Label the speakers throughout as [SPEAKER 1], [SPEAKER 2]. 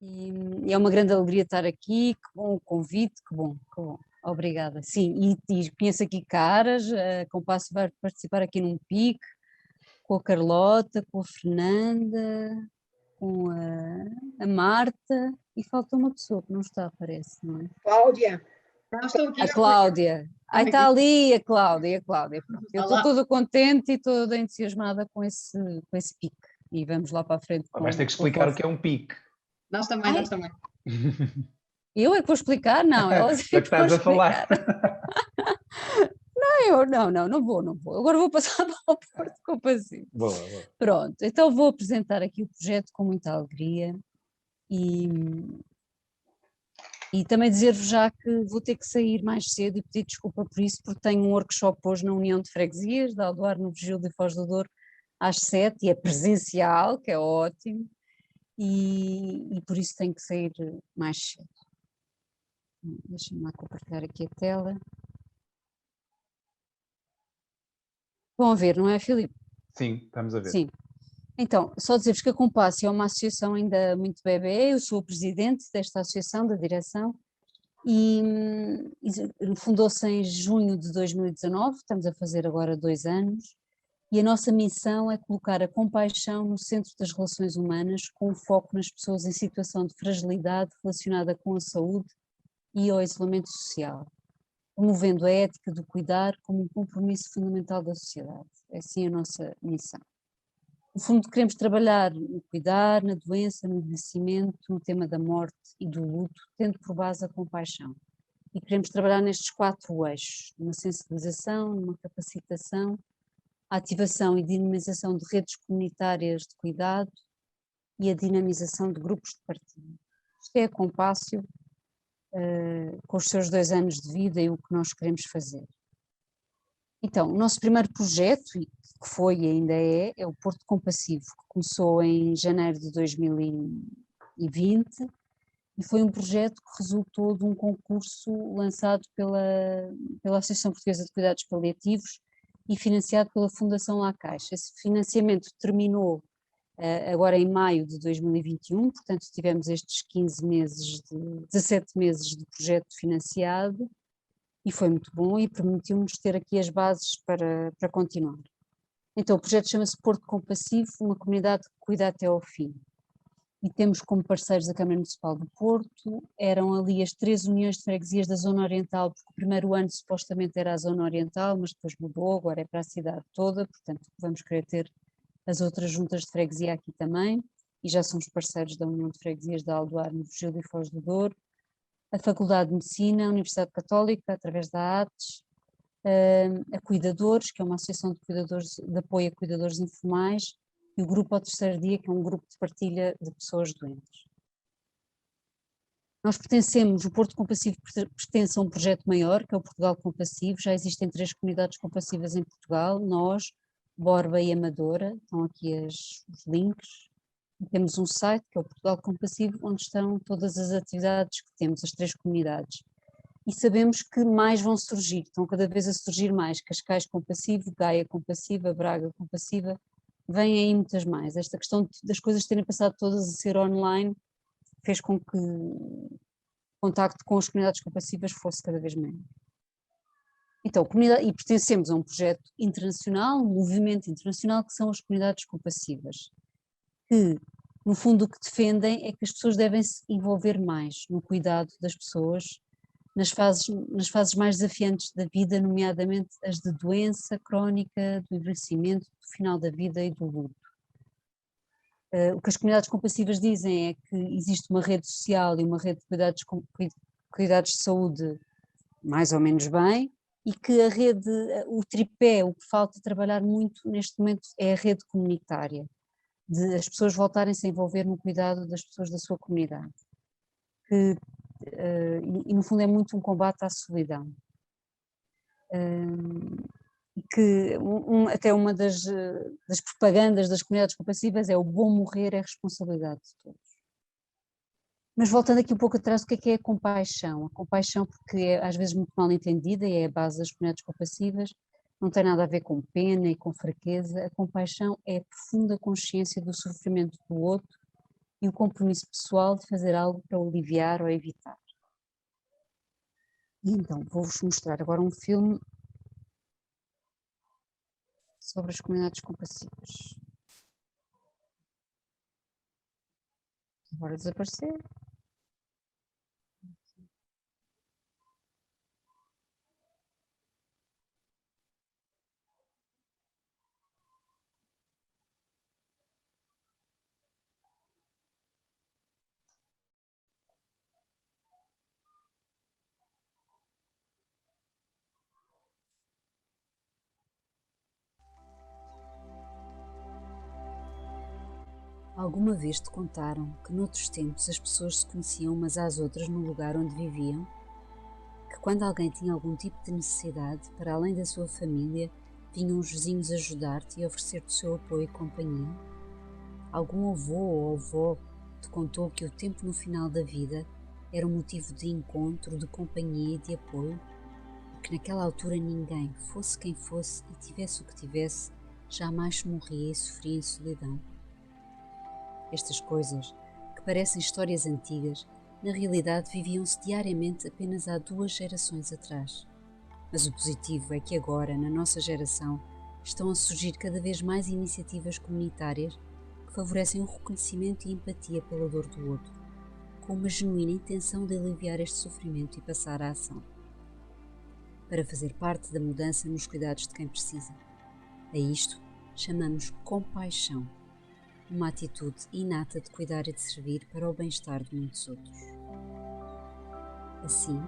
[SPEAKER 1] E é uma grande alegria estar aqui, que bom o convite, que bom, que bom. Obrigada. Sim, e conheço aqui caras, a Compasso vai participar aqui num pique, com a Carlota, com a Fernanda, com a Marta, e falta uma pessoa que não está, parece, não é?
[SPEAKER 2] Cláudia, não estou aqui
[SPEAKER 1] A Cláudia. Ai, está ali a Cláudia, pronto. Eu estou
[SPEAKER 2] Olá.
[SPEAKER 1] toda contente e toda entusiasmada com esse pique. E vamos lá para a frente
[SPEAKER 3] Vais ter que
[SPEAKER 1] com
[SPEAKER 3] explicar o
[SPEAKER 1] força.
[SPEAKER 3] que é um pique.
[SPEAKER 2] Nós também, nós também.
[SPEAKER 1] Eu é que vou explicar? Não, elas
[SPEAKER 3] Já
[SPEAKER 1] é
[SPEAKER 3] que
[SPEAKER 1] que vão
[SPEAKER 3] estás a falar.
[SPEAKER 1] explicar. Não vou. Agora vou passar para o Porto Compassivo.
[SPEAKER 3] Boa.
[SPEAKER 1] Pronto, então vou apresentar aqui o projeto com muita alegria e também dizer-vos já que vou ter que sair mais cedo e pedir desculpa por isso, porque tenho um workshop hoje na União de Freguesias, de Aldoar, no Vigil de Foz do Douro, às 7 e é presencial, que é ótimo, e por isso tenho que sair mais cedo. Deixa-me lá compartilhar aqui a tela. Vão a ver, não é, Filipe?
[SPEAKER 3] Sim, estamos a ver.
[SPEAKER 1] Sim. Então, só dizer-vos que a Compasso é uma associação ainda muito bebê, eu sou a presidente desta associação, da direção, e fundou-se em junho de 2019, estamos a fazer agora 2 anos, e a nossa missão é colocar a compaixão no centro das relações humanas, com foco nas pessoas em situação de fragilidade relacionada com a saúde e ao isolamento social, promovendo a ética do cuidar como um compromisso fundamental da sociedade. É assim a nossa missão. No fundo, queremos trabalhar no cuidar, na doença, no envelhecimento, no tema da morte e do luto, tendo por base a compaixão. E queremos trabalhar nestes 4 eixos: numa sensibilização, numa capacitação, a ativação e dinamização de redes comunitárias de cuidado e a dinamização de grupos de partilha. Isto é a Compasso, com os seus 2 anos de vida e o que nós queremos fazer. Então, o nosso primeiro projeto, que foi e ainda é o Porto Compassivo, que começou em janeiro de 2020 e foi um projeto que resultou de um concurso lançado pela Associação Portuguesa de Cuidados Paliativos e financiado pela Fundação La Caixa. Esse financiamento terminou agora em maio de 2021, portanto tivemos estes 17 meses de projeto financiado, e foi muito bom e permitiu-nos ter aqui as bases para continuar. Então o projeto chama-se Porto Compassivo, uma comunidade que cuida até ao fim. E temos como parceiros a Câmara Municipal do Porto, eram ali as 3 uniões de freguesias da Zona Oriental, porque o primeiro ano supostamente era a Zona Oriental, mas depois mudou, agora é para a cidade toda, portanto vamos querer ter as outras juntas de freguesia aqui também, e já somos parceiros da União de Freguesias de Aldoar, no Vigil e Foz do Douro, a Faculdade de Medicina, a Universidade Católica, através da ATES, a Cuidadores, que é uma associação de cuidadores, de apoio a cuidadores informais, e o Grupo ao Terceiro Dia, que é um grupo de partilha de pessoas doentes. Nós pertencemos, o Porto Compassivo pertence a um projeto maior, que é o Portugal Compassivo, já existem 3 comunidades compassivas em Portugal, nós, Borba e Amadora, estão aqui os links. Temos um site, que é o Portugal Compassivo, onde estão todas as atividades que temos, as 3 comunidades. E sabemos que mais vão surgir, estão cada vez a surgir mais, Cascais Compassivo, Gaia Compassiva, Braga Compassiva, vêm aí muitas mais. Esta questão das coisas terem passado todas a ser online fez com que o contacto com as comunidades compassivas fosse cada vez maior. Então, e pertencemos a um projeto internacional, um movimento internacional, que são as comunidades compassivas, que no fundo o que defendem é que as pessoas devem se envolver mais no cuidado das pessoas nas fases mais desafiantes da vida, nomeadamente as de doença crónica, do envelhecimento, do final da vida e do luto. O que as comunidades compassivas dizem é que existe uma rede social e uma rede de cuidados de saúde mais ou menos bem, e que a rede, o tripé, o que falta trabalhar muito neste momento é a rede comunitária, de as pessoas voltarem-se a envolver no cuidado das pessoas da sua comunidade, e no fundo é muito um combate à solidão. Que até uma das propagandas das comunidades compassivas é: o bom morrer é responsabilidade de todos. Mas voltando aqui um pouco atrás, o que é a compaixão? A compaixão, porque é às vezes muito mal entendida e é a base das comunidades compassivas, não tem nada a ver com pena e com fraqueza. A compaixão é a profunda consciência do sofrimento do outro e o compromisso pessoal de fazer algo para o aliviar ou evitar. E então, vou-vos mostrar agora um filme sobre as comunidades compassivas. Agora desaparecer. Alguma vez te contaram que noutros tempos as pessoas se conheciam umas às outras no lugar onde viviam? Que quando alguém tinha algum tipo de necessidade, para além da sua família, vinham os vizinhos ajudar-te e oferecer-te o seu apoio e companhia? Algum avô ou avó te contou que o tempo no final da vida era um motivo de encontro, de companhia e de apoio? E que naquela altura ninguém, fosse quem fosse e tivesse o que tivesse, jamais morria e sofria em solidão? Estas coisas, que parecem histórias antigas, na realidade viviam-se diariamente apenas há 2 gerações atrás. Mas o positivo é que agora, na nossa geração, estão a surgir cada vez mais iniciativas comunitárias que favorecem o reconhecimento e empatia pela dor do outro, com uma genuína intenção de aliviar este sofrimento e passar à ação, para fazer parte da mudança nos cuidados de quem precisa. A isto chamamos compaixão, uma atitude inata de cuidar e de servir para o bem-estar de muitos outros. Assim,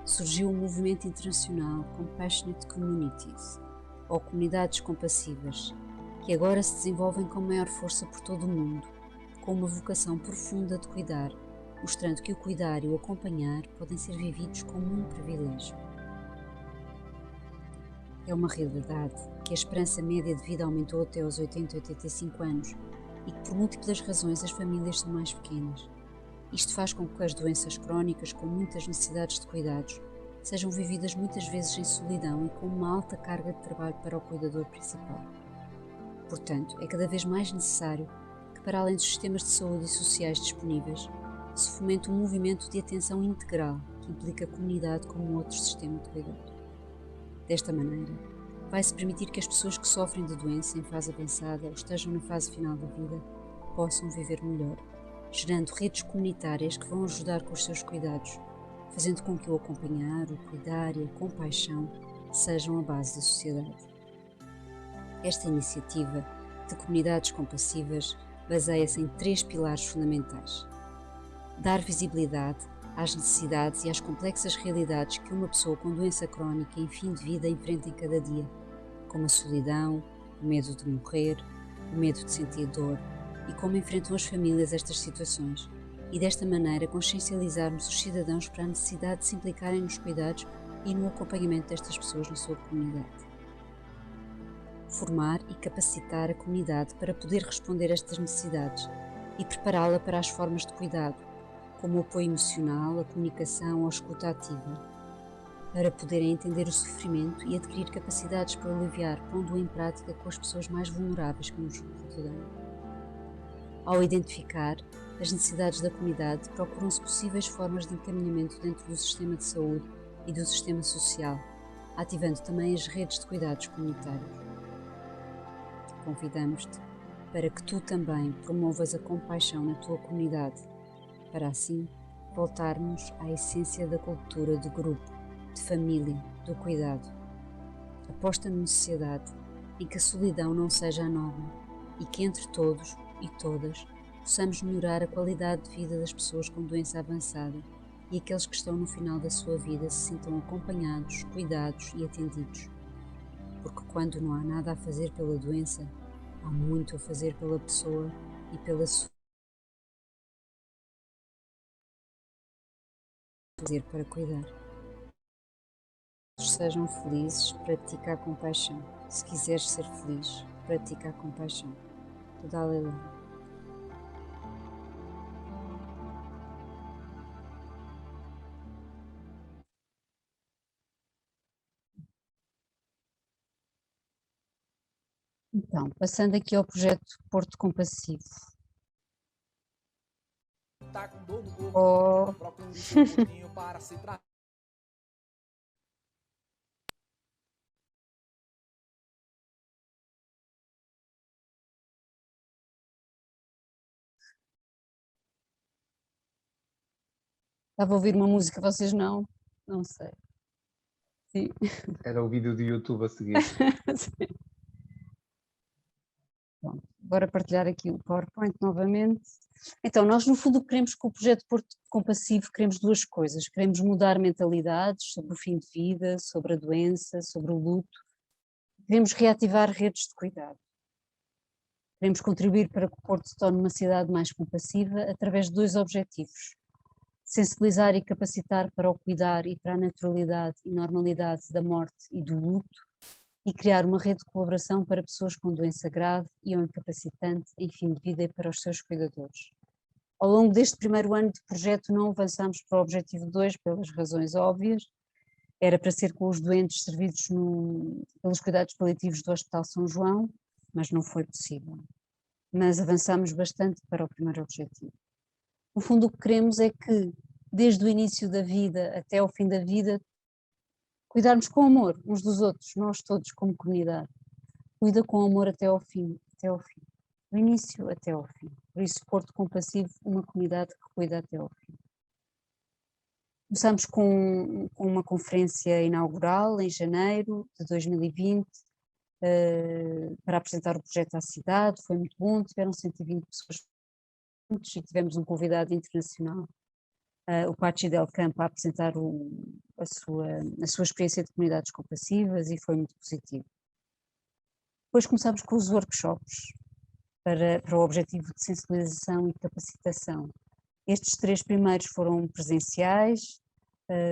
[SPEAKER 1] surgiu o movimento internacional Compassionate Communities, ou comunidades compassivas, que agora se desenvolvem com maior força por todo o mundo, com uma vocação profunda de cuidar, mostrando que o cuidar e o acompanhar podem ser vividos como um privilégio. É uma realidade que a esperança média de vida aumentou até aos 80 e 85 anos e que por múltiplas razões as famílias são mais pequenas. Isto faz com que as doenças crónicas com muitas necessidades de cuidados sejam vividas muitas vezes em solidão e com uma alta carga de trabalho para o cuidador principal. Portanto, é cada vez mais necessário que, para além dos sistemas de saúde e sociais disponíveis, se fomente um movimento de atenção integral que implica a comunidade como outro sistema de cuidado. Desta maneira, vai-se permitir que as pessoas que sofrem de doença em fase avançada ou estejam na fase final da vida possam viver melhor, gerando redes comunitárias que vão ajudar com os seus cuidados, fazendo com que o acompanhar, o cuidar e a compaixão sejam a base da sociedade. Esta iniciativa de comunidades compassivas baseia-se em 3 pilares fundamentais: dar visibilidade às necessidades e às complexas realidades que uma pessoa com doença crónica em fim de vida enfrenta em cada dia, como a solidão, o medo de morrer, o medo de sentir dor e como enfrentam as famílias estas situações, e desta maneira consciencializarmos os cidadãos para a necessidade de se implicarem nos cuidados e no acompanhamento destas pessoas na sua comunidade. Formar e capacitar a comunidade para poder responder a estas necessidades e prepará-la para as formas de cuidado, como o apoio emocional, a comunicação ou a escuta ativa, para poderem entender o sofrimento e adquirir capacidades para o aliviar, pondo-o em prática com as pessoas mais vulneráveis que nos rodeiam. Ao identificar as necessidades da comunidade, procuram-se possíveis formas de encaminhamento dentro do sistema de saúde e do sistema social, ativando também as redes de cuidados comunitários. Convidamos-te para que tu também promovas a compaixão na tua comunidade, para assim voltarmos à essência da cultura de grupo, de família, do cuidado. Aposta numa sociedade em que a solidão não seja a norma e que entre todos e todas possamos melhorar a qualidade de vida das pessoas com doença avançada e aqueles que estão no final da sua vida se sintam acompanhados, cuidados e atendidos. Porque quando não há nada a fazer pela doença, há muito a fazer pela pessoa e pela sua fazer para cuidar. Sejam felizes, pratica a compaixão. Se quiseres ser feliz, pratica a compaixão. O Dalai Lama. Então, passando aqui ao projeto Porto Compassivo.
[SPEAKER 3] tá com dor no corpo,
[SPEAKER 1] Oh.
[SPEAKER 3] procure seu postinho para se tratar.
[SPEAKER 1] Estava a ouvir uma música, vocês não? Não sei. Sim.
[SPEAKER 4] Era o vídeo do YouTube a seguir.
[SPEAKER 1] Sim. Bom, agora partilhar aqui o PowerPoint novamente. Então, nós no fundo queremos com o projeto Porto Compassivo, queremos duas coisas. Queremos mudar mentalidades sobre o fim de vida, sobre a doença, sobre o luto. Queremos reativar redes de cuidado. Queremos contribuir para que o Porto se torne uma cidade mais compassiva através de dois objetivos: sensibilizar e capacitar para o cuidar e para a naturalidade e normalidade da morte e do luto, e criar uma rede de colaboração para pessoas com doença grave e ou incapacitante em fim de vida e para os seus cuidadores. Ao longo deste primeiro ano de projeto não avançamos para o objetivo 2 pelas razões óbvias. Era para ser com os doentes servidos pelos cuidados paliativos do Hospital São João, mas não foi possível. Mas avançamos bastante para o primeiro objetivo. No fundo, o que queremos é que, desde o início da vida até ao fim da vida, cuidarmos com amor uns dos outros, nós todos como comunidade. Cuida com amor até ao fim, do início até ao fim. Por isso, Porto Compassivo, uma comunidade que cuida até ao fim. Começamos com uma conferência inaugural em janeiro de 2020, para apresentar o projeto à cidade. Foi muito bom, tiveram 120 pessoas e tivemos um convidado internacional, o Pachi Del Campo, a apresentar a sua experiência de comunidades compassivas, e foi muito positivo. Depois começámos com os workshops para o objetivo de sensibilização e capacitação. Estes 3 primeiros foram presenciais,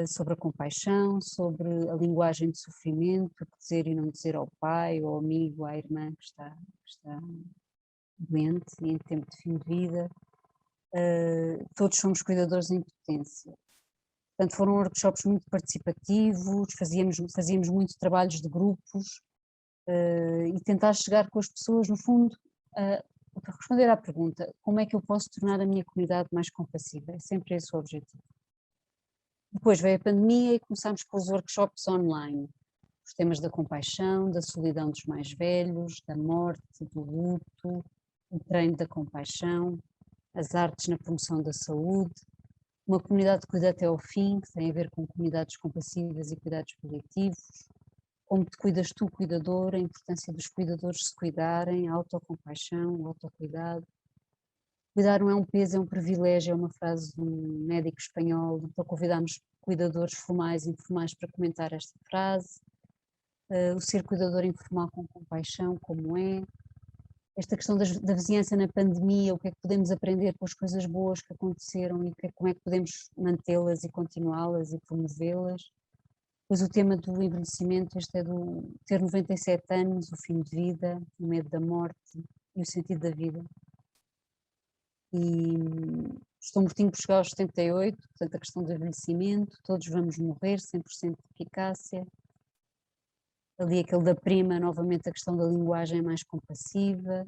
[SPEAKER 1] sobre a compaixão, sobre a linguagem de sofrimento, o que dizer e não dizer ao pai, ao amigo, à irmã que está doente e em tempo de fim de vida. Todos somos cuidadores em potência. Portanto, foram workshops muito participativos, fazíamos muitos trabalhos de grupos, e tentar chegar com as pessoas, no fundo, para responder à pergunta: como é que eu posso tornar a minha comunidade mais compassiva? É sempre esse o objetivo. Depois veio a pandemia e começámos com os workshops online, os temas da compaixão, da solidão dos mais velhos, da morte, do luto, o treino da compaixão, as artes na promoção da saúde, uma comunidade de cuida até ao fim, que tem a ver com comunidades compassivas e cuidados paliativos, como te cuidas tu, cuidador, a importância dos cuidadores se cuidarem, a autocompaixão, o autocuidado. Cuidar não é um peso, é um privilégio, é uma frase de um médico espanhol. Então convidámos cuidadores formais e informais para comentar esta frase. O ser cuidador informal com compaixão, como é. Esta questão da vizinhança na pandemia, o que é que podemos aprender com as coisas boas que aconteceram e como é que podemos mantê-las e continuá-las e promovê-las. Depois o tema do envelhecimento, este é do ter 97 anos, o fim de vida, o medo da morte e o sentido da vida. E estou mortinho por chegar aos 78, portanto a questão do envelhecimento, todos vamos morrer, 100% de eficácia. Ali aquele da prima, novamente a questão da linguagem mais compassiva,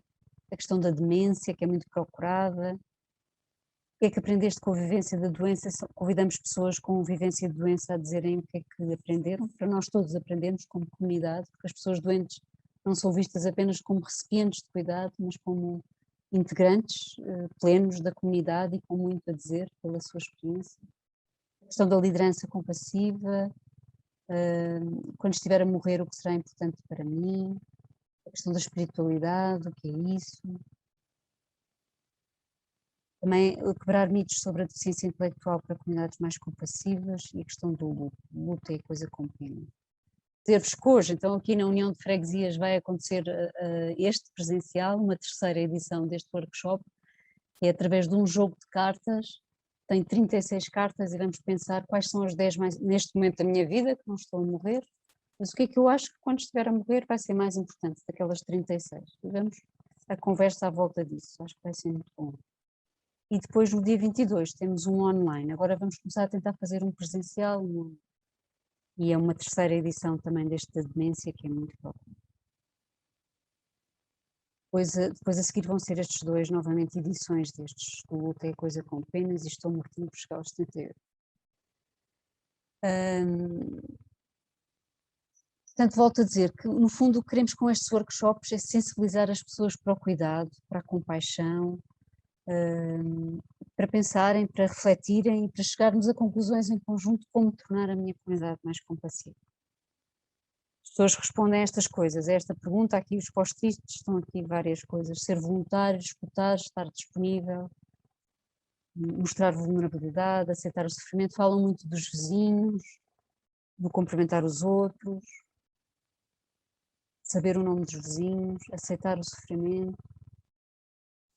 [SPEAKER 1] a questão da demência, que é muito procurada. O que é que aprendeste com a vivência da doença? Convidamos pessoas com vivência de doença a dizerem o que é que aprenderam, para nós todos aprendermos como comunidade, porque as pessoas doentes não são vistas apenas como recipientes de cuidado, mas como integrantes plenos da comunidade e com muito a dizer pela sua experiência. A questão da liderança compassiva, quando estiver a morrer, o que será importante para mim, a questão da espiritualidade, o que é isso. Também quebrar mitos sobre a deficiência intelectual para comunidades mais compassivas e a questão do luto. O luto é coisa com pena. Dizer-vos que hoje, então aqui na União de Freguesias vai acontecer este presencial, uma terceira edição deste workshop, que é através de um jogo de cartas. Tem 36 cartas e vamos pensar quais são as 10 mais, neste momento da minha vida, que não estou a morrer, mas o que é que eu acho que quando estiver a morrer vai ser mais importante daquelas 36. E vamos a conversa à volta disso, acho que vai ser muito bom. E depois no dia 22 temos um online, agora vamos começar a tentar fazer um presencial, e é uma terceira edição também deste da demência, que é muito bom. Depois a seguir vão ser estes dois, novamente, edições destes, do Luta é Coisa com Penas e Estou Mortinho por chegar aos 78. Portanto, volto a dizer que, no fundo, o que queremos com estes workshops é sensibilizar as pessoas para o cuidado, para a compaixão, para pensarem, para refletirem e para chegarmos a conclusões em conjunto de como tornar a minha comunidade mais compassiva. As pessoas respondem a estas coisas, a esta pergunta, aqui os post-its, estão aqui várias coisas, ser voluntário, escutar, estar disponível, mostrar vulnerabilidade, aceitar o sofrimento, falam muito dos vizinhos, do cumprimentar os outros, saber o nome dos vizinhos, aceitar o sofrimento,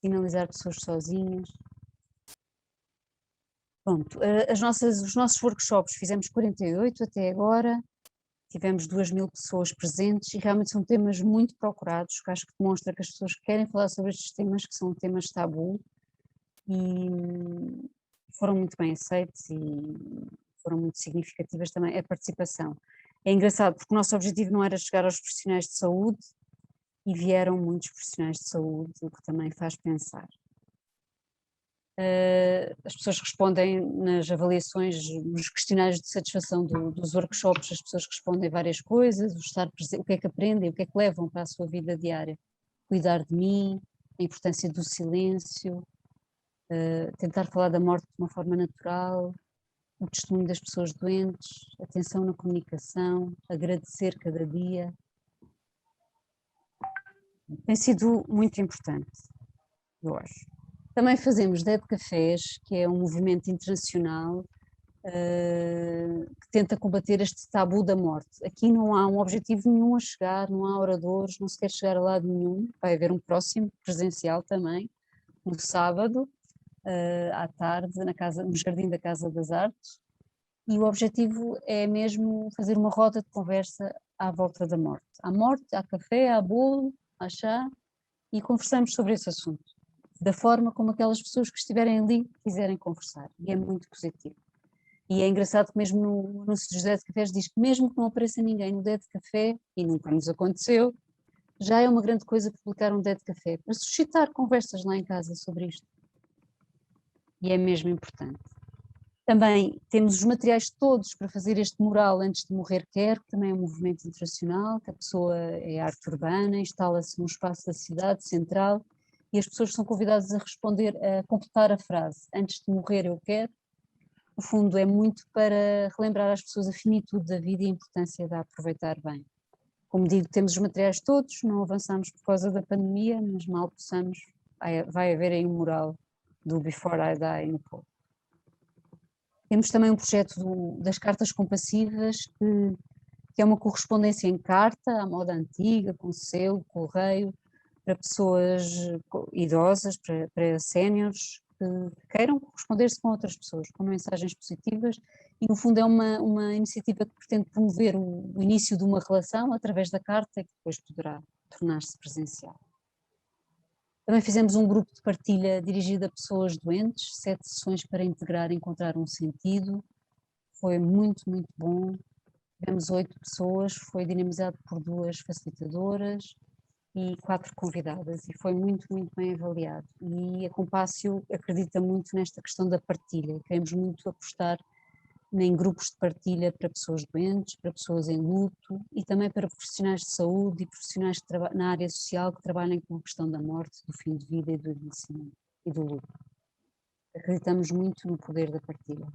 [SPEAKER 1] finalizar pessoas sozinhas. Pronto, os nossos workshops, fizemos 48 até agora, tivemos 2.000 pessoas presentes e realmente são temas muito procurados, que acho que demonstra que as pessoas querem falar sobre estes temas, que são temas tabu, e foram muito bem aceitos e foram muito significativas também a participação. É engraçado porque o nosso objetivo não era chegar aos profissionais de saúde e vieram muitos profissionais de saúde, o que também faz pensar. As pessoas respondem nas avaliações, nos questionários de satisfação dos workshops, as pessoas respondem várias coisas, o que é que aprendem, o que é que levam para a sua vida diária. Cuidar de mim, a importância do silêncio, tentar falar da morte de uma forma natural, o testemunho das pessoas doentes, atenção na comunicação, agradecer cada dia. Tem sido muito importante, eu acho. Também fazemos Dead Cafés, que é um movimento internacional que tenta combater este tabu da morte. Aqui não há um objetivo nenhum a chegar, não há oradores, não se quer chegar a lado nenhum. Vai haver um próximo presencial também, no sábado, à tarde, no Jardim da Casa das Artes. E o objetivo é mesmo fazer uma roda de conversa à volta da morte. Há morte, há café, há bolo, há chá, e conversamos sobre esse assunto, da forma como aquelas pessoas que estiverem ali quiserem conversar, e é muito positivo. E é engraçado que mesmo no anúncio dos Dead Cafés diz que mesmo que não apareça ninguém no Dead Café, e nunca nos aconteceu, já é uma grande coisa publicar um Dead Café, para suscitar conversas lá em casa sobre isto. E é mesmo importante. Também temos os materiais todos para fazer este mural Antes de Morrer Quero, que também é um movimento internacional, que a pessoa é arte urbana, instala-se num espaço da cidade central e as pessoas são convidadas a responder, a completar a frase Antes de morrer eu quero. No fundo é muito para relembrar às pessoas a finitude da vida e a importância de a aproveitar bem. Como digo, temos os materiais todos, não avançamos por causa da pandemia, mas mal possamos, vai haver aí um mural do Before I Die no Polo. Temos também um projeto das cartas compassivas, que é uma correspondência em carta, à moda antiga, com selo, correio, para pessoas idosas, para séniores, que queiram corresponder-se com outras pessoas, com mensagens positivas, e no fundo é uma iniciativa que pretende promover o início de uma relação através da carta, que depois poderá tornar-se presencial. Também fizemos um grupo de partilha dirigido a pessoas doentes, 7 sessões para integrar e encontrar um sentido. Foi muito, muito bom. Tivemos 8 pessoas, foi dinamizado por 2 facilitadoras e 4 convidadas e foi muito, muito bem avaliado. E a Compássio acredita muito nesta questão da partilha. Queremos muito apostar em grupos de partilha para pessoas doentes, para pessoas em luto e também para profissionais de saúde e profissionais na área social que trabalhem com a questão da morte, do fim de vida e do envelhecimento e do luto. Acreditamos muito no poder da partilha.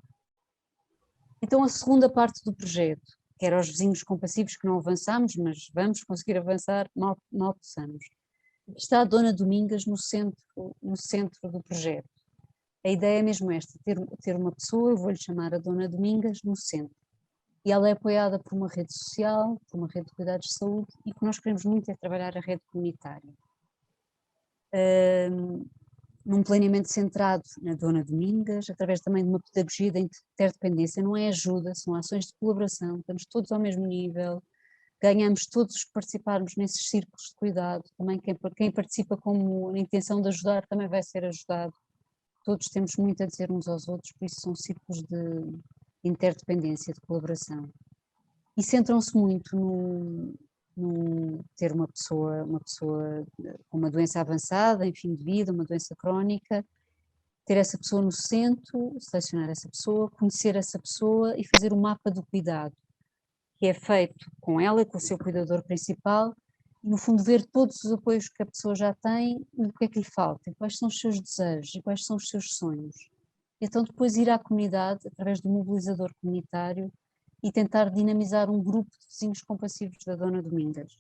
[SPEAKER 1] Então a segunda parte do projeto, que era os vizinhos compassivos, que não avançamos, mas vamos conseguir avançar, mal possamos. Está a Dona Domingas no centro do projeto. A ideia é mesmo esta, ter uma pessoa, eu vou-lhe chamar a Dona Domingas, no centro. E ela é apoiada por uma rede social, por uma rede de cuidados de saúde, e o que nós queremos muito é trabalhar a rede comunitária. Num planeamento centrado na Dona Domingas, através também de uma pedagogia da interdependência, não é ajuda, são ações de colaboração, estamos todos ao mesmo nível, ganhamos todos os que participarmos nesses círculos de cuidado, também quem participa com a intenção de ajudar também vai ser ajudado. Todos temos muito a dizer uns aos outros, por isso são ciclos de interdependência, de colaboração. E centram-se muito ter uma pessoa com uma doença avançada, em fim de vida, uma doença crónica, ter essa pessoa no centro, selecionar essa pessoa, conhecer essa pessoa e fazer o mapa do cuidado, que é feito com ela e com o seu cuidador principal, e no fundo ver todos os apoios que a pessoa já tem e o que é que lhe falta, e quais são os seus desejos e quais são os seus sonhos. Então depois ir à comunidade, através do mobilizador comunitário, e tentar dinamizar um grupo de vizinhos compassivos da Dona Domingas.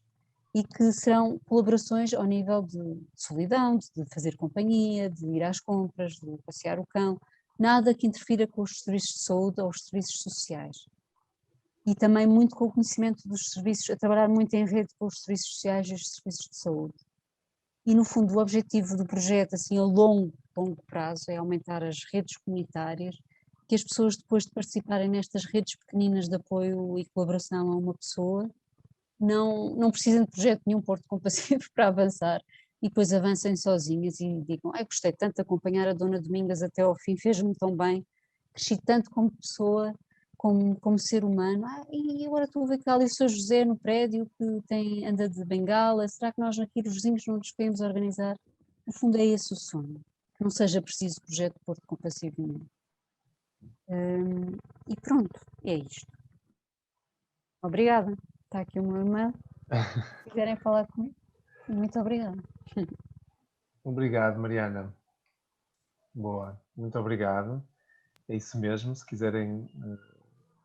[SPEAKER 1] E que serão colaborações ao nível de solidão, de fazer companhia, de ir às compras, de passear o cão, nada que interfira com os serviços de saúde ou os serviços sociais. E também muito com o conhecimento dos serviços, a trabalhar muito em rede com os serviços sociais e os serviços de saúde. E no fundo o objetivo do projeto, assim a longo prazo, é aumentar as redes comunitárias, que as pessoas depois de participarem nestas redes pequeninas de apoio e colaboração a uma pessoa, não precisam de projeto nenhum Porto Compassivo para avançar e depois avancem sozinhas e digam, gostei tanto de acompanhar a Dona Domingas até ao fim, fez-me tão bem, cresci tanto como pessoa, como ser humano, e agora estou a ver que há ali o Sr. José no prédio que anda de bengala, será que nós aqui os vizinhos não nos podemos organizar? No fundo é esse o sonho, que não seja preciso projeto Porto Compassivo nenhum. E pronto, é isto. Obrigada. Está aqui o meu e-mail. Se quiserem falar comigo, muito obrigada.
[SPEAKER 4] Obrigado, Mariana. Boa, muito obrigado. É isso mesmo, se quiserem,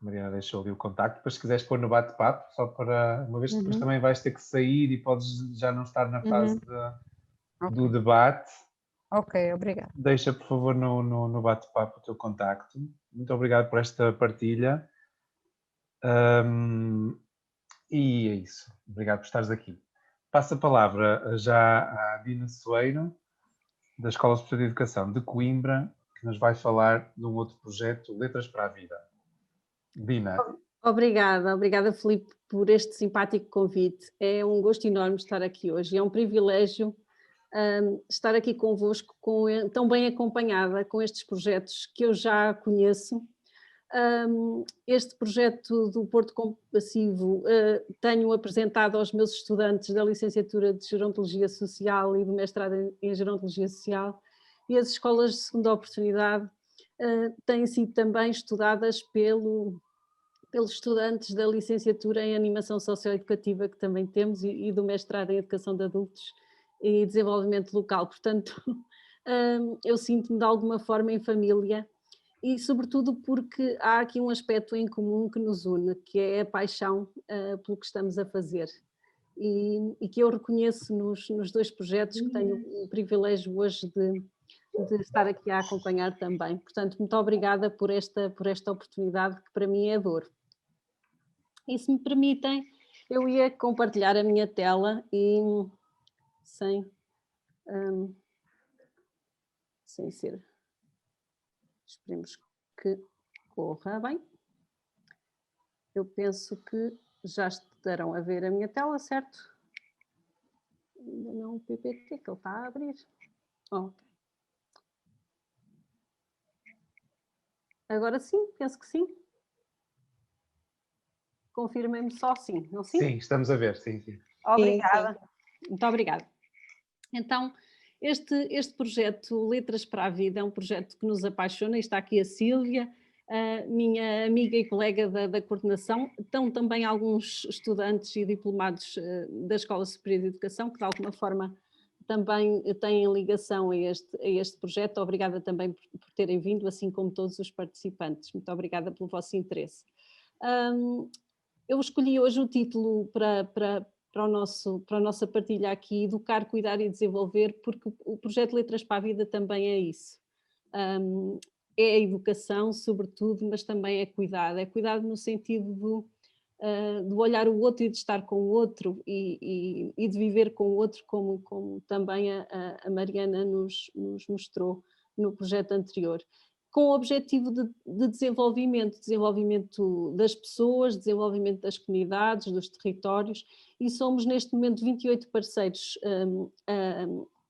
[SPEAKER 4] Mariana deixou ali o contacto, depois se quiseres pôr no bate-papo, só para, uma vez que depois também vais ter que sair e podes já não estar na fase do debate.
[SPEAKER 1] Ok, obrigada.
[SPEAKER 4] Deixa, por favor, no bate-papo o teu contacto. Muito obrigado por esta partilha. E é isso. Obrigado por estares aqui. Passo a palavra já à Dina Soeiro, da Escola Superior de Educação de Coimbra, que nos vai falar de um outro projeto, Letras para a Vida. Dina.
[SPEAKER 5] Obrigada Filipe por este simpático convite. É um gosto enorme estar aqui hoje. É um privilégio estar aqui convosco, tão bem acompanhada com estes projetos que eu já conheço. Este projeto do Porto Compassivo tenho apresentado aos meus estudantes da licenciatura de Gerontologia Social e do mestrado em Gerontologia Social, e as escolas de segunda oportunidade têm sido também estudadas pelos estudantes da licenciatura em Animação Socioeducativa que também temos e do mestrado em Educação de Adultos e Desenvolvimento Local. Portanto, eu sinto-me de alguma forma em família, e sobretudo porque há aqui um aspecto em comum que nos une, que é a paixão pelo que estamos a fazer, e que eu reconheço nos dois projetos que tenho o privilégio hoje de estar aqui a acompanhar também. Portanto, muito obrigada por esta oportunidade, que para mim é dor. E se me permitem, eu ia compartilhar a minha tela e sem ser... Esperemos que corra bem. Eu penso que já estarão a ver a minha tela, certo? Ainda não o PPT, que ele está a abrir. Oh. Agora sim, penso que sim. Confirmem-me só sim, não sim?
[SPEAKER 4] Sim, estamos a ver, sim.
[SPEAKER 5] Obrigada. Sim. Muito obrigada. Então, este projeto Letras para a Vida é um projeto que nos apaixona, e está aqui a Sílvia, minha amiga e colega da coordenação. Estão também alguns estudantes e diplomados da Escola Superior de Educação, que de alguma forma também têm ligação a este projeto. Obrigada também por terem vindo, assim como todos os participantes. Muito obrigada pelo vosso interesse. Eu escolhi hoje o título para a nossa partilha aqui, Educar, Cuidar e Desenvolver, porque o projeto Letras para a Vida também é isso. É a educação, sobretudo, mas também é cuidado no sentido do olhar o outro e de estar com o outro e de viver com o outro, como também a Mariana nos mostrou no projeto anterior, com o objetivo de desenvolvimento das pessoas, desenvolvimento das comunidades, dos territórios, e somos neste momento 28 parceiros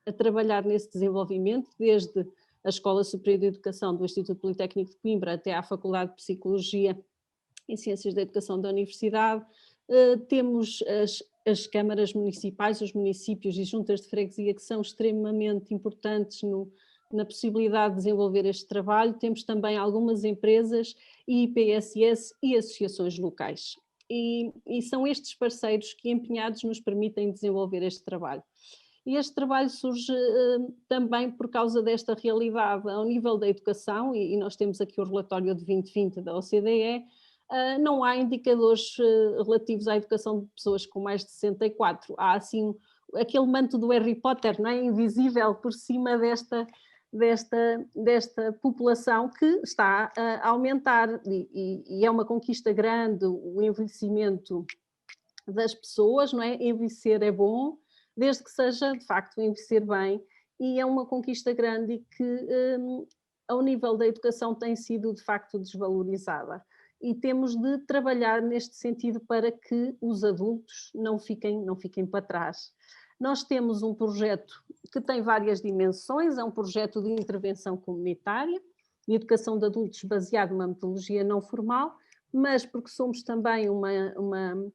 [SPEAKER 5] a trabalhar nesse desenvolvimento, desde a Escola Superior de Educação do Instituto Politécnico de Coimbra até à Faculdade de Psicologia e Ciências da Educação da Universidade. Temos as câmaras municipais, os municípios e juntas de freguesia, que são extremamente importantes na possibilidade de desenvolver este trabalho. Temos também algumas empresas, IPSS e associações locais. E são estes parceiros que, empenhados, nos permitem desenvolver este trabalho. E este trabalho surge também por causa desta realidade ao nível da educação, e nós temos aqui o relatório de 2020 da OCDE. Não há indicadores relativos à educação de pessoas com mais de 64. Há assim aquele manto do Harry Potter, não é? Invisível por cima desta população que está a aumentar, e é uma conquista grande o envelhecimento das pessoas, não é? Envelhecer é bom, desde que seja de facto envelhecer bem, e é uma conquista grande e que ao nível da educação tem sido de facto desvalorizada. E temos de trabalhar neste sentido para que os adultos não fiquem para trás. Nós temos um projeto que tem várias dimensões, é um projeto de intervenção comunitária, de educação de adultos baseado numa metodologia não formal, mas porque somos também uma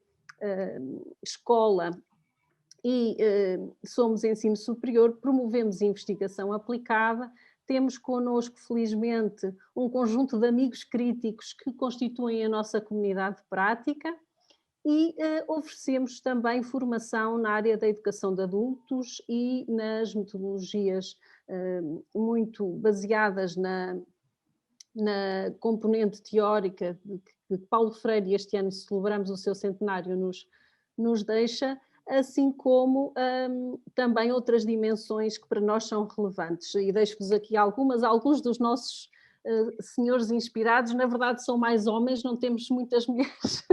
[SPEAKER 5] escola e somos ensino superior, promovemos investigação aplicada. Temos connosco, felizmente, um conjunto de amigos críticos que constituem a nossa comunidade de prática e oferecemos também formação na área da educação de adultos e nas metodologias muito baseadas na componente teórica que Paulo Freire, este ano celebramos o seu centenário, nos deixa, assim como também outras dimensões que para nós são relevantes. E deixo-vos aqui alguns dos nossos senhores inspirados, na verdade são mais homens, não temos muitas mulheres.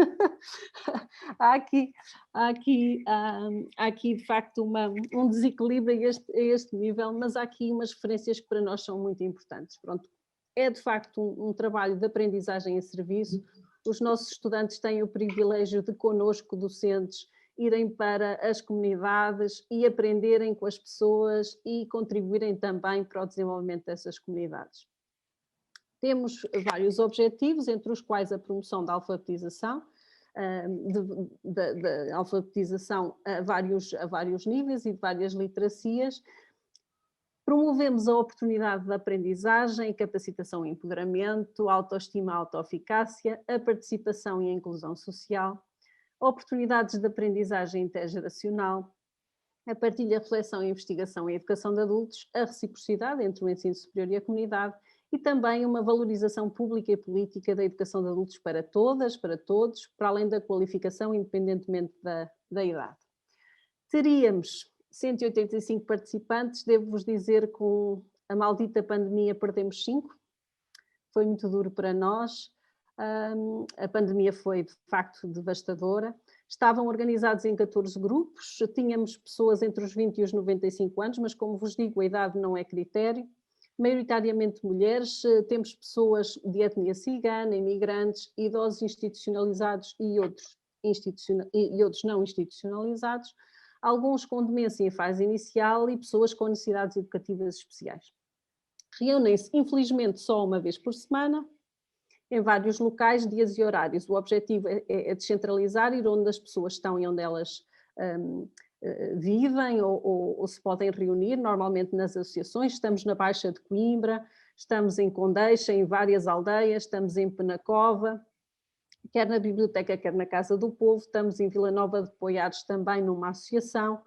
[SPEAKER 5] há aqui de facto um desequilíbrio a este nível, mas há aqui umas referências que para nós são muito importantes. Pronto, é de facto um trabalho de aprendizagem em serviço. Os nossos estudantes têm o privilégio de connosco, docentes, irem para as comunidades e aprenderem com as pessoas e contribuírem também para o desenvolvimento dessas comunidades. Temos vários objetivos, entre os quais a promoção da alfabetização, da alfabetização a vários níveis e de várias literacias. Promovemos a oportunidade de aprendizagem, capacitação e empoderamento, autoestima, autoeficácia, a participação e a inclusão social, oportunidades de aprendizagem intergeracional, a partilha, a reflexão, a investigação e a educação de adultos, a reciprocidade entre o ensino superior e a comunidade e também uma valorização pública e política da educação de adultos para todas, para todos, para além da qualificação, independentemente da idade. Teríamos 185 participantes, devo-vos dizer que com a maldita pandemia perdemos 5, foi muito duro para nós. A pandemia foi de facto devastadora. Estavam organizados em 14 grupos, tínhamos pessoas entre os 20 e os 95 anos, mas como vos digo, a idade não é critério. Maioritariamente mulheres, temos pessoas de etnia cigana, imigrantes, idosos institucionalizados e outros não institucionalizados, alguns com demência em fase inicial e pessoas com necessidades educativas especiais. Reúnem-se, infelizmente, só uma vez por semana, em vários locais, dias e horários. O objetivo é descentralizar, ir onde as pessoas estão e onde elas vivem ou se podem reunir, normalmente nas associações. Estamos na Baixa de Coimbra, estamos em Condeixa, em várias aldeias, estamos em Penacova, quer na biblioteca, quer na Casa do Povo, estamos em Vila Nova de Poiares também numa associação.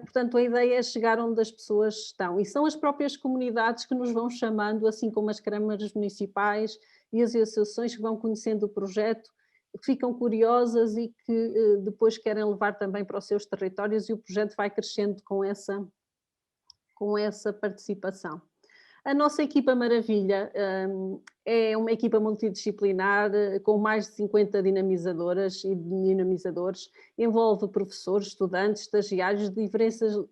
[SPEAKER 5] Portanto, a ideia é chegar onde as pessoas estão e são as próprias comunidades que nos vão chamando, assim como as câmaras municipais e as associações que vão conhecendo o projeto, que ficam curiosas e que depois querem levar também para os seus territórios e o projeto vai crescendo com essa participação. A nossa equipa maravilha é uma equipa multidisciplinar com mais de 50 dinamizadoras e dinamizadores, envolve professores, estudantes, estagiários de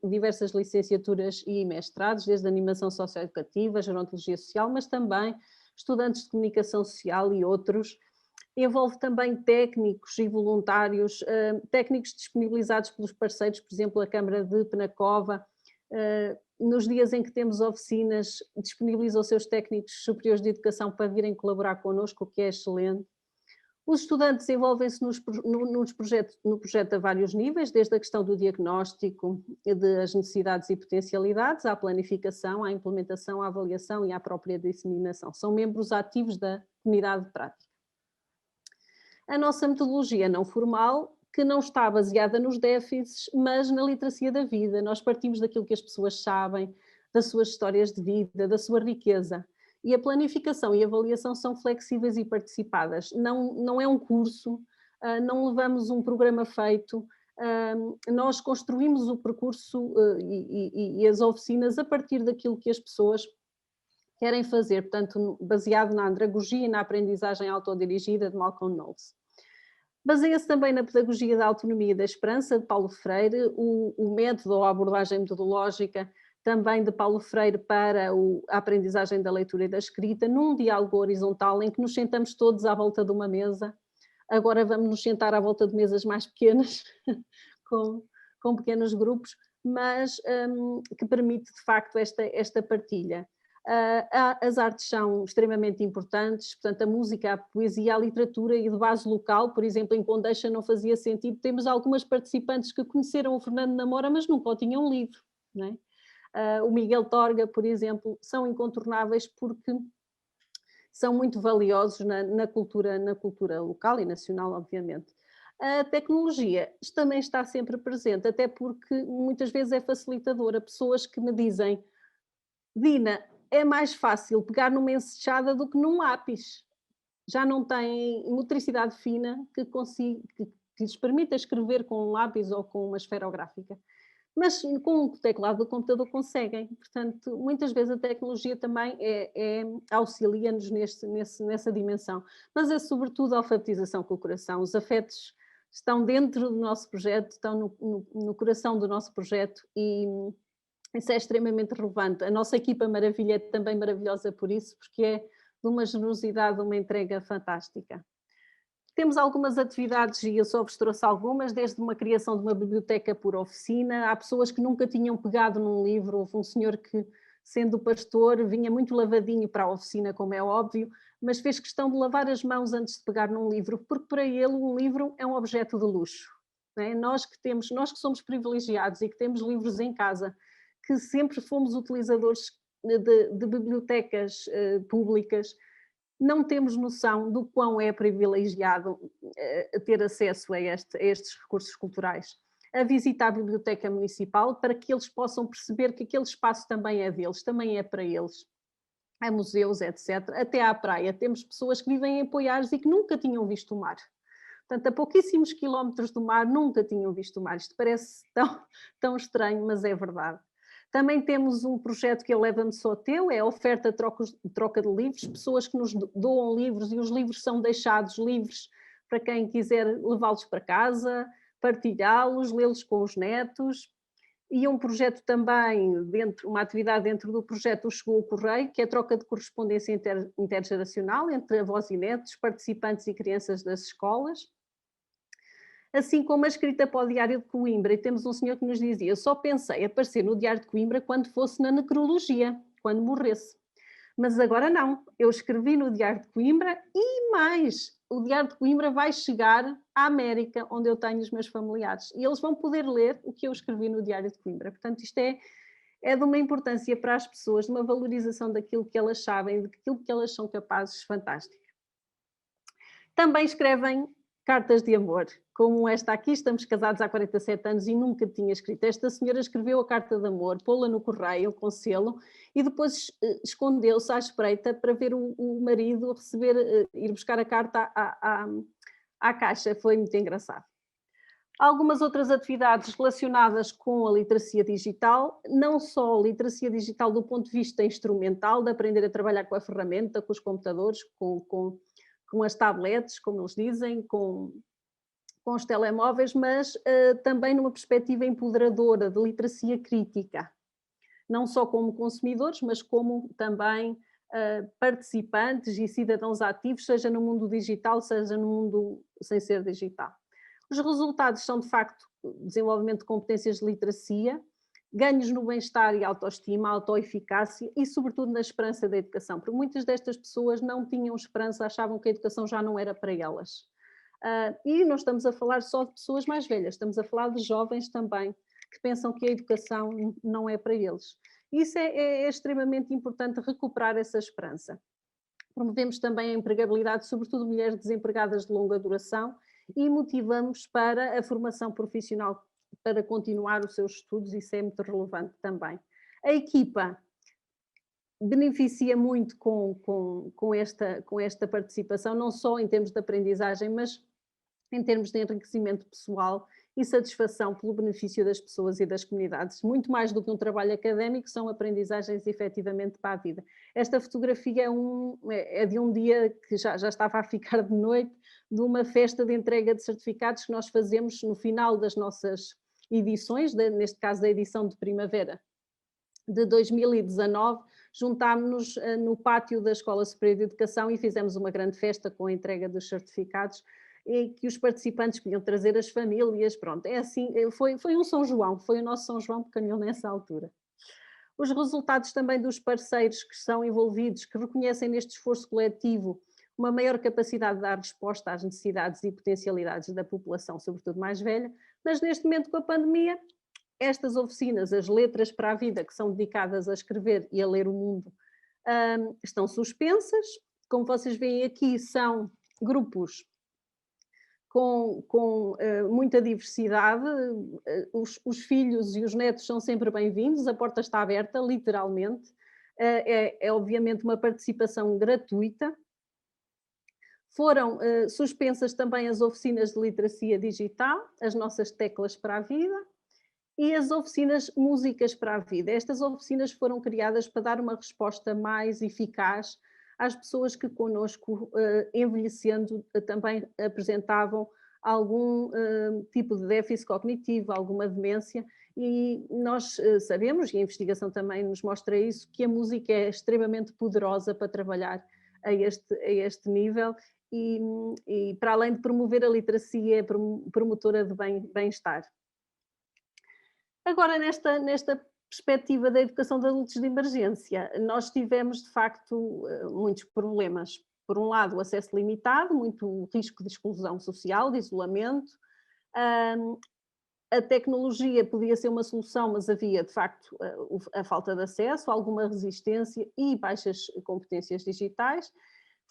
[SPEAKER 5] diversas licenciaturas e mestrados, desde animação socioeducativa, gerontologia social, mas também estudantes de comunicação social e outros. Envolve também técnicos e voluntários, técnicos disponibilizados pelos parceiros, por exemplo, a Câmara de Penacova. Nos dias em que temos oficinas, disponibiliza os seus técnicos superiores de educação para virem colaborar connosco, o que é excelente. Os estudantes envolvem-se no projeto a vários níveis, desde a questão do diagnóstico das necessidades e potencialidades, à planificação, à implementação, à avaliação e à própria disseminação. São membros ativos da comunidade de prática. A nossa metodologia não formal, que não está baseada nos déficits, mas na literacia da vida. Nós partimos daquilo que as pessoas sabem, das suas histórias de vida, da sua riqueza. E a planificação e a avaliação são flexíveis e participadas. Não é um curso, não levamos um programa feito, nós construímos o percurso e as oficinas a partir daquilo que as pessoas querem fazer, portanto, baseado na andragogia e na aprendizagem autodirigida de Malcolm Knowles. Baseia-se também na pedagogia da autonomia e da esperança de Paulo Freire, o método ou a abordagem metodológica também de Paulo Freire para a aprendizagem da leitura e da escrita, num diálogo horizontal em que nos sentamos todos à volta de uma mesa. Agora vamos nos sentar à volta de mesas mais pequenas, com pequenos grupos, mas que permite de facto esta partilha. As artes são extremamente importantes, portanto a música, a poesia, a literatura e de base local, por exemplo em Condeixa não fazia sentido, temos algumas participantes que conheceram o Fernando Namora mas nunca o tinham lido, não é? O Miguel Torga, por exemplo, são incontornáveis porque são muito valiosos na cultura local e nacional, obviamente. A tecnologia também está sempre presente, até porque muitas vezes é facilitadora. Pessoas que me dizem, Dina, é mais fácil pegar numa enxada do que num lápis. Já não têm motricidade fina que lhes permita escrever com um lápis ou com uma esferográfica. Mas com o teclado do computador conseguem, portanto, muitas vezes a tecnologia também auxilia-nos nessa dimensão, mas é sobretudo a alfabetização com o coração. Os afetos estão dentro do nosso projeto, estão no coração do nosso projeto e isso é extremamente relevante. A nossa equipa Maravilha é também maravilhosa por isso, porque é de uma generosidade, uma entrega fantástica. Temos algumas atividades, e eu só vos trouxe algumas, desde uma criação de uma biblioteca por oficina. Há pessoas que nunca tinham pegado num livro. Houve um senhor que, sendo pastor, vinha muito lavadinho para a oficina, como é óbvio, mas fez questão de lavar as mãos antes de pegar num livro, porque para ele um livro é um objeto de luxo. Não é? Nós que somos privilegiados e que temos livros em casa, que sempre fomos utilizadores de bibliotecas públicas, não temos noção do quão é privilegiado ter acesso a estes recursos culturais. A visita à biblioteca municipal para que eles possam perceber que aquele espaço também é deles, também é para eles. A museus, etc. Até à praia. Temos pessoas que vivem em Poiares e que nunca tinham visto o mar. Portanto, a pouquíssimos quilómetros do mar nunca tinham visto o mar. Isto parece tão estranho, mas é verdade. Também temos um projeto que é o Leva-me Só Teu, é a oferta troca de livros, pessoas que nos doam livros e os livros são deixados livres para quem quiser levá-los para casa, partilhá-los, lê-los com os netos. E um projeto também, uma atividade dentro do projeto O Chegou o Correio, que é a troca de correspondência intergeracional entre avós e netos, participantes e crianças das escolas. Assim como a escrita para o Diário de Coimbra, e temos um senhor que nos dizia, eu só pensei aparecer no Diário de Coimbra quando fosse na necrologia, quando morresse. Mas agora não, eu escrevi no Diário de Coimbra e mais, o Diário de Coimbra vai chegar à América, onde eu tenho os meus familiares, e eles vão poder ler o que eu escrevi no Diário de Coimbra. Portanto, isto é de uma importância para as pessoas, de uma valorização daquilo que elas sabem, daquilo que elas são capazes, fantástica. Também escrevem cartas de amor, como esta aqui, estamos casados há 47 anos e nunca tinha escrito. Esta senhora escreveu a carta de amor, pô-la no correio com selo e depois escondeu-se à espreita para ver o marido ir buscar a carta à caixa. Foi muito engraçado. Algumas outras atividades relacionadas com a literacia digital, não só a literacia digital do ponto de vista instrumental, de aprender a trabalhar com a ferramenta, com os computadores, com as tablets, como eles dizem, com os telemóveis, mas também numa perspectiva empoderadora de literacia crítica, não só como consumidores, mas como também participantes e cidadãos ativos, seja no mundo digital, seja no mundo sem ser digital. Os resultados são, de facto, desenvolvimento de competências de literacia, ganhos no bem-estar e autoestima, autoeficácia e, sobretudo, na esperança da educação, porque muitas destas pessoas não tinham esperança, achavam que a educação já não era para elas. E não estamos a falar só de pessoas mais velhas, estamos a falar de jovens também, que pensam que a educação não é para eles. Isso é extremamente importante, recuperar essa esperança. Promovemos também a empregabilidade, sobretudo mulheres desempregadas de longa duração, e motivamos para a formação profissional, para continuar os seus estudos, isso é muito relevante também. A equipa beneficia muito com esta participação, não só em termos de aprendizagem, mas em termos de enriquecimento pessoal e satisfação pelo benefício das pessoas e das comunidades. Muito mais do que um trabalho académico, são aprendizagens efetivamente para a vida. Esta fotografia é de um dia que já estava a ficar de noite, de uma festa de entrega de certificados que nós fazemos no final das nossas edições, neste caso da edição de primavera de 2019, juntámos-nos no pátio da Escola Superior de Educação e fizemos uma grande festa com a entrega dos certificados, e que os participantes podiam trazer as famílias, pronto, é assim, foi um São João, foi o nosso São João pequenino nessa altura. Os resultados também dos parceiros que são envolvidos, que reconhecem neste esforço coletivo uma maior capacidade de dar resposta às necessidades e potencialidades da população, sobretudo mais velha, mas neste momento com a pandemia, estas oficinas, as letras para a vida, que são dedicadas a escrever e a ler o mundo, estão suspensas. Como vocês veem aqui, são grupos com muita diversidade, os filhos e os netos são sempre bem-vindos, a porta está aberta, literalmente, é obviamente uma participação gratuita. Foram suspensas também as oficinas de literacia digital, as nossas teclas para a vida, e as oficinas Músicas para a Vida. Estas oficinas foram criadas para dar uma resposta mais eficaz às pessoas que connosco, envelhecendo, também apresentavam algum tipo de déficit cognitivo, alguma demência, e nós sabemos, e a investigação também nos mostra isso, que a música é extremamente poderosa para trabalhar a este nível, e para além de promover a literacia, é promotora de bem-estar. Agora, nesta perspectiva da educação de adultos de emergência, nós tivemos, de facto, muitos problemas. Por um lado, o acesso limitado, muito risco de exclusão social, de isolamento. A tecnologia podia ser uma solução, mas havia, de facto, a falta de acesso, alguma resistência e baixas competências digitais.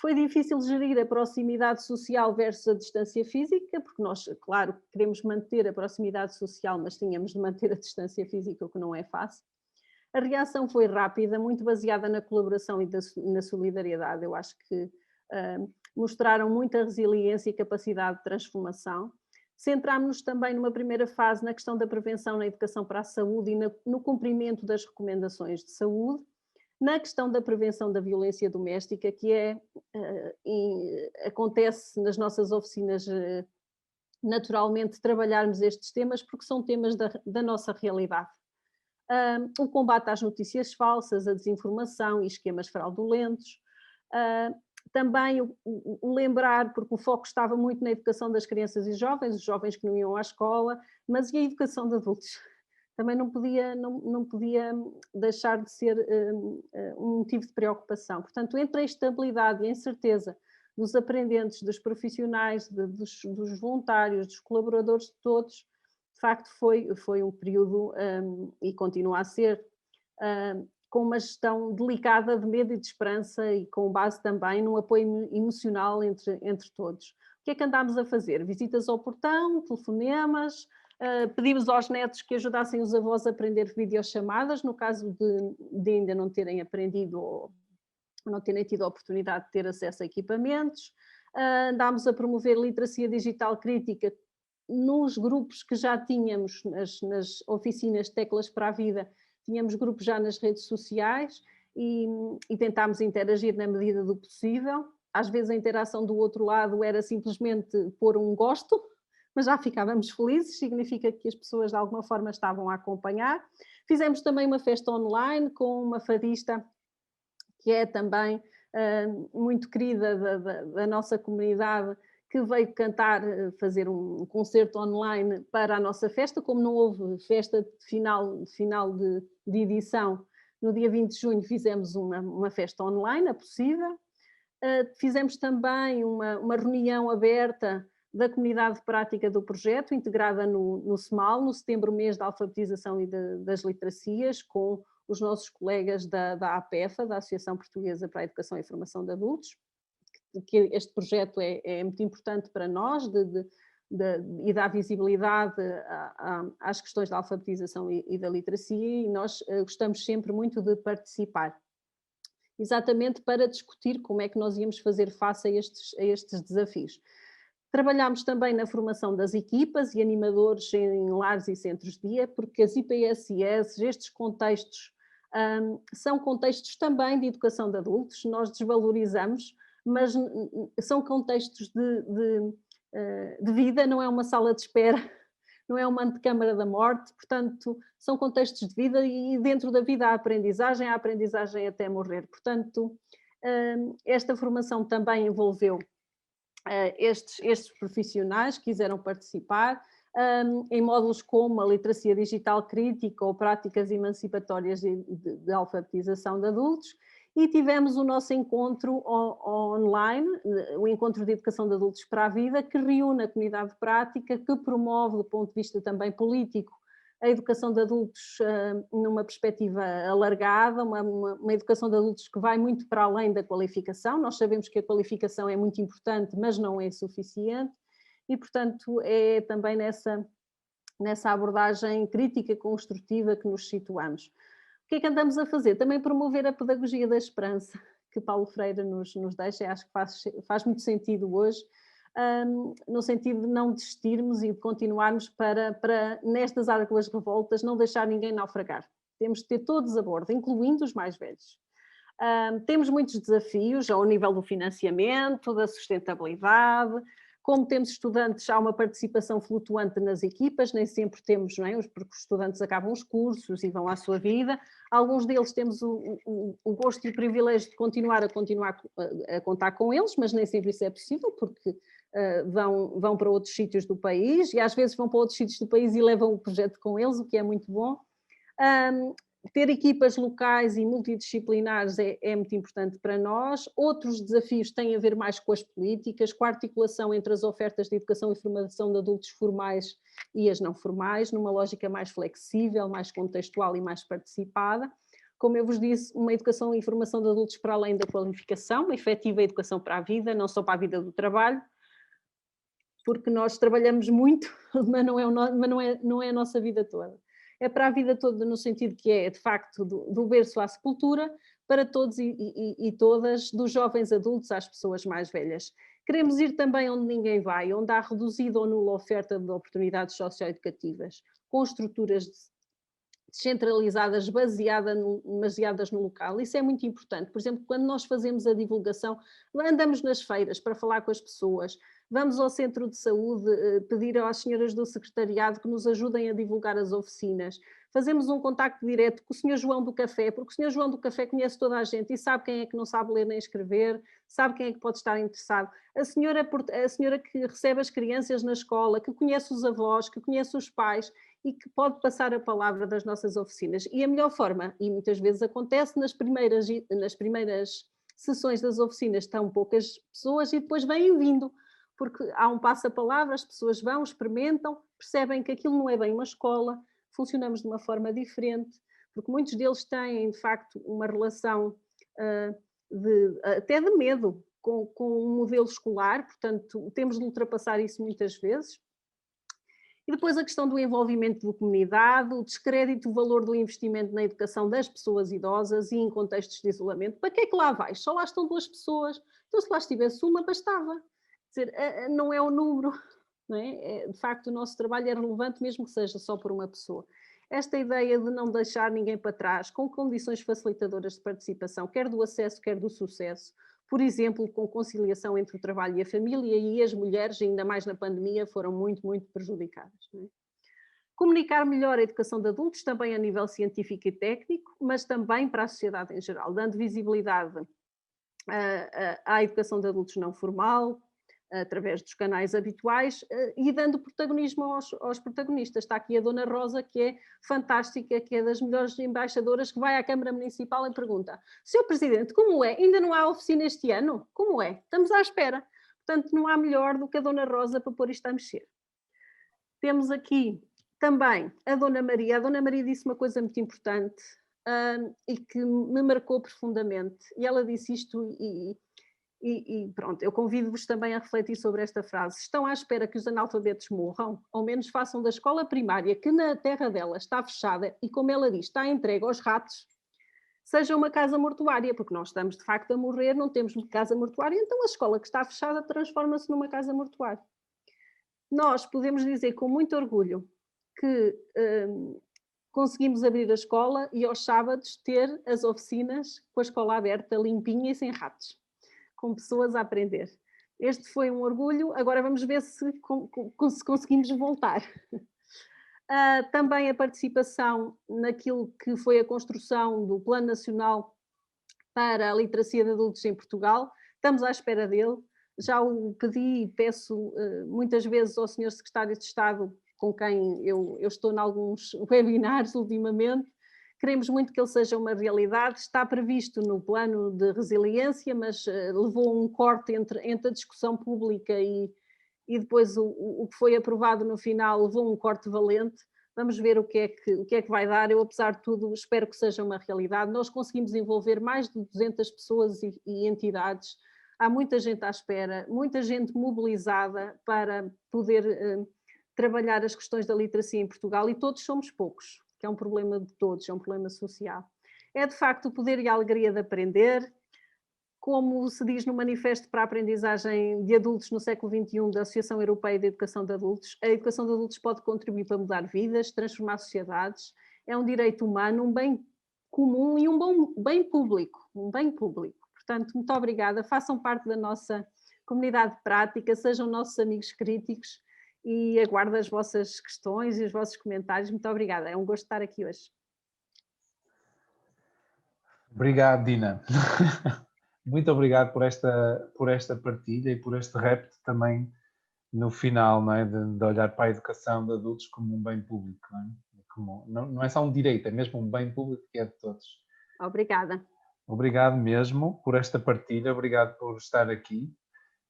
[SPEAKER 5] Foi difícil gerir a proximidade social versus a distância física, porque nós, claro, queremos manter a proximidade social, mas tínhamos de manter a distância física, o que não é fácil. A reação foi rápida, muito baseada na colaboração e na solidariedade. Eu acho que mostraram muita resiliência e capacidade de transformação. Centrámos-nos também numa primeira fase na questão da prevenção na educação para a saúde e no cumprimento das recomendações de saúde, na questão da prevenção da violência doméstica, que acontece nas nossas oficinas, naturalmente, trabalharmos estes temas, porque são temas da nossa realidade. O combate às notícias falsas, a desinformação e esquemas fraudulentos. Também o lembrar, porque o foco estava muito na educação das crianças e jovens, os jovens que não iam à escola, mas e a educação de adultos? Também não podia deixar de ser um motivo de preocupação. Portanto, entre a estabilidade e a incerteza dos aprendentes, dos profissionais, dos voluntários, dos colaboradores, de todos, de facto foi um período, e continua a ser, com uma gestão delicada de medo e de esperança e com base também num apoio emocional entre todos. O que é que andámos a fazer? Visitas ao portão, telefonemas. Pedimos aos netos que ajudassem os avós a aprender videochamadas, no caso de ainda não terem aprendido ou não terem tido a oportunidade de ter acesso a equipamentos. Andámos a promover literacia digital crítica nos grupos que já tínhamos, nas oficinas Teclas para a Vida, tínhamos grupos já nas redes sociais e tentámos interagir na medida do possível. Às vezes a interação do outro lado era simplesmente pôr um gosto, mas já ficávamos felizes, significa que as pessoas de alguma forma estavam a acompanhar. Fizemos também uma festa online com uma fadista que é também muito querida da nossa comunidade, que veio cantar, fazer um concerto online para a nossa festa. Como não houve festa de final de edição, no dia 20 de junho fizemos uma festa online, a possível. Fizemos também uma reunião aberta da comunidade prática do projeto, integrada no SEMAL, no Setembro Mês da Alfabetização e das Literacias, com os nossos colegas da APEFA, da Associação Portuguesa para a Educação e Formação de Adultos, que este projeto é muito importante para nós e dá visibilidade às questões da alfabetização e da literacia, e nós gostamos sempre muito de participar, exatamente para discutir como é que nós íamos fazer face a estes desafios. Trabalhámos também na formação das equipas e animadores em lares e centros de dia, porque as IPSS, estes contextos, são contextos também de educação de adultos, nós desvalorizamos, mas são contextos de vida, não é uma sala de espera, não é uma antecâmara da morte, portanto, são contextos de vida e dentro da vida há aprendizagem até morrer. Portanto, esta formação também envolveu estes profissionais que quiseram participar, em módulos como a literacia digital crítica ou práticas emancipatórias de alfabetização de adultos, e tivemos o nosso encontro online, o Encontro de Educação de Adultos para a Vida, que reúne a comunidade prática, que promove, do ponto de vista também político, a educação de adultos numa perspectiva alargada, uma educação de adultos que vai muito para além da qualificação. Nós sabemos que a qualificação é muito importante, mas não é suficiente, e, portanto, é também nessa abordagem crítica construtiva que nos situamos. O que é que andamos a fazer? Também promover a pedagogia da esperança, que Paulo Freire nos deixa, e acho que faz muito sentido hoje, no sentido de não desistirmos e de continuarmos para nestas águas revoltas, não deixar ninguém naufragar. Temos de ter todos a bordo, incluindo os mais velhos. Temos muitos desafios ao nível do financiamento, da sustentabilidade. Como temos estudantes, há uma participação flutuante nas equipas, nem sempre temos, não é? Porque os estudantes acabam os cursos e vão à sua vida. Alguns deles temos o gosto e o privilégio de continuar a contar com eles, mas nem sempre isso é possível, porque vão para outros sítios do país, e às vezes vão para outros sítios do país e levam o projeto com eles, o que é muito bom. Ter equipas locais e multidisciplinares é muito importante para nós. Outros desafios têm a ver mais com as políticas, com a articulação entre as ofertas de educação e formação de adultos formais e as não formais, numa lógica mais flexível, mais contextual e mais participada. Como eu vos disse, uma educação e formação de adultos para além da qualificação, uma efetiva educação para a vida, não só para a vida do trabalho, porque nós trabalhamos muito, mas não é a nossa vida toda. É para a vida toda, no sentido que é, de facto, do berço à sepultura, para todos e todas, dos jovens adultos às pessoas mais velhas. Queremos ir também onde ninguém vai, onde há reduzida ou nula oferta de oportunidades socioeducativas, com estruturas descentralizadas, baseadas no local. Isso é muito importante. Por exemplo, quando nós fazemos a divulgação, andamos nas feiras para falar com as pessoas, vamos ao centro de saúde pedir às senhoras do secretariado que nos ajudem a divulgar as oficinas. Fazemos um contacto direto com o Sr. João do Café, porque o Sr. João do Café conhece toda a gente e sabe quem é que não sabe ler nem escrever, sabe quem é que pode estar interessado. A senhora que recebe as crianças na escola, que conhece os avós, que conhece os pais e que pode passar a palavra das nossas oficinas. E a melhor forma, e muitas vezes acontece nas primeiras sessões das oficinas, estão poucas pessoas e depois vêm vindo, porque há um passa-palavra, as pessoas vão, experimentam, percebem que aquilo não é bem uma escola, funcionamos de uma forma diferente, porque muitos deles têm, de facto, uma relação até de medo com um modelo escolar, portanto, temos de ultrapassar isso muitas vezes. E depois a questão do envolvimento da comunidade, o descrédito do valor do investimento na educação das pessoas idosas e em contextos de isolamento. Para que é que lá vais? Só lá estão 2 pessoas. Então, se lá estivesse uma, bastava. Quer dizer, não é o número, não é? De facto, o nosso trabalho é relevante, mesmo que seja só por uma pessoa. Esta ideia de não deixar ninguém para trás, com condições facilitadoras de participação, quer do acesso, quer do sucesso, por exemplo, com conciliação entre o trabalho e a família, e as mulheres, ainda mais na pandemia, foram muito, muito prejudicadas. Não é? Comunicar melhor a educação de adultos, também a nível científico e técnico, mas também para a sociedade em geral, dando visibilidade à educação de adultos não formal, através dos canais habituais, e dando protagonismo aos protagonistas. Está aqui a Dona Rosa, que é fantástica, que é das melhores embaixadoras, que vai à Câmara Municipal e pergunta: Sr. Presidente, como é? Ainda não há oficina este ano? Como é? Estamos à espera. Portanto, não há melhor do que a Dona Rosa para pôr isto a mexer. Temos aqui também a Dona Maria. A Dona Maria disse uma coisa muito importante e que me marcou profundamente. E ela disse isto e pronto, eu convido-vos também a refletir sobre esta frase. Estão à espera que os analfabetos morram? Ao menos façam da escola primária, que na terra dela está fechada e, como ela diz, está entregue aos ratos, seja uma casa mortuária, porque nós estamos de facto a morrer, não temos casa mortuária, então a escola que está fechada transforma-se numa casa mortuária. Nós podemos dizer com muito orgulho que conseguimos abrir a escola e aos sábados ter as oficinas com a escola aberta, limpinha e sem ratos, com pessoas a aprender. Este foi um orgulho, agora vamos ver se conseguimos voltar. Também a participação naquilo que foi a construção do Plano Nacional para a Literacia de Adultos em Portugal, estamos à espera dele, já o pedi e peço muitas vezes ao Sr. Secretário de Estado, com quem eu estou em alguns webinars ultimamente, queremos muito que ele seja uma realidade, está previsto no plano de resiliência, mas levou um corte entre a discussão pública e depois o que foi aprovado no final levou um corte valente. Vamos ver o que é que vai dar. Eu, apesar de tudo, espero que seja uma realidade. Nós conseguimos envolver mais de 200 pessoas e entidades. Há muita gente à espera, muita gente mobilizada para poder trabalhar as questões da literacia em Portugal, e todos somos poucos, que é um problema de todos, é um problema social. É de facto o poder e a alegria de aprender, como se diz no Manifesto para a Aprendizagem de Adultos no século XXI da Associação Europeia de Educação de Adultos. A educação de adultos pode contribuir para mudar vidas, transformar sociedades, é um direito humano, um bem comum e um bem público, Portanto, muito obrigada, façam parte da nossa comunidade prática, sejam nossos amigos críticos e aguardo as vossas questões e os vossos comentários. Muito obrigada, é um gosto estar aqui hoje.
[SPEAKER 4] Obrigado, Dina. Muito obrigado por esta partilha e por este repto também no final, não é? De olhar para a educação de adultos como um bem público. Não é só um direito, é mesmo um bem público que é de todos.
[SPEAKER 5] Obrigada.
[SPEAKER 4] Obrigado mesmo por esta partilha, obrigado por estar aqui.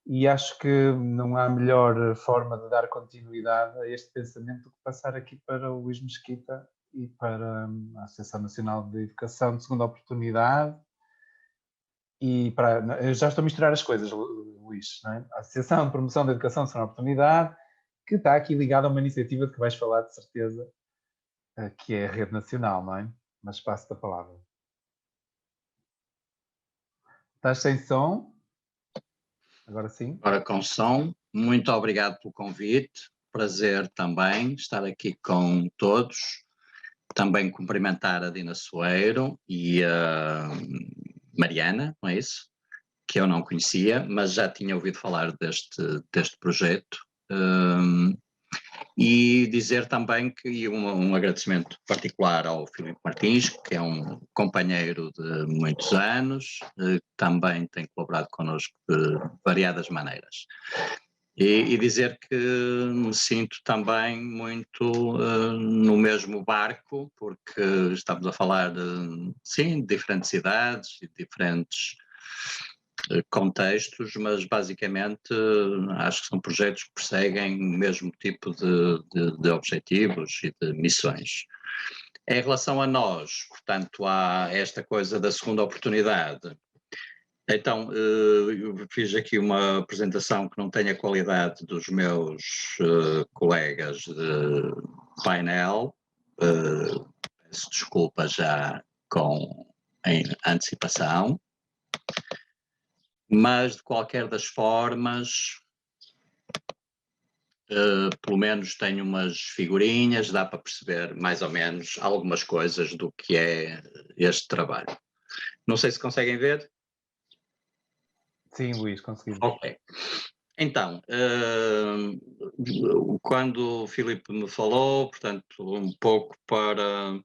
[SPEAKER 4] E acho que não há melhor forma de dar continuidade a este pensamento do que passar aqui para o Luís Mesquita e para a Associação Nacional de Educação de Segunda Oportunidade. Eu já estou a misturar as coisas, Luís, não é? A Associação de Promoção da Educação de Segunda Oportunidade, que está aqui ligada a uma iniciativa de que vais falar de certeza, que é a Rede Nacional, não é? Mas passo-te a palavra. Estás sem som? Agora sim.
[SPEAKER 6] Agora com som. Muito obrigado pelo convite. Prazer também estar aqui com todos. Também cumprimentar a Dina Soeiro e a Mariana, não é isso? Que eu não conhecia, mas já tinha ouvido falar deste projeto. E dizer também que um agradecimento particular ao Filipe Martins, que é um companheiro de muitos anos, também tem colaborado connosco de variadas maneiras. E dizer que me sinto também muito no mesmo barco, porque estamos a falar sim, de diferentes idades e diferentes contextos, mas basicamente acho que são projetos que perseguem o mesmo tipo de objetivos e de missões. Em relação a nós, portanto, há esta coisa da segunda oportunidade. Então, eu fiz aqui uma apresentação que não tem a qualidade dos meus colegas de painel. Peço desculpa já em antecipação. Mas, de qualquer das formas, pelo menos tenho umas figurinhas, dá para perceber mais ou menos algumas coisas do que é este trabalho. Não sei se conseguem ver.
[SPEAKER 4] Sim, Luís, conseguimos.
[SPEAKER 6] Ok. Então, quando o Filipe me falou, portanto, um pouco para...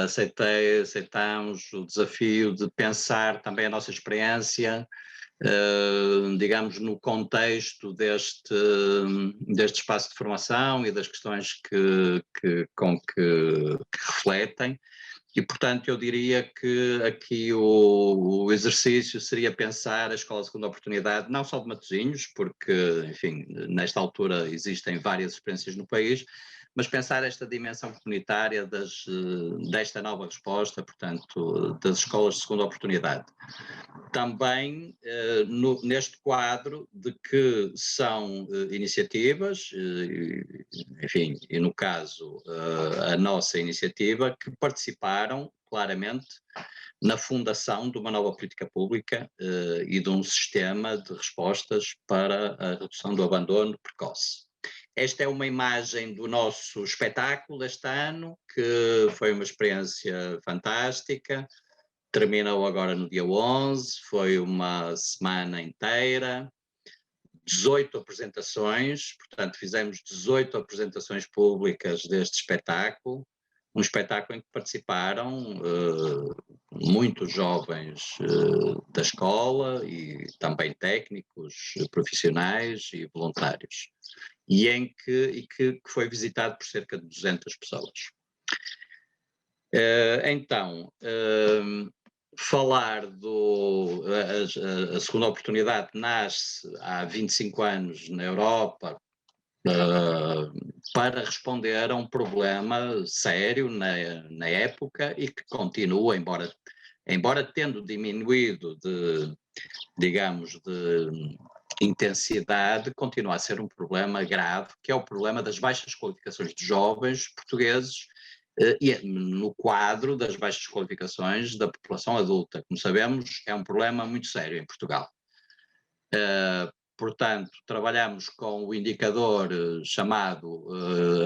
[SPEAKER 6] aceitamos o desafio de pensar também a nossa experiência, digamos, no contexto deste espaço de formação e das questões com que refletem, E, portanto, eu diria que aqui o exercício seria pensar a Escola de Segunda Oportunidade, não só de Matosinhos, porque, enfim, nesta altura existem várias experiências no país, mas pensar esta dimensão comunitária desta nova resposta, portanto, das escolas de segunda oportunidade. Também neste quadro de que são iniciativas, enfim, e no caso a nossa iniciativa, que participaram claramente na fundação de uma nova política pública e de um sistema de respostas para a redução do abandono precoce. Esta é uma imagem do nosso espetáculo deste ano, que foi uma experiência fantástica. Terminou agora no dia 11, foi uma semana inteira, 18 apresentações, portanto fizemos 18 apresentações públicas deste espetáculo, um espetáculo em que participaram muitos jovens da escola e também técnicos, profissionais e voluntários, e que foi visitado por cerca de 200 pessoas. Então, falar a segunda oportunidade nasce há 25 anos na Europa para responder a um problema sério na época e que continua, embora tendo diminuído de intensidade, continua a ser um problema grave, que é o problema das baixas qualificações de jovens portugueses e no quadro das baixas qualificações da população adulta. Como sabemos, é um problema muito sério em Portugal. Portanto, trabalhamos com o indicador chamado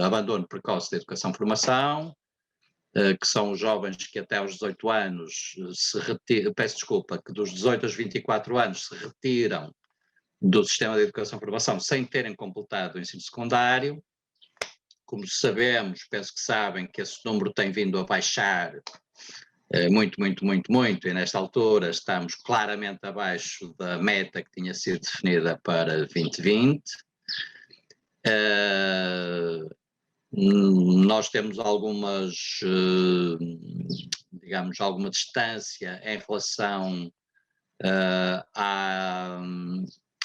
[SPEAKER 6] abandono precoce da educação-formação, que são os jovens que até aos 18 anos se retiram, peço desculpa, que dos 18 aos 24 anos se retiram do sistema de educação-formação sem terem completado o ensino secundário. Como sabemos, penso que sabem que esse número tem vindo a baixar muito, e nesta altura estamos claramente abaixo da meta que tinha sido definida para 2020. Nós temos alguma distância em relação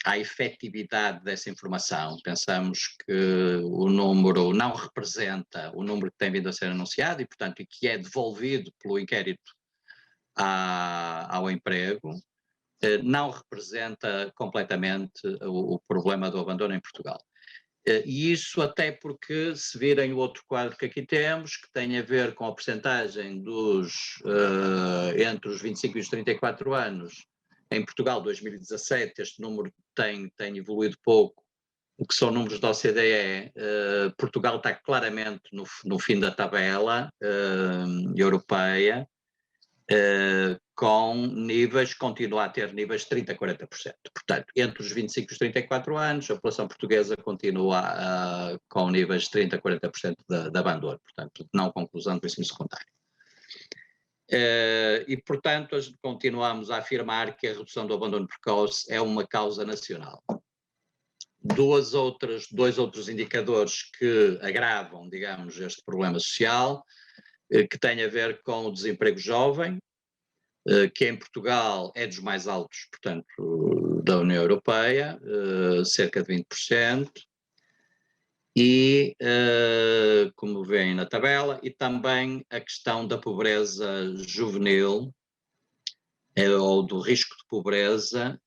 [SPEAKER 6] à efetividade dessa informação. Pensamos que o número não representa o número que tem vindo a ser anunciado e, portanto, que é devolvido pelo inquérito ao emprego, não representa completamente o problema do abandono em Portugal. E isso até porque, se virem o outro quadro que aqui temos, que tem a ver com a percentagem entre os 25 e os 34 anos, em Portugal, 2017, este número tem evoluído pouco, o que são números da OCDE, Portugal está claramente no fim da tabela europeia, com níveis, continua a ter níveis de 30% a 40%. Portanto, entre os 25 e os 34 anos, a população portuguesa continua com níveis de 30% a 40% de abandono, portanto, de não conclusão do ensino secundário. E, portanto, continuamos a afirmar que a redução do abandono precoce é uma causa nacional. Dois outros indicadores que agravam, digamos, este problema social, que têm a ver com o desemprego jovem, que em Portugal é dos mais altos, portanto, da União Europeia, cerca de 20%. E, como veem na tabela, e também a questão da pobreza juvenil, ou do risco de pobreza,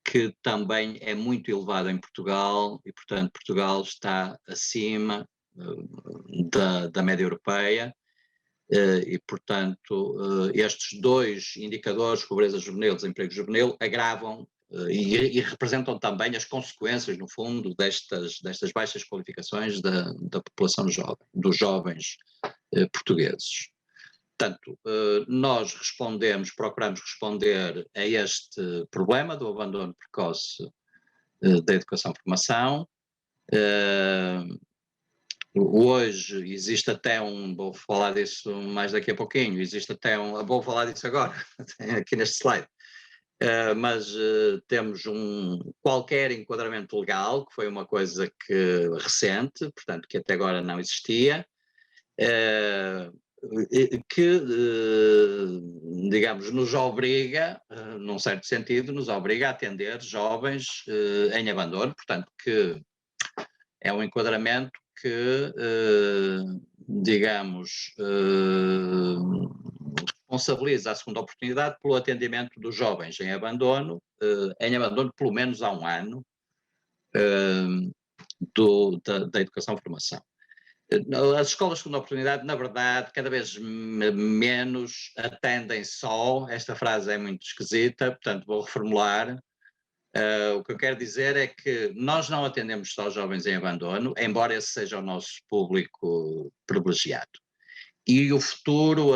[SPEAKER 6] que também é muito elevado em Portugal, e, portanto, Portugal está acima da média europeia, e, portanto, estes dois indicadores, pobreza juvenil e desemprego juvenil, agravam e representam também as consequências, no fundo, destas baixas qualificações da população jovem, dos jovens portugueses. Portanto, nós procuramos responder a este problema do abandono precoce da educação-formação. Hoje existe até vou falar disso mais daqui a pouquinho, vou falar disso agora, aqui neste slide. Mas temos qualquer enquadramento legal, que foi uma coisa recente, portanto, que até agora não existia, que, digamos, nos obriga, num certo sentido, nos obriga a atender jovens em abandono, portanto, que é um enquadramento que, digamos, responsabiliza a segunda oportunidade pelo atendimento dos jovens em abandono pelo menos há um ano da educação-formação. As escolas de segunda oportunidade, na verdade, cada vez menos atendem só, esta frase é muito esquisita, portanto vou reformular. O que eu quero dizer é que nós não atendemos só jovens em abandono, embora esse seja o nosso público privilegiado. E o futuro,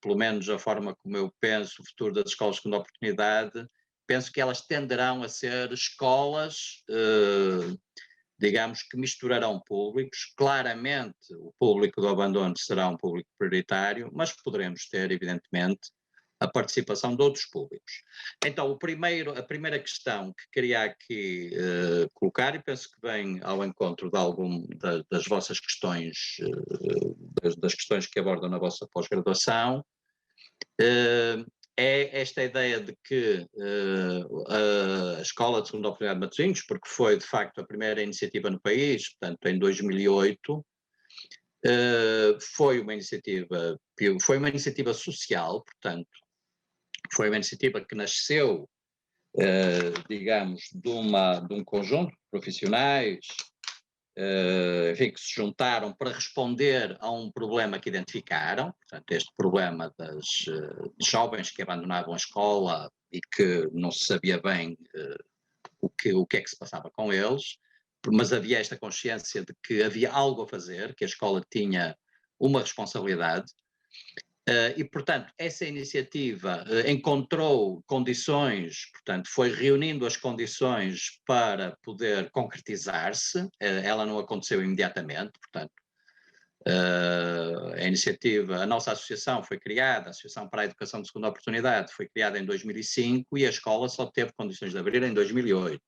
[SPEAKER 6] pelo menos a forma como eu penso, o futuro das escolas de segunda oportunidade, penso que elas tenderão a ser escolas, digamos, que misturarão públicos. Claramente o público do abandono será um público prioritário, mas poderemos ter, evidentemente, a participação de outros públicos. Então, a primeira questão que queria aqui colocar, e penso que vem ao encontro de das vossas questões, das questões que abordam na vossa pós-graduação, é esta ideia de que a Escola de Segunda Oportunidade de Matosinhos, porque foi de facto a primeira iniciativa no país, portanto em 2008, foi uma iniciativa social, portanto foi uma iniciativa que nasceu, digamos, de um conjunto de profissionais, enfim, que se juntaram para responder a um problema que identificaram, portanto, este problema de jovens que abandonavam a escola e que não se sabia bem o que é que se passava com eles, mas havia esta consciência de que havia algo a fazer, que a escola tinha uma responsabilidade. E, portanto, essa iniciativa encontrou condições, portanto, foi reunindo as condições para poder concretizar-se. Ela não aconteceu imediatamente, portanto, a nossa associação foi criada, a Associação para a Educação de Segunda Oportunidade, foi criada em 2005 e a escola só teve condições de abrir em 2008,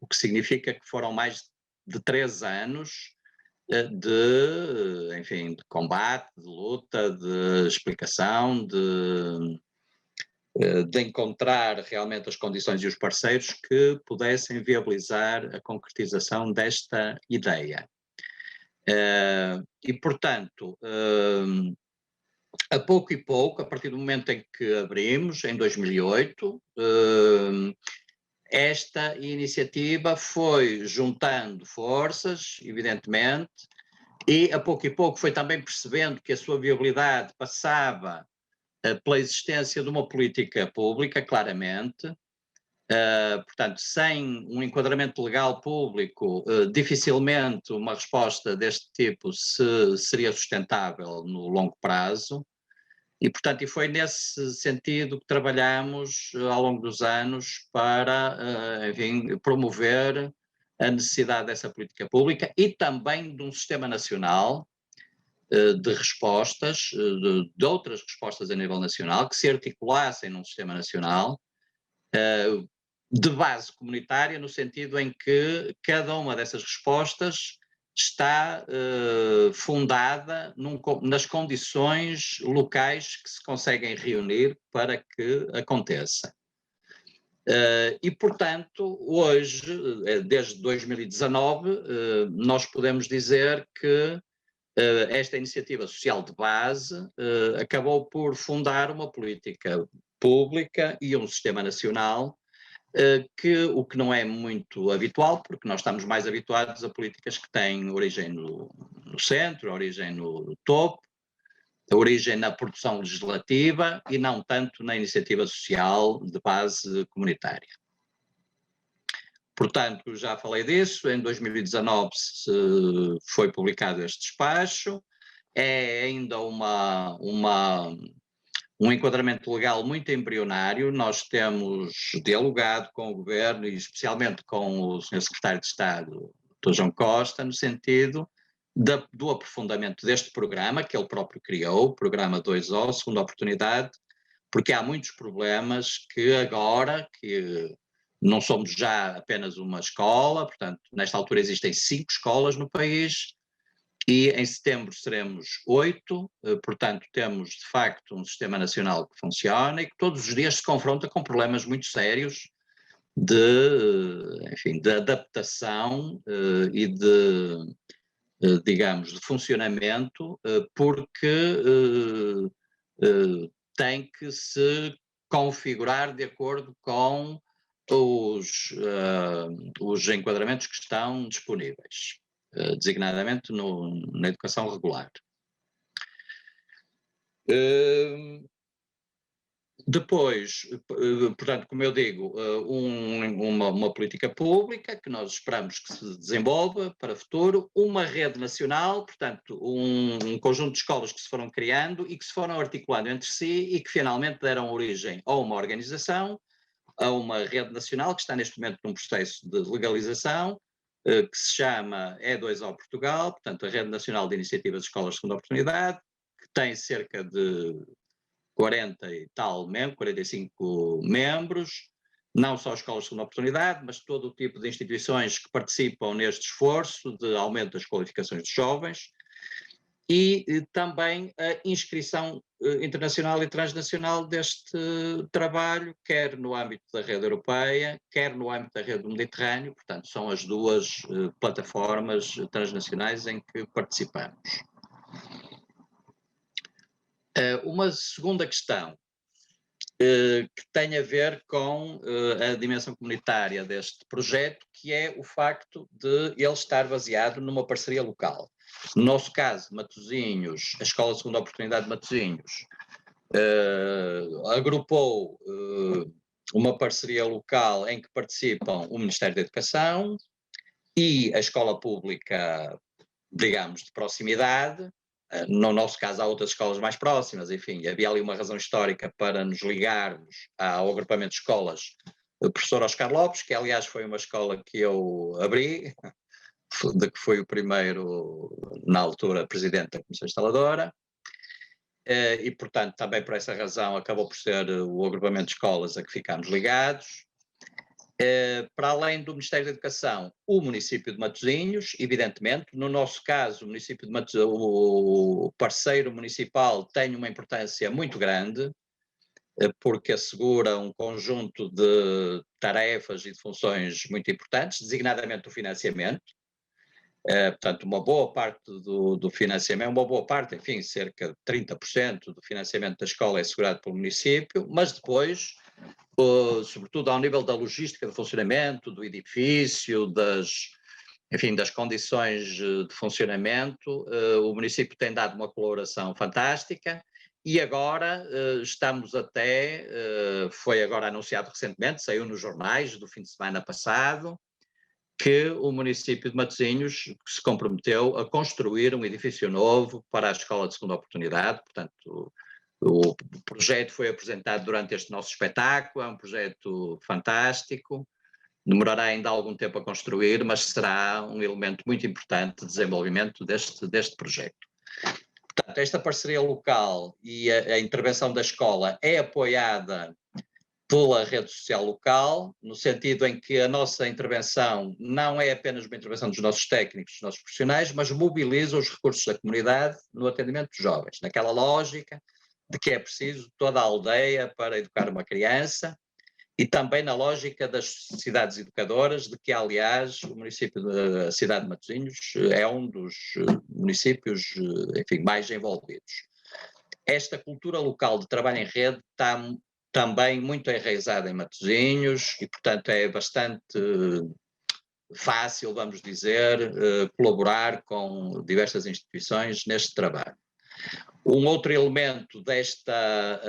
[SPEAKER 6] o que significa que foram mais de 3 anos enfim, de combate, de luta, de explicação, de encontrar realmente as condições e os parceiros que pudessem viabilizar a concretização desta ideia. E, portanto, a pouco e pouco, a partir do momento em que abrimos, em 2008, esta iniciativa foi juntando forças, evidentemente, e a pouco e pouco foi também percebendo que a sua viabilidade passava pela existência de uma política pública, claramente. Portanto, sem um enquadramento legal público, dificilmente uma resposta deste tipo seria sustentável no longo prazo. E, portanto, e foi nesse sentido que trabalhamos ao longo dos anos para, enfim, promover a necessidade dessa política pública e também de um sistema nacional de respostas, de outras respostas a nível nacional, que se articulassem num sistema nacional de base comunitária, no sentido em que cada uma dessas respostas está fundada nas condições locais que se conseguem reunir para que aconteça. E, portanto, hoje, desde 2019, nós podemos dizer que esta iniciativa social de base acabou por fundar uma política pública e um sistema nacional o que não é muito habitual, porque nós estamos mais habituados a políticas que têm origem no centro, origem no topo, a origem na produção legislativa e não tanto na iniciativa social de base comunitária. Portanto, já falei disso, em 2019 foi publicado este despacho, é ainda um enquadramento legal muito embrionário. Nós temos dialogado com o Governo e especialmente com o Sr. Secretário de Estado, Dr. João Costa, no sentido do aprofundamento deste programa, que ele próprio criou, o programa 2O, Segunda Oportunidade, porque há muitos problemas que agora, que não somos já apenas uma escola, portanto, nesta altura existem 5 escolas no país, e em setembro seremos 8, portanto temos de facto um sistema nacional que funciona e que todos os dias se confronta com problemas muito sérios enfim, de adaptação e digamos, de funcionamento, porque tem que se configurar de acordo com os enquadramentos que estão disponíveis, designadamente na educação regular. Depois, portanto, como eu digo, uma política pública que nós esperamos que se desenvolva para o futuro, uma rede nacional, portanto, um conjunto de escolas que se foram criando e que se foram articulando entre si e que finalmente deram origem a uma organização, a uma rede nacional que está neste momento num processo de legalização, que se chama E2O Portugal, portanto, a Rede Nacional de Iniciativas de Escolas de Segunda Oportunidade, que tem cerca de 40 e tal membros, 45 membros, não só escolas de segunda oportunidade, mas todo o tipo de instituições que participam neste esforço de aumento das qualificações dos jovens e também a inscrição internacional e transnacional deste trabalho, quer no âmbito da rede europeia, quer no âmbito da rede do Mediterrâneo, portanto são as duas plataformas transnacionais em que participamos. Uma segunda questão que tem a ver com a dimensão comunitária deste projeto, que é o facto de ele estar baseado numa parceria local. No nosso caso, Matosinhos, a Escola de Segunda Oportunidade de Matosinhos, agrupou uma parceria local em que participam o Ministério da Educação e a escola pública, digamos, de proximidade. No nosso caso, há outras escolas mais próximas, enfim, havia ali uma razão histórica para nos ligarmos ao agrupamento de escolas Professor Oscar Lopes, que aliás foi uma escola que eu abri, de que fui o primeiro, na altura, presidente da Comissão Instaladora, e portanto também por essa razão acabou por ser o agrupamento de escolas a que ficámos ligados. Para além do Ministério da Educação, o município de Matosinhos, evidentemente, no nosso caso o município de Matosinhos, o parceiro municipal tem uma importância muito grande, porque assegura um conjunto de tarefas e de funções muito importantes, designadamente o financiamento. Portanto, uma boa parte do financiamento, uma boa parte, enfim, cerca de 30% do financiamento da escola é assegurado pelo município, mas depois, sobretudo ao nível da logística de funcionamento, do edifício, das condições de funcionamento, o município tem dado uma colaboração fantástica e agora estamos foi agora anunciado recentemente, saiu nos jornais do fim de semana passado, que o município de Matosinhos se comprometeu a construir um edifício novo para a Escola de Segunda Oportunidade. Portanto, o projeto foi apresentado durante este nosso espetáculo, é um projeto fantástico, demorará ainda algum tempo a construir, mas será um elemento muito importante de desenvolvimento deste projeto. Portanto, esta parceria local e a intervenção da escola é apoiada pela rede social local, no sentido em que a nossa intervenção não é apenas uma intervenção dos nossos técnicos, dos nossos profissionais, mas mobiliza os recursos da comunidade no atendimento dos jovens, naquela lógica de que é preciso toda a aldeia para educar uma criança e também na lógica das cidades educadoras, de que, aliás, o município da cidade de Matosinhos é um dos municípios, enfim, mais envolvidos. Esta cultura local de trabalho em rede está também muito enraizada em Matosinhos e, portanto, é bastante fácil, vamos dizer, colaborar com diversas instituições neste trabalho. Um outro elemento desta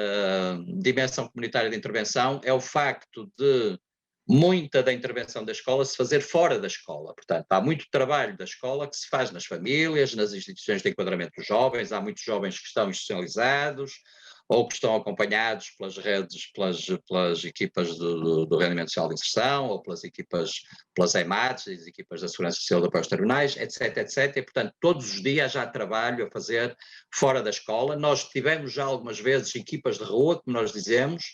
[SPEAKER 6] dimensão comunitária de intervenção é o facto de muita da intervenção da escola se fazer fora da escola. Portanto, há muito trabalho da escola que se faz nas famílias, nas instituições de enquadramento dos jovens, há muitos jovens que estão institucionalizados, ou que estão acompanhados pelas redes, pelas equipas do rendimento social de inserção, ou pelas EMATs, as equipas da Segurança Social de apoio aos terminais, etc, etc. E, portanto, todos os dias há trabalho a fazer fora da escola. Nós tivemos já algumas vezes equipas de rua, como nós dizemos,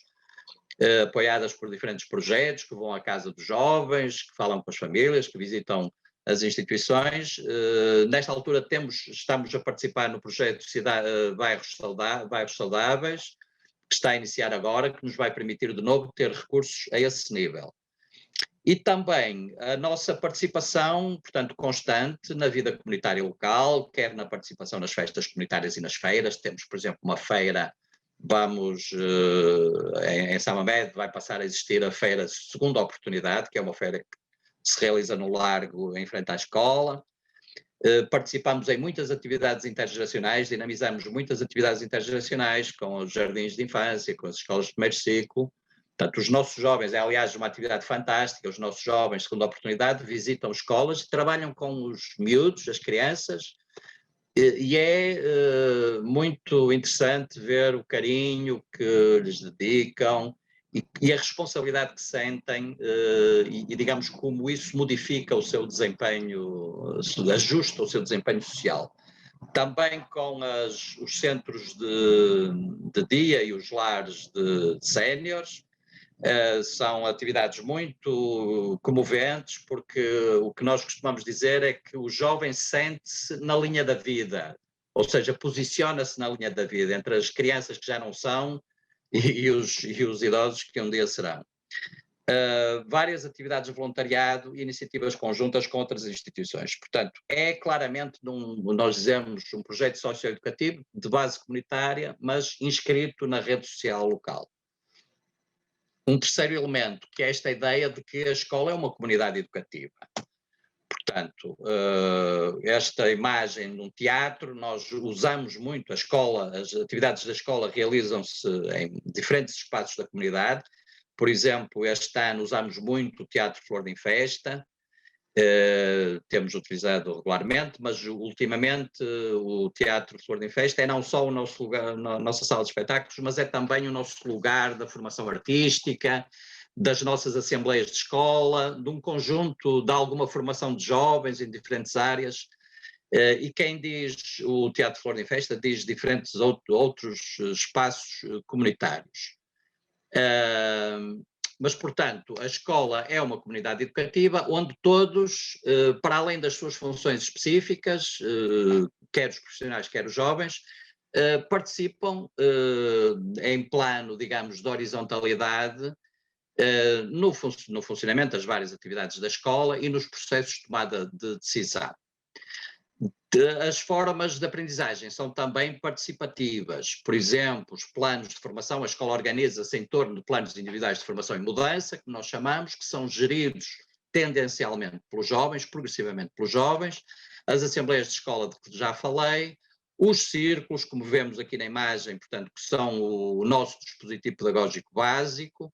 [SPEAKER 6] apoiadas por diferentes projetos, que vão à casa dos jovens, que falam com as famílias, que visitam as instituições. Nesta altura estamos a participar no projeto Bairros Saudáveis, que está a iniciar agora, que nos vai permitir de novo ter recursos a esse nível. E também a nossa participação, portanto, constante na vida comunitária local, quer na participação nas festas comunitárias e nas feiras. Temos, por exemplo, uma feira, em São Mamede vai passar a existir a feira Segunda Oportunidade, que é uma feira que se realiza no Largo, em frente à escola. Participamos em muitas atividades intergeracionais, dinamizamos muitas atividades intergeracionais com os jardins de infância, com as escolas de primeiro ciclo. Portanto, os nossos jovens, é aliás uma atividade fantástica, os nossos jovens, Segunda Oportunidade, visitam escolas, trabalham com os miúdos, as crianças, e é muito interessante ver o carinho que lhes dedicam e a responsabilidade que sentem e digamos como isso modifica o seu desempenho, ajusta o seu desempenho social. Também com os centros de dia e os lares de séniores. São atividades muito comoventes, porque o que nós costumamos dizer é que o jovem sente-se na linha da vida, ou seja, posiciona-se na linha da vida, entre as crianças que já não são e os idosos que um dia serão. Várias atividades de voluntariado e iniciativas conjuntas com outras instituições. Portanto, é claramente, nós dizemos, um projeto socioeducativo de base comunitária, mas inscrito na rede social local. Um terceiro elemento, que é esta ideia de que a escola é uma comunidade educativa. Portanto, esta imagem de um teatro, nós usamos muito a escola, as atividades da escola realizam-se em diferentes espaços da comunidade. Por exemplo, este ano usamos muito o Teatro Flor de Festa, temos utilizado regularmente, mas ultimamente o Teatro Flor de Festa é não só o nosso lugar, a nossa sala de espetáculos, mas é também o nosso lugar da formação artística, das nossas assembleias de escola, de um conjunto de alguma formação de jovens em diferentes áreas. E quem diz o Teatro Flor de Festa diz diferentes outros espaços comunitários. Mas, portanto, a escola é uma comunidade educativa onde todos, para além das suas funções específicas, quer os profissionais, quer os jovens, participam em plano, digamos, de horizontalidade no funcionamento das várias atividades da escola e nos processos de tomada de decisão. As formas de aprendizagem são também participativas. Por exemplo, os planos de formação, a escola organiza-se em torno de planos individuais de formação e mudança, que nós chamamos, que são geridos tendencialmente pelos jovens, progressivamente pelos jovens, as assembleias de escola de que já falei, os círculos, como vemos aqui na imagem, portanto, que são o nosso dispositivo pedagógico básico,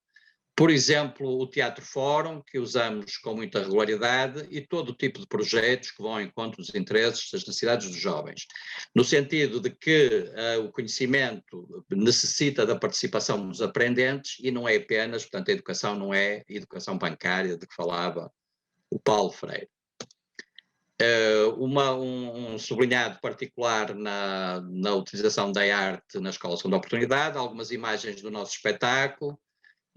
[SPEAKER 6] por exemplo, o Teatro Fórum, que usamos com muita regularidade, e todo o tipo de projetos que vão ao encontro dos interesses, das necessidades dos jovens, no sentido de que o conhecimento necessita da participação dos aprendentes e não é apenas, portanto, a educação não é a educação bancária de que falava o Paulo Freire. Um sublinhado particular na utilização da arte na Escola Segunda Oportunidade, algumas imagens do nosso espetáculo,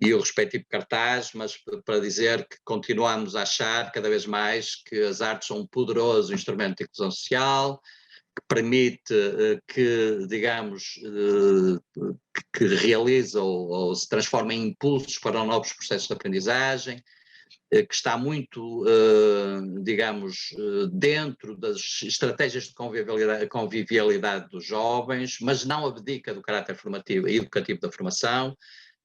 [SPEAKER 6] e o respectivo cartaz, mas para dizer que continuamos a achar cada vez mais que as artes são um poderoso instrumento de inclusão social, que permite que, digamos, que realiza ou se transforma em impulsos para novos processos de aprendizagem, que está muito, digamos, dentro das estratégias de convivialidade dos jovens, mas não abdica do caráter formativo e educativo da formação,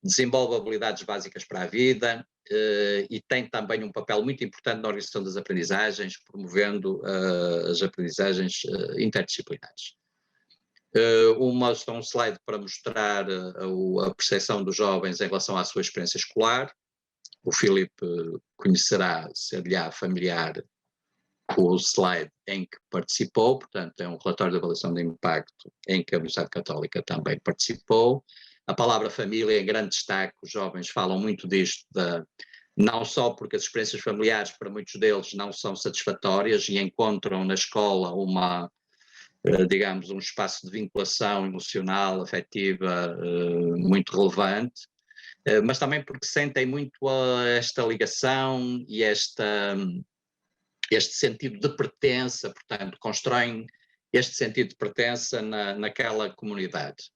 [SPEAKER 6] desenvolve habilidades básicas para a vida e tem também um papel muito importante na organização das aprendizagens, promovendo as aprendizagens interdisciplinares. Um slide para mostrar a percepção dos jovens em relação à sua experiência escolar. O Filipe conhecerá, ser-lhe-á familiar, o slide em que participou, portanto é um relatório de avaliação de impacto em que a Universidade Católica também participou. A palavra família é em grande destaque, os jovens falam muito disto, não só porque as experiências familiares para muitos deles não são satisfatórias e encontram na escola digamos, um espaço de vinculação emocional, afetiva muito relevante, mas também porque sentem muito esta ligação e esta este sentido de pertença, portanto, constroem este sentido de pertença naquela comunidade.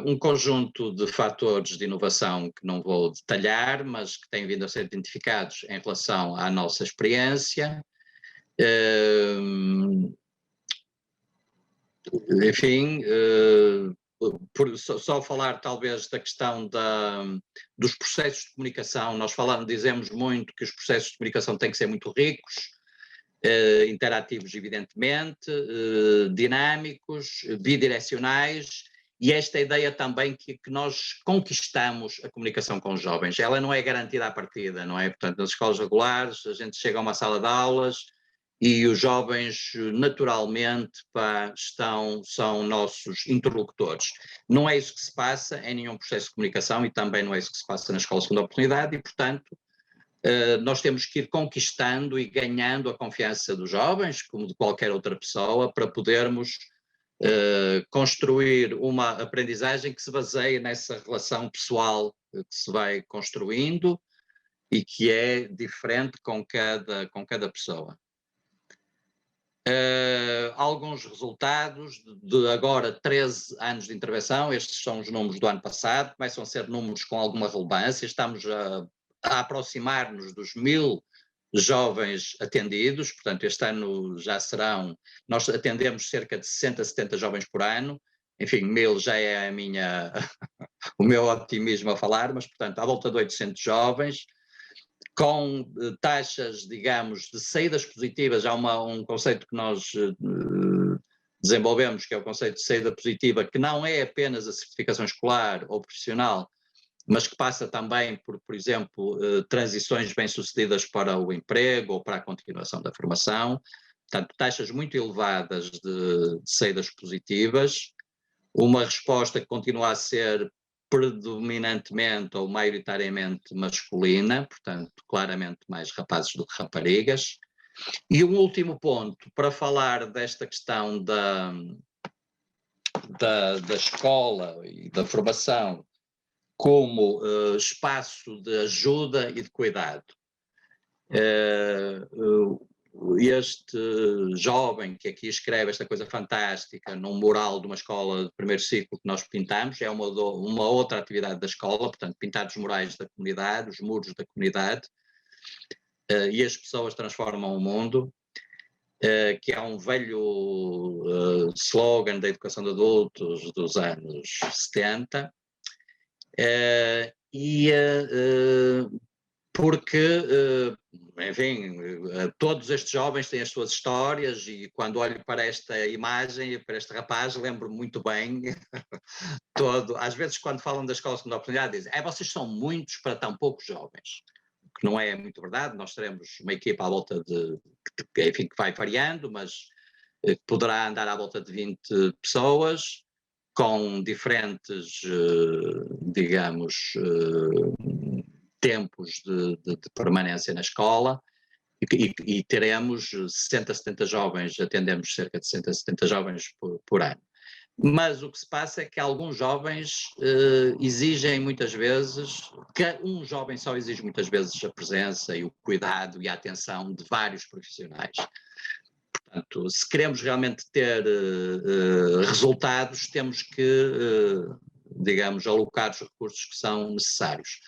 [SPEAKER 6] Um conjunto de fatores de inovação que não vou detalhar, mas que têm vindo a ser identificados em relação à nossa experiência. Enfim, só falar talvez da questão dos processos de comunicação. Nós dizemos muito que os processos de comunicação têm que ser muito ricos, interativos evidentemente, dinâmicos, bidirecionais, e esta ideia também que nós conquistamos a comunicação com os jovens. Ela não é garantida à partida, não é? Portanto, nas escolas regulares a gente chega a uma sala de aulas e os jovens naturalmente são nossos interlocutores. Não é isso que se passa em nenhum processo de comunicação e também não é isso que se passa na Escola Segunda Oportunidade e, portanto, nós temos que ir conquistando e ganhando a confiança dos jovens, como de qualquer outra pessoa, para podermos construir uma aprendizagem que se baseie nessa relação pessoal que se vai construindo e que é diferente com cada pessoa. Alguns resultados de agora 13 anos de intervenção, estes são os números do ano passado, começam a ser números com alguma relevância, estamos a aproximar-nos dos 1000 jovens atendidos, portanto este ano nós atendemos cerca de 60, 70 jovens por ano, enfim, 1000 já é o meu otimismo a falar, mas portanto à volta de 800 jovens, com taxas, digamos, de saídas positivas. Há um conceito que nós desenvolvemos, que é o conceito de saída positiva, que não é apenas a certificação escolar ou profissional, mas que passa também por exemplo, transições bem-sucedidas para o emprego ou para a continuação da formação. Portanto, taxas muito elevadas de saídas positivas, uma resposta que continua a ser predominantemente ou maioritariamente masculina, portanto, claramente mais rapazes do que raparigas. E um último ponto, para falar desta questão da escola e da formação como espaço de ajuda e de cuidado. Este jovem que aqui escreve esta coisa fantástica num mural de uma escola de primeiro ciclo que nós pintamos, é uma outra atividade da escola, portanto, pintar os murais da comunidade, os muros da comunidade, e as pessoas transformam o mundo, que é um velho slogan da educação de adultos dos anos 70, porque, enfim, todos estes jovens têm as suas histórias e quando olho para esta imagem e para este rapaz lembro muito bem às vezes quando falam da Escola Segunda Oportunidade dizem, vocês são muitos para tão poucos jovens, que não é muito verdade. Nós teremos uma equipa à volta enfim, que vai variando, mas poderá andar à volta de 20 pessoas, com diferentes, digamos, tempos de permanência na escola, e teremos 60, 70 jovens, atendemos cerca de 60, 70 jovens por ano. Mas o que se passa é que alguns jovens exigem muitas vezes, um jovem só exige muitas vezes a presença e o cuidado e a atenção de vários profissionais. Portanto, se queremos realmente ter resultados, temos que, digamos, alocar os recursos que são necessários.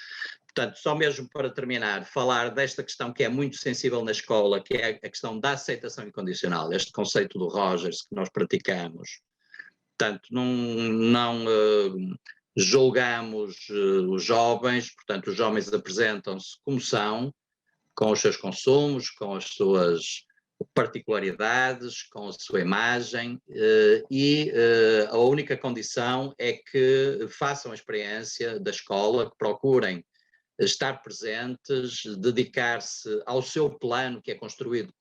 [SPEAKER 6] Portanto, só mesmo para terminar, falar desta questão que é muito sensível na escola, que é a questão da aceitação incondicional, este conceito do Rogers que nós praticamos. Portanto, não julgamos os jovens, portanto, os jovens apresentam-se como são, com os seus consumos, com as suas particularidades, com a sua imagem, e a única condição é que façam a experiência da escola, que procurem estar presentes, dedicar-se ao seu plano que é construído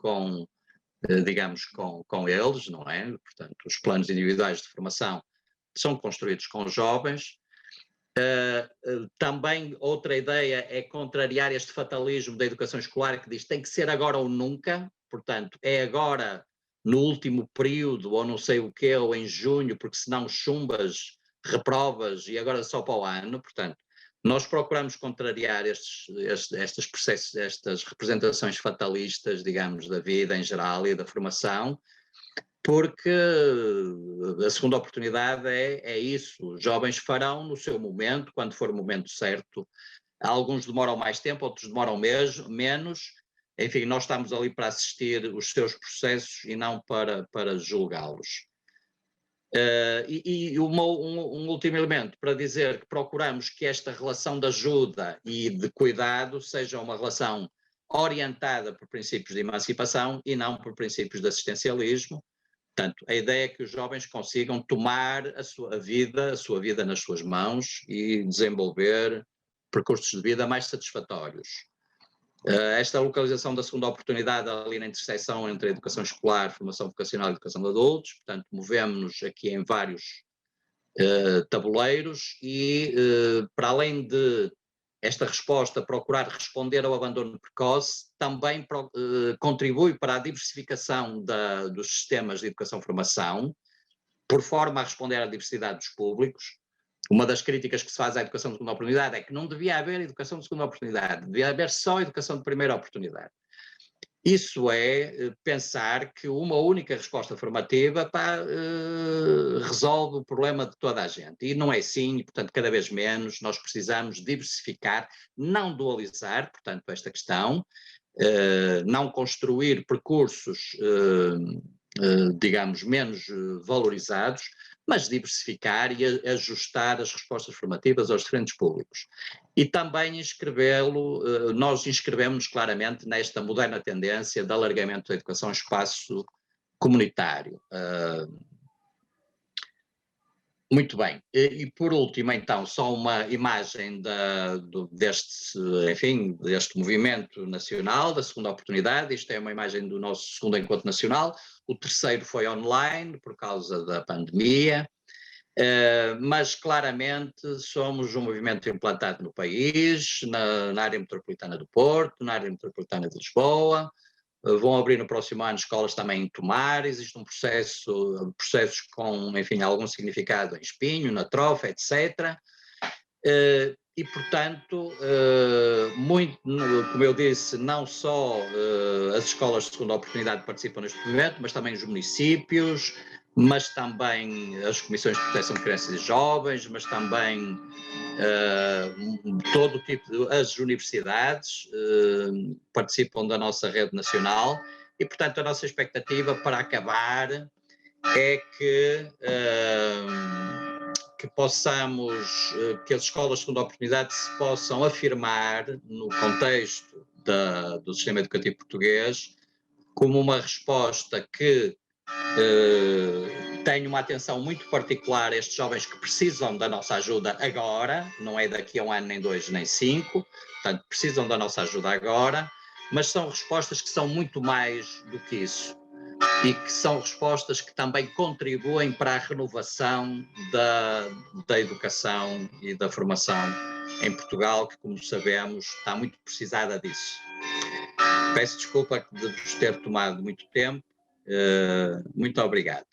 [SPEAKER 6] digamos, com eles, não é? Portanto, os planos individuais de formação são construídos com os jovens. Também outra ideia é contrariar este fatalismo da educação escolar que diz tem que ser agora ou nunca, portanto, é agora no último período ou não sei o quê, ou em junho, porque senão chumbas, reprovas e agora só para o ano. Portanto, Nós procuramos contrariar estas representações fatalistas, digamos, da vida em geral e da formação, porque a segunda oportunidade é isso. Os jovens farão no seu momento, quando for o momento certo. Alguns demoram mais tempo, outros demoram menos. Enfim, nós estamos ali para assistir os seus processos e não para julgá-los. Um último elemento para dizer que procuramos que esta relação de ajuda e de cuidado seja uma relação orientada por princípios de emancipação e não por princípios de assistencialismo. Portanto, a ideia é que os jovens consigam tomar a sua vida nas suas mãos e desenvolver percursos de vida mais satisfatórios. Esta localização da segunda oportunidade ali na interseção entre a educação escolar, formação vocacional e educação de adultos, portanto, movemos-nos aqui em vários tabuleiros e, para além de esta resposta procurar responder ao abandono precoce, também contribui para a diversificação dos sistemas de educação-formação, por forma a responder à diversidade dos públicos. Uma das críticas que se faz à educação de segunda oportunidade é que não devia haver educação de segunda oportunidade, devia haver só educação de primeira oportunidade. Isso é pensar que uma única resposta formativa resolve o problema de toda a gente. E não é assim, e, portanto, cada vez menos nós precisamos diversificar, não dualizar, portanto, esta questão, não construir percursos, digamos, menos valorizados, mas diversificar e ajustar as respostas formativas aos diferentes públicos. E também nós inscrevemos-nos claramente nesta moderna tendência de alargamento da educação espaço comunitário. Muito bem. E por último, então, só uma imagem deste movimento nacional, da segunda oportunidade. Isto é uma imagem do nosso segundo encontro nacional. O terceiro foi online, por causa da pandemia. Mas claramente somos um movimento implantado no país, na área metropolitana do Porto, na área metropolitana de Lisboa. Vão abrir no próximo ano escolas também em Tomar. Existe processos com, enfim, algum significado em Espinho, na Trofa, etc. E, portanto, como eu disse, não só as escolas de segunda oportunidade participam neste movimento, mas também os municípios, mas também as comissões de proteção de crianças e jovens, mas também todo o tipo as universidades participam da nossa rede nacional e, portanto, a nossa expectativa para acabar é que que as escolas de segunda oportunidade se possam afirmar no contexto do sistema educativo português como uma resposta que tenho uma atenção muito particular a estes jovens que precisam da nossa ajuda agora, não é daqui a 1 ano, nem 2, nem 5, portanto precisam da nossa ajuda agora, mas são respostas que são muito mais do que isso e que são respostas que também contribuem para a renovação da educação e da formação em Portugal, que, como sabemos, está muito precisada disso. Peço desculpa de vos ter tomado muito tempo. Muito obrigado.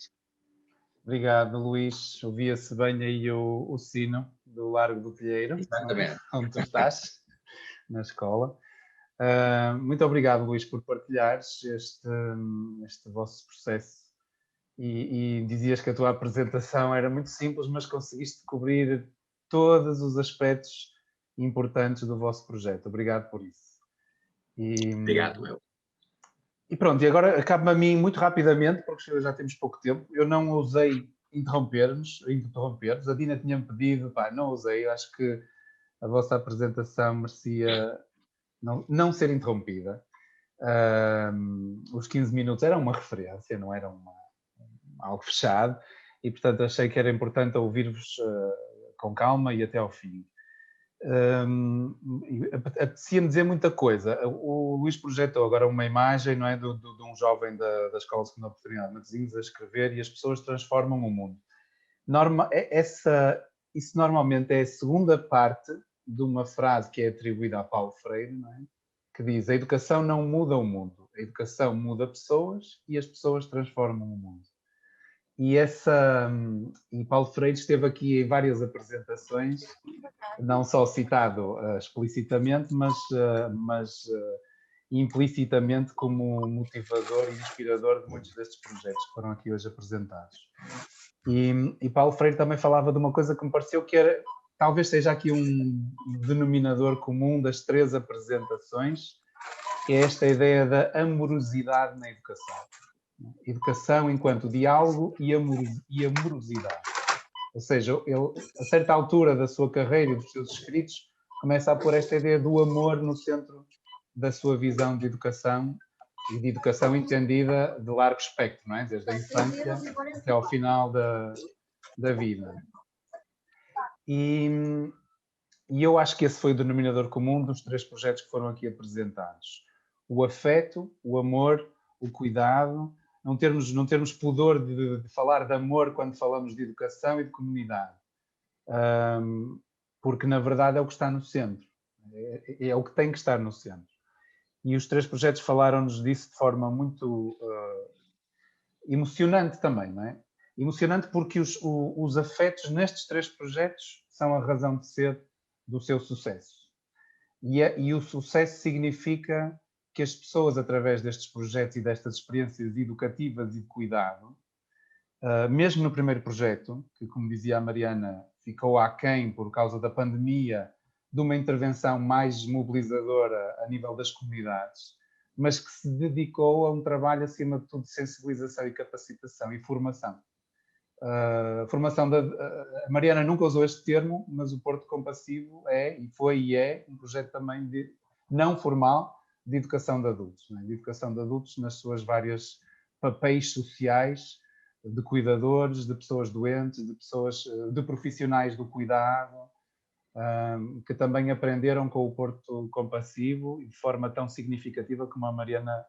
[SPEAKER 4] Obrigado, Luís. Ouvia-se bem aí o sino do Largo do Telheiro,
[SPEAKER 6] exatamente,
[SPEAKER 4] onde tu estás, na escola. Muito obrigado, Luís, por partilhares este vosso processo. E dizias que a tua apresentação era muito simples, mas conseguiste cobrir todos os aspectos importantes do vosso projeto. Obrigado por isso.
[SPEAKER 6] Obrigado, eu.
[SPEAKER 4] E pronto, e agora cabe-me a mim muito rapidamente, porque já temos pouco tempo, eu não ousei interromper-vos, a Dina tinha-me pedido, não ousei, eu acho que a vossa apresentação merecia não ser interrompida. Os 15 minutos eram uma referência, não era algo fechado, e portanto achei que era importante ouvir-vos com calma e até ao fim. Apetecia-me dizer muita coisa. O Luís projetou agora uma imagem, não é, de um jovem da Escola de Segunda Oportunidade, Matosinhos, a escrever, e as pessoas transformam o mundo. Isso normalmente é a segunda parte de uma frase que é atribuída a Paulo Freire, não é? Que diz: a educação não muda o mundo, a educação muda pessoas e as pessoas transformam o mundo. E Paulo Freire esteve aqui em várias apresentações não só citado explicitamente, mas implicitamente como motivador e inspirador de muitos destes projetos que foram aqui hoje apresentados. E Paulo Freire também falava de uma coisa que me pareceu que era, talvez seja aqui um denominador comum das 3 apresentações, que é esta ideia da amorosidade na educação. Educação enquanto diálogo e amorosidade. Ou seja, ele, a certa altura da sua carreira e dos seus escritos, começa a pôr esta ideia do amor no centro da sua visão de educação, e de educação entendida de largo espectro, não é? Desde a infância até ao final da vida. E eu acho que esse foi o denominador comum dos 3 projetos que foram aqui apresentados. O afeto, o amor, o cuidado, não termos pudor de falar de amor quando falamos de educação e de comunidade, porque na verdade é o que está no centro, é o que tem que estar no centro. E os 3 projetos falaram-nos disso de forma muito emocionante também, não é? Emocionante porque os afetos nestes 3 projetos são a razão de ser do seu sucesso. E o sucesso significa que as pessoas, através destes projetos e destas experiências educativas e de cuidado, mesmo no primeiro projeto, que, como dizia a Mariana, ficou aquém por causa da pandemia, de uma intervenção mais mobilizadora a nível das comunidades, mas que se dedicou a um trabalho, acima de tudo, de sensibilização e capacitação e formação. A Mariana nunca usou este termo, mas o Porto Compassivo foi e é um projeto também não formal de educação de adultos, não é? De educação de adultos nas suas várias papéis sociais, de cuidadores, de pessoas doentes, de profissionais do cuidado, que também aprenderam com o Porto Compassivo e de forma tão significativa como a Mariana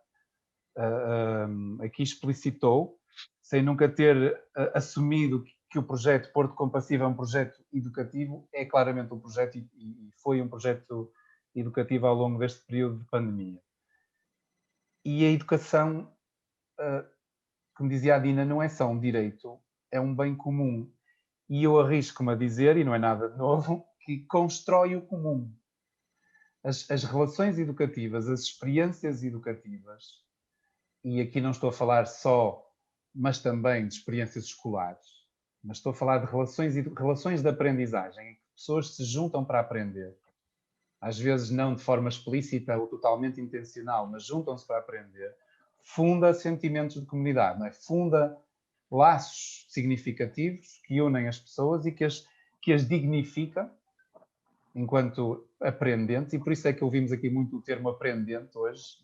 [SPEAKER 4] aqui explicitou, sem nunca ter assumido que o projeto Porto Compassivo é um projeto educativo, é claramente um projeto e foi um projeto educativo ao longo deste período de pandemia. E a educação, como dizia a Dina, não é só um direito, é um bem comum. E eu arrisco-me a dizer, e não é nada novo, que constrói o comum. As relações educativas, as experiências educativas, e aqui não estou a falar só, mas também de experiências escolares, mas estou a falar de relações de aprendizagem, em que pessoas se juntam para aprender. Às vezes não de forma explícita ou totalmente intencional, mas juntam-se para aprender, funda sentimentos de comunidade, não é? Funda laços significativos que unem as pessoas e que as dignifica enquanto aprendentes, e por isso é que ouvimos aqui muito o termo aprendente hoje,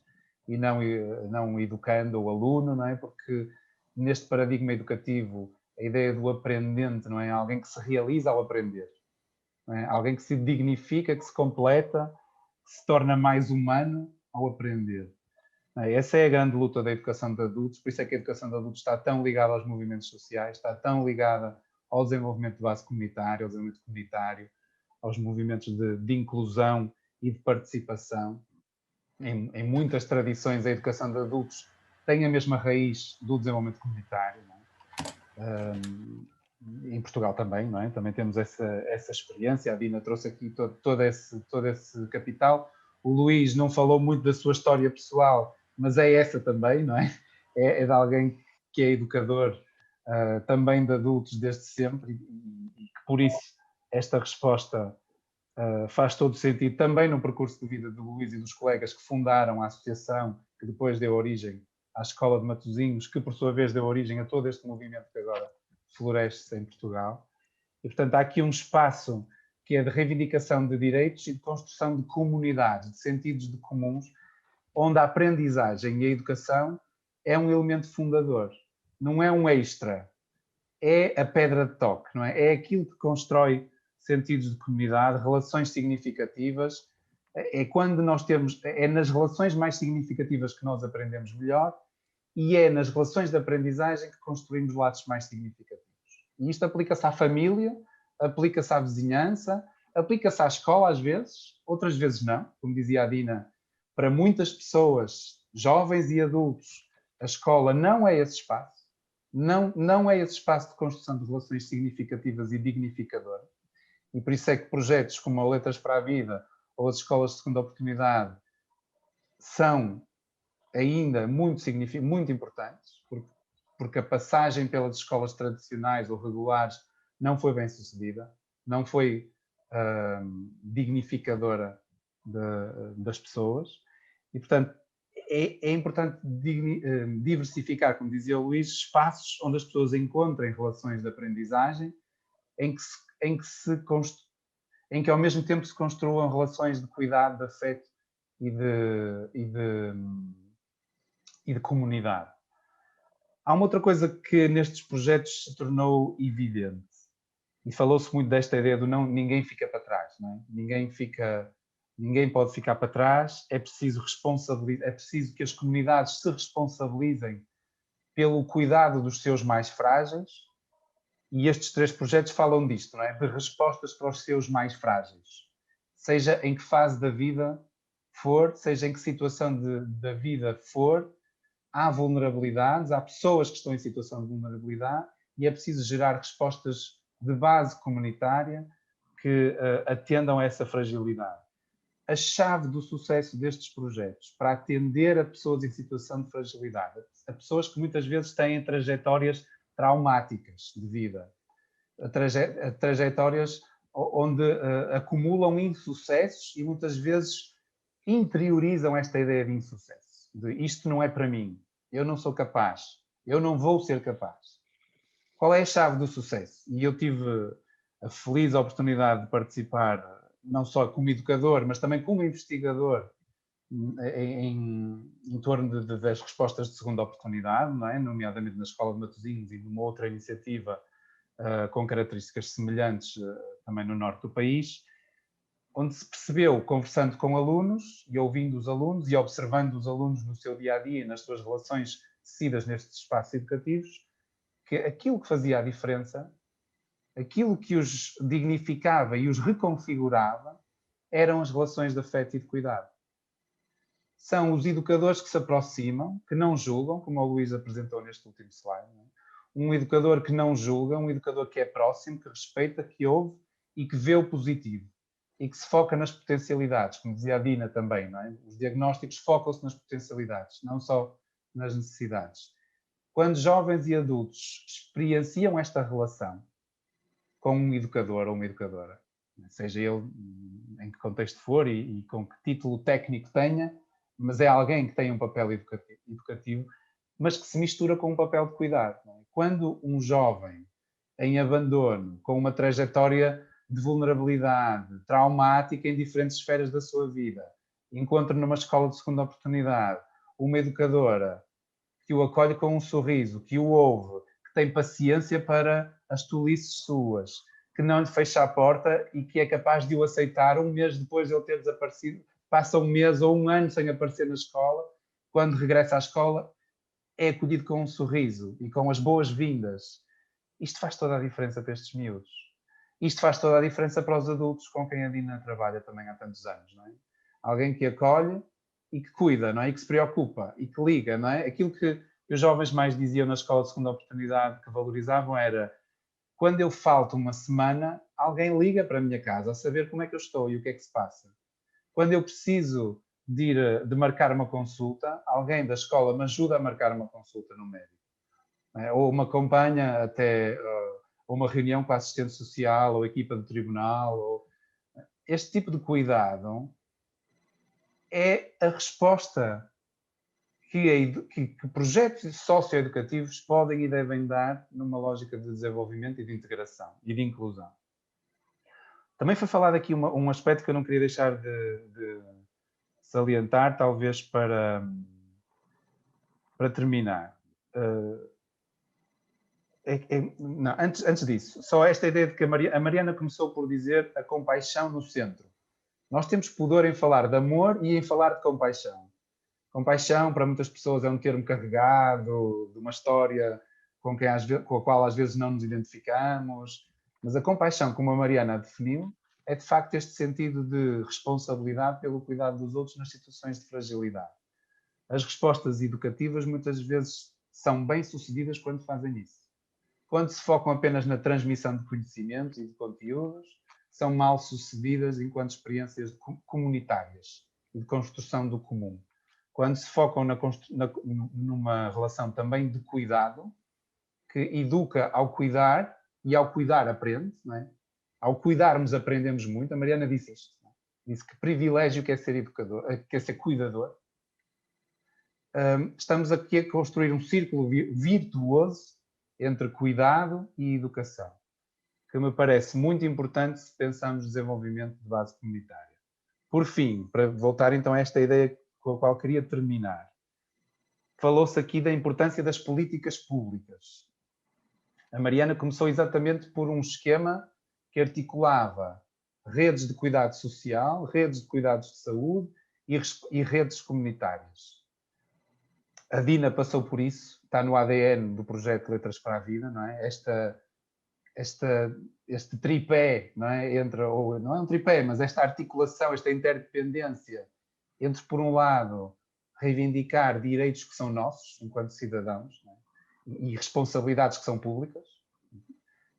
[SPEAKER 4] e não educando ou aluno, não é? Porque neste paradigma educativo, a ideia do aprendente, não é? Alguém que se realiza ao aprender, não é? Alguém que se dignifica, que se completa, que se torna mais humano ao aprender. Essa é a grande luta da educação de adultos, por isso é que a educação de adultos está tão ligada aos movimentos sociais, está tão ligada ao desenvolvimento de base comunitária, ao desenvolvimento comunitário, aos movimentos de inclusão e de participação. Em muitas tradições, a educação de adultos tem a mesma raiz do desenvolvimento comunitário, não é? Em Portugal também, não é? Também temos essa experiência. A Dina trouxe aqui todo esse capital. O Luís não falou muito da sua história pessoal, mas é essa também, não é? É de alguém que é educador também de adultos desde sempre e que por isso esta resposta faz todo sentido também no percurso de vida do Luís e dos colegas que fundaram a associação que depois deu origem à Escola de Matosinhos, que por sua vez deu origem a todo este movimento que agora floresce em Portugal. E portanto há aqui um espaço que é de reivindicação de direitos e de construção de comunidades, de sentidos de comuns, onde a aprendizagem e a educação é um elemento fundador, não é um extra, é a pedra de toque, não é? É aquilo que constrói sentidos de comunidade, relações significativas, é quando nós temos, é nas relações mais significativas que nós aprendemos melhor e é nas relações de aprendizagem que construímos laços mais significativos. E isto aplica-se à família, aplica-se à vizinhança, aplica-se à escola às vezes, outras vezes não, como dizia a Dina, para muitas pessoas, jovens e adultos, a escola não é esse espaço, não é esse espaço de construção de relações significativas e dignificadoras. E por isso é que projetos como a Letras para a Vida ou as escolas de segunda oportunidade são ainda muito importantes, porque a passagem pelas escolas tradicionais ou regulares não foi bem sucedida, não foi dignificadora das pessoas, e portanto é importante diversificar, como dizia o Luís, espaços onde as pessoas encontrem relações de aprendizagem em que ao mesmo tempo se construam relações de cuidado, de afeto e de comunidade. Há uma outra coisa que nestes projetos se tornou evidente, e falou-se muito desta ideia do ninguém fica para trás, não é? Ninguém pode ficar para trás, é preciso que as comunidades se responsabilizem pelo cuidado dos seus mais frágeis, e estes 3 projetos falam disto, não é? De respostas para os seus mais frágeis, seja em que fase da vida for, seja em que situação da vida for, há vulnerabilidades, há pessoas que estão em situação de vulnerabilidade e é preciso gerar respostas de base comunitária que atendam a essa fragilidade. A chave do sucesso destes projetos para atender a pessoas em situação de fragilidade, a pessoas que muitas vezes têm trajetórias traumáticas de vida, trajetórias onde acumulam insucessos e muitas vezes interiorizam esta ideia de insucesso, de isto não é para mim, eu não sou capaz, eu não vou ser capaz. Qual é a chave do sucesso? E eu tive a feliz oportunidade de participar não só como educador, mas também como investigador em torno das respostas de segunda oportunidade, não é? Nomeadamente na Escola de Matosinhos e numa outra iniciativa com características semelhantes também no norte do país, onde se percebeu, conversando com alunos e ouvindo os alunos e observando os alunos no seu dia-a-dia e nas suas relações tecidas nestes espaços educativos, que aquilo que fazia a diferença, aquilo que os dignificava e os reconfigurava, eram as relações de afeto e de cuidado. São os educadores que se aproximam, que não julgam, como o Luís apresentou neste último slide. Não é? Um educador que não julga, um educador que é próximo, que respeita, que ouve e que vê o positivo. E que se foca nas potencialidades, como dizia a Dina também, não é? Os diagnósticos focam-se nas potencialidades, não só nas necessidades. Quando jovens e adultos experienciam esta relação com um educador ou uma educadora, seja ele em que contexto for e com que título técnico tenha, mas é alguém que tem um papel educativo, mas que se mistura com um papel de cuidado. Não é? Quando um jovem em abandono, com uma trajetória de vulnerabilidade, traumática em diferentes esferas da sua vida, encontra numa escola de segunda oportunidade uma educadora que o acolhe com um sorriso, que o ouve, que tem paciência para as tolices suas, que não lhe fecha a porta e que é capaz de o aceitar um mês depois de ele ter desaparecido, passa um mês ou um ano sem aparecer na escola, quando regressa à escola, é acolhido com um sorriso e com as boas-vindas. Isto faz toda a diferença para estes miúdos. Isto faz toda a diferença para os adultos com quem a Dina trabalha também há tantos anos, não é? Alguém que acolhe e que cuida, não é? E que se preocupa e que liga, não é? Aquilo que os jovens mais diziam na escola de segunda oportunidade, que valorizavam, era: quando eu falto uma semana, alguém liga para a minha casa a saber como é que eu estou e o que é que se passa. Quando eu preciso de marcar uma consulta, alguém da escola me ajuda a marcar uma consulta no médico. Ou me acompanha até uma reunião com a assistente social ou a equipa do tribunal. Este tipo de cuidado é a resposta que projetos socioeducativos podem e devem dar numa lógica de desenvolvimento e de integração e de inclusão. Também foi falado aqui um aspecto que eu não queria deixar de salientar, talvez para terminar. Não, antes disso, só esta ideia de que a Mariana começou por dizer a compaixão no centro. Nós temos pudor em falar de amor e em falar de compaixão. Compaixão, para muitas pessoas, é um termo carregado de uma história com a qual às vezes não nos identificamos, mas a compaixão, como a Mariana definiu, é de facto este sentido de responsabilidade pelo cuidado dos outros nas situações de fragilidade. As respostas educativas muitas vezes são bem-sucedidas quando fazem isso. Quando se focam apenas na transmissão de conhecimento e de conteúdos, são mal sucedidas enquanto experiências comunitárias e de construção do comum. Quando se focam numa relação também de cuidado, que educa ao cuidar e ao cuidar aprende, não é? Ao cuidarmos aprendemos muito. A Mariana disse isto, não é? Disse que privilégio que é ser educador, que é ser cuidador. Estamos aqui a construir um círculo virtuoso entre cuidado e educação, que me parece muito importante se pensarmos desenvolvimento de base comunitária. Por fim, para voltar então a esta ideia com a qual queria terminar, falou-se aqui da importância das políticas públicas. A Mariana começou exatamente por um esquema que articulava redes de cuidado social, redes de cuidados de saúde e redes comunitárias. A Dina passou por isso, está no ADN do projeto Letras para a Vida, não é? Este tripé, não é? Ou não é um tripé, mas esta articulação, esta interdependência entre, por um lado, reivindicar direitos que são nossos, enquanto cidadãos, não é? E responsabilidades que são públicas,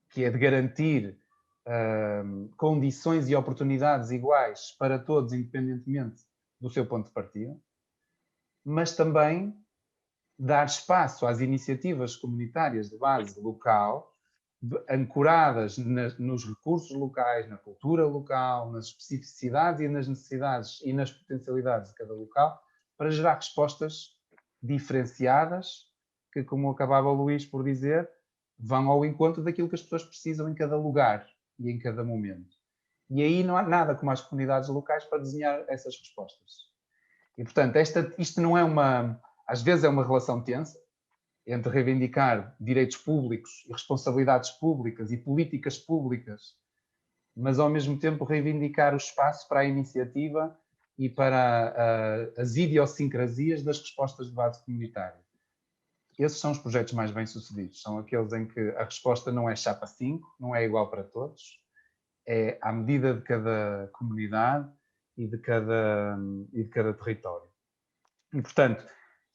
[SPEAKER 4] que é de garantir condições e oportunidades iguais para todos, independentemente do seu ponto de partida, mas também dar espaço às iniciativas comunitárias de base local, ancoradas nos recursos locais, na cultura local, nas especificidades e nas necessidades e nas potencialidades de cada local, para gerar respostas diferenciadas, que, como acabava o Luís por dizer, vão ao encontro daquilo que as pessoas precisam em cada lugar e em cada momento. E aí não há nada como as comunidades locais para desenhar essas respostas. E, portanto, isto não é uma... Às vezes é uma relação tensa entre reivindicar direitos públicos e responsabilidades públicas e políticas públicas, mas ao mesmo tempo reivindicar o espaço para a iniciativa e para as idiosincrasias das respostas de base comunitária. Esses são os projetos mais bem-sucedidos, são aqueles em que a resposta não é chapa 5, não é igual para todos, é à medida de cada comunidade e de cada território. E, portanto,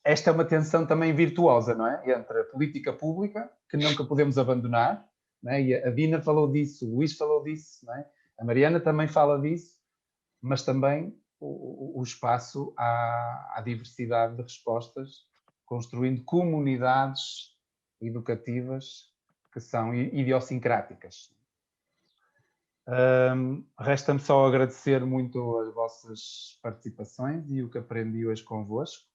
[SPEAKER 4] esta é uma tensão também virtuosa, não é? Entre a política pública, que nunca podemos abandonar, não é? E a Dina falou disso, o Luís falou disso, não é? A Mariana também fala disso, mas também o espaço à diversidade de respostas, construindo comunidades educativas que são idiosincráticas. Resta-me só agradecer muito as vossas participações e o que aprendi hoje convosco,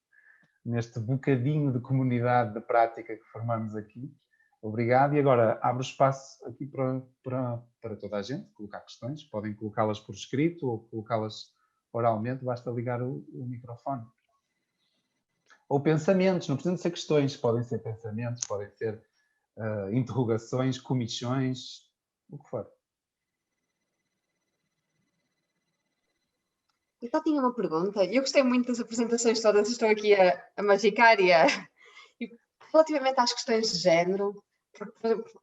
[SPEAKER 4] neste bocadinho de comunidade de prática que formamos aqui. Obrigado. E agora abro espaço aqui para toda a gente colocar questões. Podem colocá-las por escrito ou colocá-las oralmente, basta ligar o microfone. Ou pensamentos, não precisam ser questões, podem ser pensamentos, podem ser interrogações, comissões, o que for.
[SPEAKER 2] Eu só tinha uma pergunta. Eu gostei muito das apresentações todas, estou aqui a magicar e relativamente às questões de género,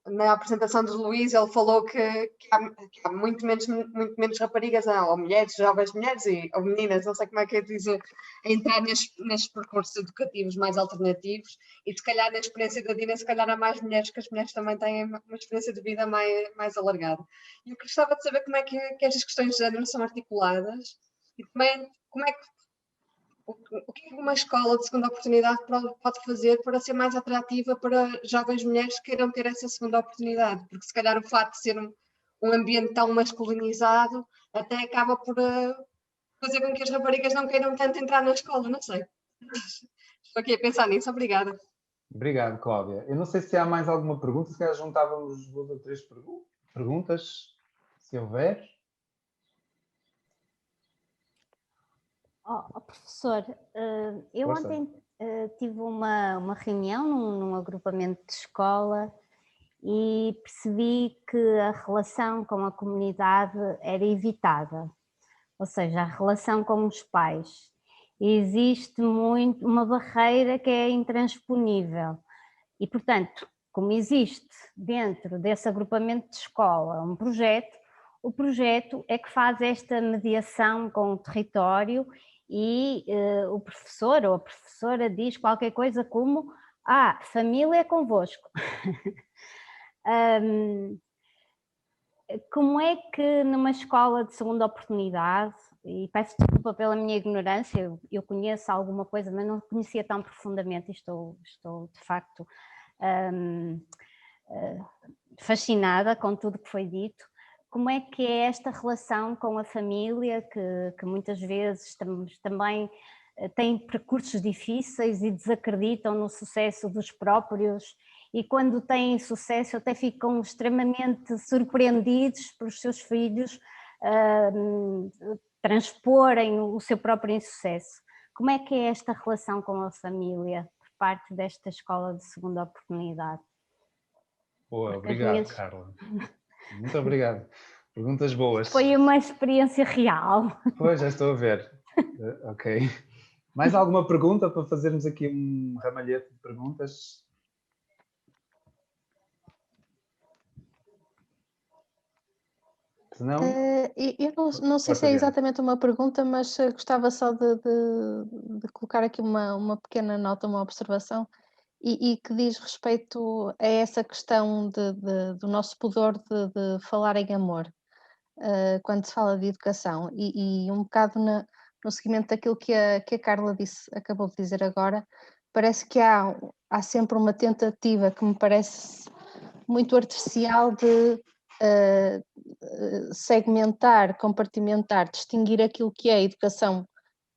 [SPEAKER 2] na apresentação do Luís ele falou que há muito menos raparigas ou mulheres, jovens mulheres ou meninas, não sei como é que é dizer, a entrar nestes percursos educativos mais alternativos e se calhar na experiência da Dina, se calhar há mais mulheres, que as mulheres também têm uma experiência de vida mais alargada. E eu gostava de saber como é que estas questões de género são articuladas e também como é que o que uma escola de segunda oportunidade pode fazer para ser mais atrativa para jovens mulheres que queiram ter essa segunda oportunidade? Porque se calhar o facto de ser um ambiente tão masculinizado até acaba por fazer com que as raparigas não queiram tanto entrar na escola, não sei. Estou aqui a pensar nisso, obrigada.
[SPEAKER 4] Obrigado, Cláudia. Eu não sei se há mais alguma pergunta, se calhar juntávamos 2 ou 3 perguntas, se houver.
[SPEAKER 7] Professor, eu
[SPEAKER 4] Força.
[SPEAKER 7] ontem tive uma reunião num agrupamento de escola e percebi que a relação com a comunidade era evitada, ou seja, a relação com os pais. Existe muito uma barreira que é intransponível e, portanto, como existe dentro desse agrupamento de escola um projeto, o projeto é que faz esta mediação com o território e o professor ou a professora diz qualquer coisa como família é convosco. como é que numa escola de segunda oportunidade, e peço desculpa pela minha ignorância, eu conheço alguma coisa, mas não conhecia tão profundamente, e estou de facto fascinada com tudo que foi dito. Como é que é esta relação com a família, que muitas vezes também têm percursos difíceis e desacreditam no sucesso dos próprios, e quando têm sucesso até ficam extremamente surpreendidos pelos seus filhos transporem o seu próprio insucesso. Como é que é esta relação com a família por parte desta escola de segunda oportunidade?
[SPEAKER 4] Boa, obrigado, Carla. Muito obrigado. Perguntas boas.
[SPEAKER 7] Foi uma experiência real.
[SPEAKER 4] Pois, já estou a ver. Ok. Mais alguma pergunta para fazermos aqui um ramalhete de perguntas? Se não,
[SPEAKER 8] eu não sei se é exatamente uma pergunta, mas gostava só de colocar aqui uma pequena nota, uma observação, e que diz respeito a essa questão do nosso pudor de falar em amor, quando se fala de educação, e um bocado no seguimento daquilo que a Carla acabou de dizer agora, parece que há sempre uma tentativa que me parece muito artificial de segmentar, compartimentar, distinguir aquilo que é a educação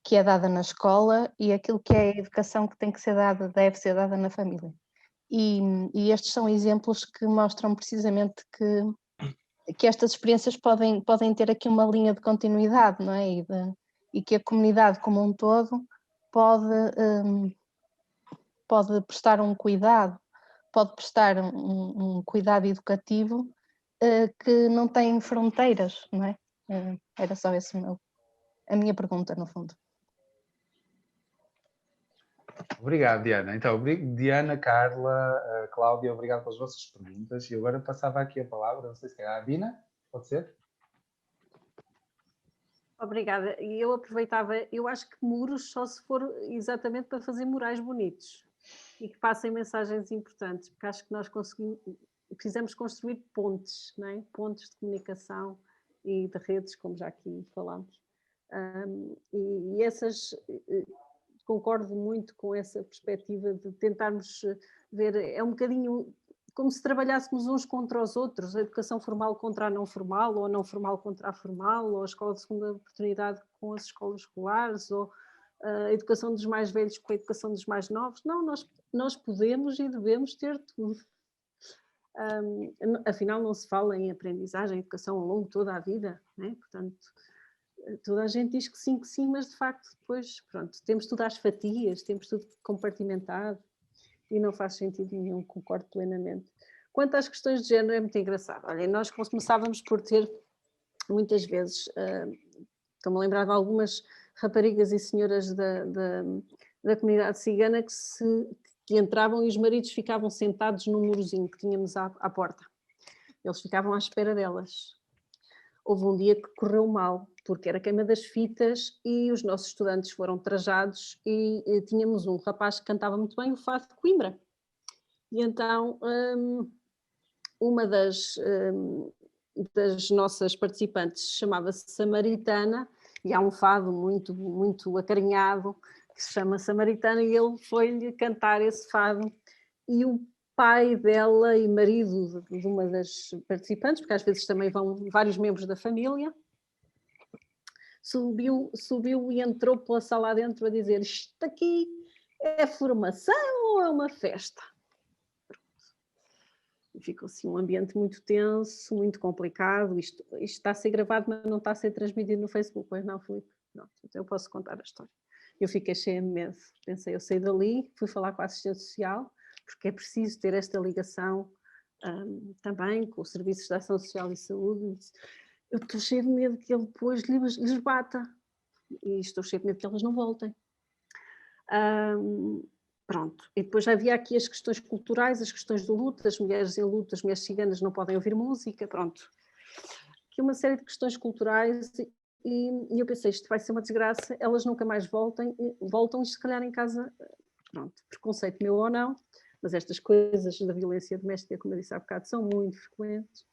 [SPEAKER 8] que é dada na escola e aquilo que é a educação que tem que ser dada, deve ser dada na família. E estes são exemplos que mostram precisamente que estas experiências podem ter aqui uma linha de continuidade, não é? E que a comunidade como um todo pode prestar um cuidado, pode prestar um cuidado educativo que não tem fronteiras, não é? Era só a minha pergunta, no fundo.
[SPEAKER 4] Obrigado, Diana. Então, Diana, Carla, Cláudia, obrigado pelas vossas perguntas. E agora passava aqui a palavra, não sei se é a Dina, pode ser?
[SPEAKER 5] Obrigada. E eu aproveitava, eu acho que muros só se for exatamente para fazer murais bonitos e que passem mensagens importantes, porque acho que nós precisamos construir pontes, não é? Pontes de comunicação e de redes, como já aqui falámos. E essas, concordo muito com essa perspectiva de tentarmos ver, é um bocadinho como se trabalhássemos uns contra os outros, a educação formal contra a não formal, ou a não formal contra a formal, ou a escola de segunda oportunidade com as escolas escolares, ou a educação dos mais velhos com a educação dos mais novos. Não, nós podemos e devemos ter tudo. Afinal, não se fala em aprendizagem, educação ao longo de toda a vida, né? Portanto, toda a gente diz que sim, mas de facto depois, pronto, temos tudo às fatias, temos tudo compartimentado e não faz sentido nenhum, concordo plenamente. Quanto às questões de género, é muito engraçado. Olha, nós começávamos por ter, muitas vezes, estou-me a lembrar de algumas raparigas e senhoras da comunidade cigana que entravam e os maridos ficavam sentados num murozinho que tínhamos à porta. Eles ficavam à espera delas. Houve um dia que correu mal, porque era queima das fitas e os nossos estudantes foram trajados e tínhamos um rapaz que cantava muito bem o fado de Coimbra. E então uma das nossas participantes chamava-se Samaritana e há um fado muito, muito acarinhado que se chama Samaritana e ele foi-lhe cantar esse fado e o pai dela e marido de uma das participantes, porque às vezes também vão vários membros da família, subiu e entrou pela sala adentro a dizer: isto aqui é formação ou é uma festa? E ficou assim um ambiente muito tenso, muito complicado. Isto está a ser gravado, mas não está a ser transmitido no Facebook, pois não, Filipe? Não, então eu posso contar a história. Eu fiquei cheia de medo. Pensei, eu saí dali, fui falar com a assistente social, porque é preciso ter esta ligação também com os serviços de ação social e saúde. Eu estou cheia de medo que ele depois lhes bata. E estou cheia de medo que elas não voltem. Pronto. E depois já havia aqui as questões culturais, as questões do luto, as mulheres em luto, as mulheres ciganas não podem ouvir música, pronto. Aqui uma série de questões culturais e eu pensei, isto vai ser uma desgraça, elas nunca mais voltam e se calhar em casa, pronto, preconceito meu ou não, mas estas coisas da violência doméstica, como eu disse há bocado, são muito frequentes.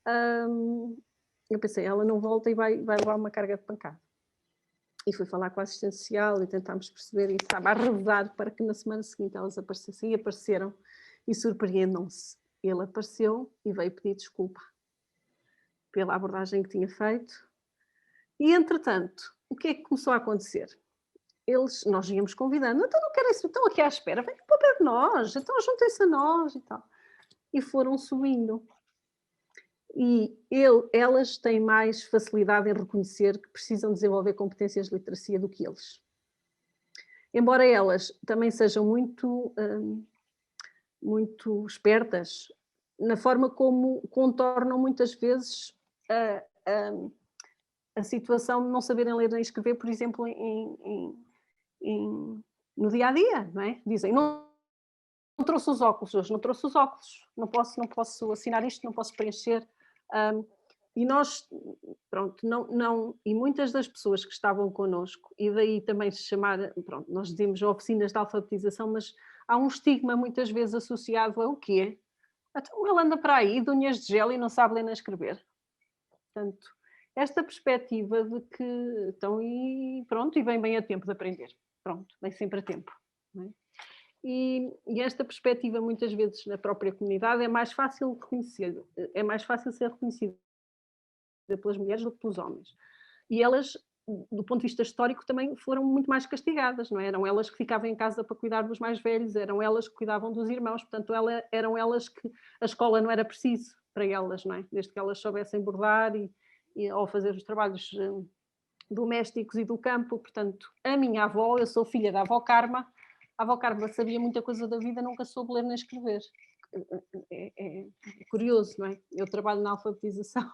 [SPEAKER 5] eu pensei, ela não volta e vai levar uma carga de pancada. E fui falar com a assistente social e tentámos perceber, e estava a rezar para que na semana seguinte elas aparecessem, e apareceram, e surpreendam-se. Ele apareceu e veio pedir desculpa pela abordagem que tinha feito. E, entretanto, o que é que começou a acontecer? Nós íamos convidando, então não querem, estão aqui à espera, venham para o pé de nós, então juntem-se a nós e tal. E foram subindo. E elas têm mais facilidade em reconhecer que precisam desenvolver competências de literacia do que eles. Embora elas também sejam muito espertas na forma como contornam muitas vezes a situação de não saberem ler nem escrever, por exemplo, no dia-a-dia, não é? Dizem, não trouxe os óculos hoje, não trouxe os óculos, não posso assinar isto, não posso preencher. E nós, pronto, e muitas das pessoas que estavam connosco, e daí também se chamar, pronto, nós dizemos oficinas de alfabetização, mas há um estigma muitas vezes associado a o quê? Então ele anda para aí de unhas de gel e não sabe ler nem escrever. Portanto, esta perspectiva de que estão e pronto, e vem bem a tempo de aprender. Pronto, vem sempre a tempo. Não é? E esta perspectiva, muitas vezes, na própria comunidade, é mais fácil reconhecer, é mais fácil ser reconhecida pelas mulheres do que pelos homens. E elas, do ponto de vista histórico, também foram muito mais castigadas, não é? Eram elas que ficavam em casa para cuidar dos mais velhos, eram elas que cuidavam dos irmãos, portanto, eram elas que a escola não era preciso para elas, não é? Desde que elas soubessem bordar ou fazer os trabalhos domésticos e do campo. Portanto, a minha avó, eu sou filha da avó Carma, a avó Carma sabia muita coisa da vida, nunca soube ler nem escrever. É curioso, não é? Eu trabalho na alfabetização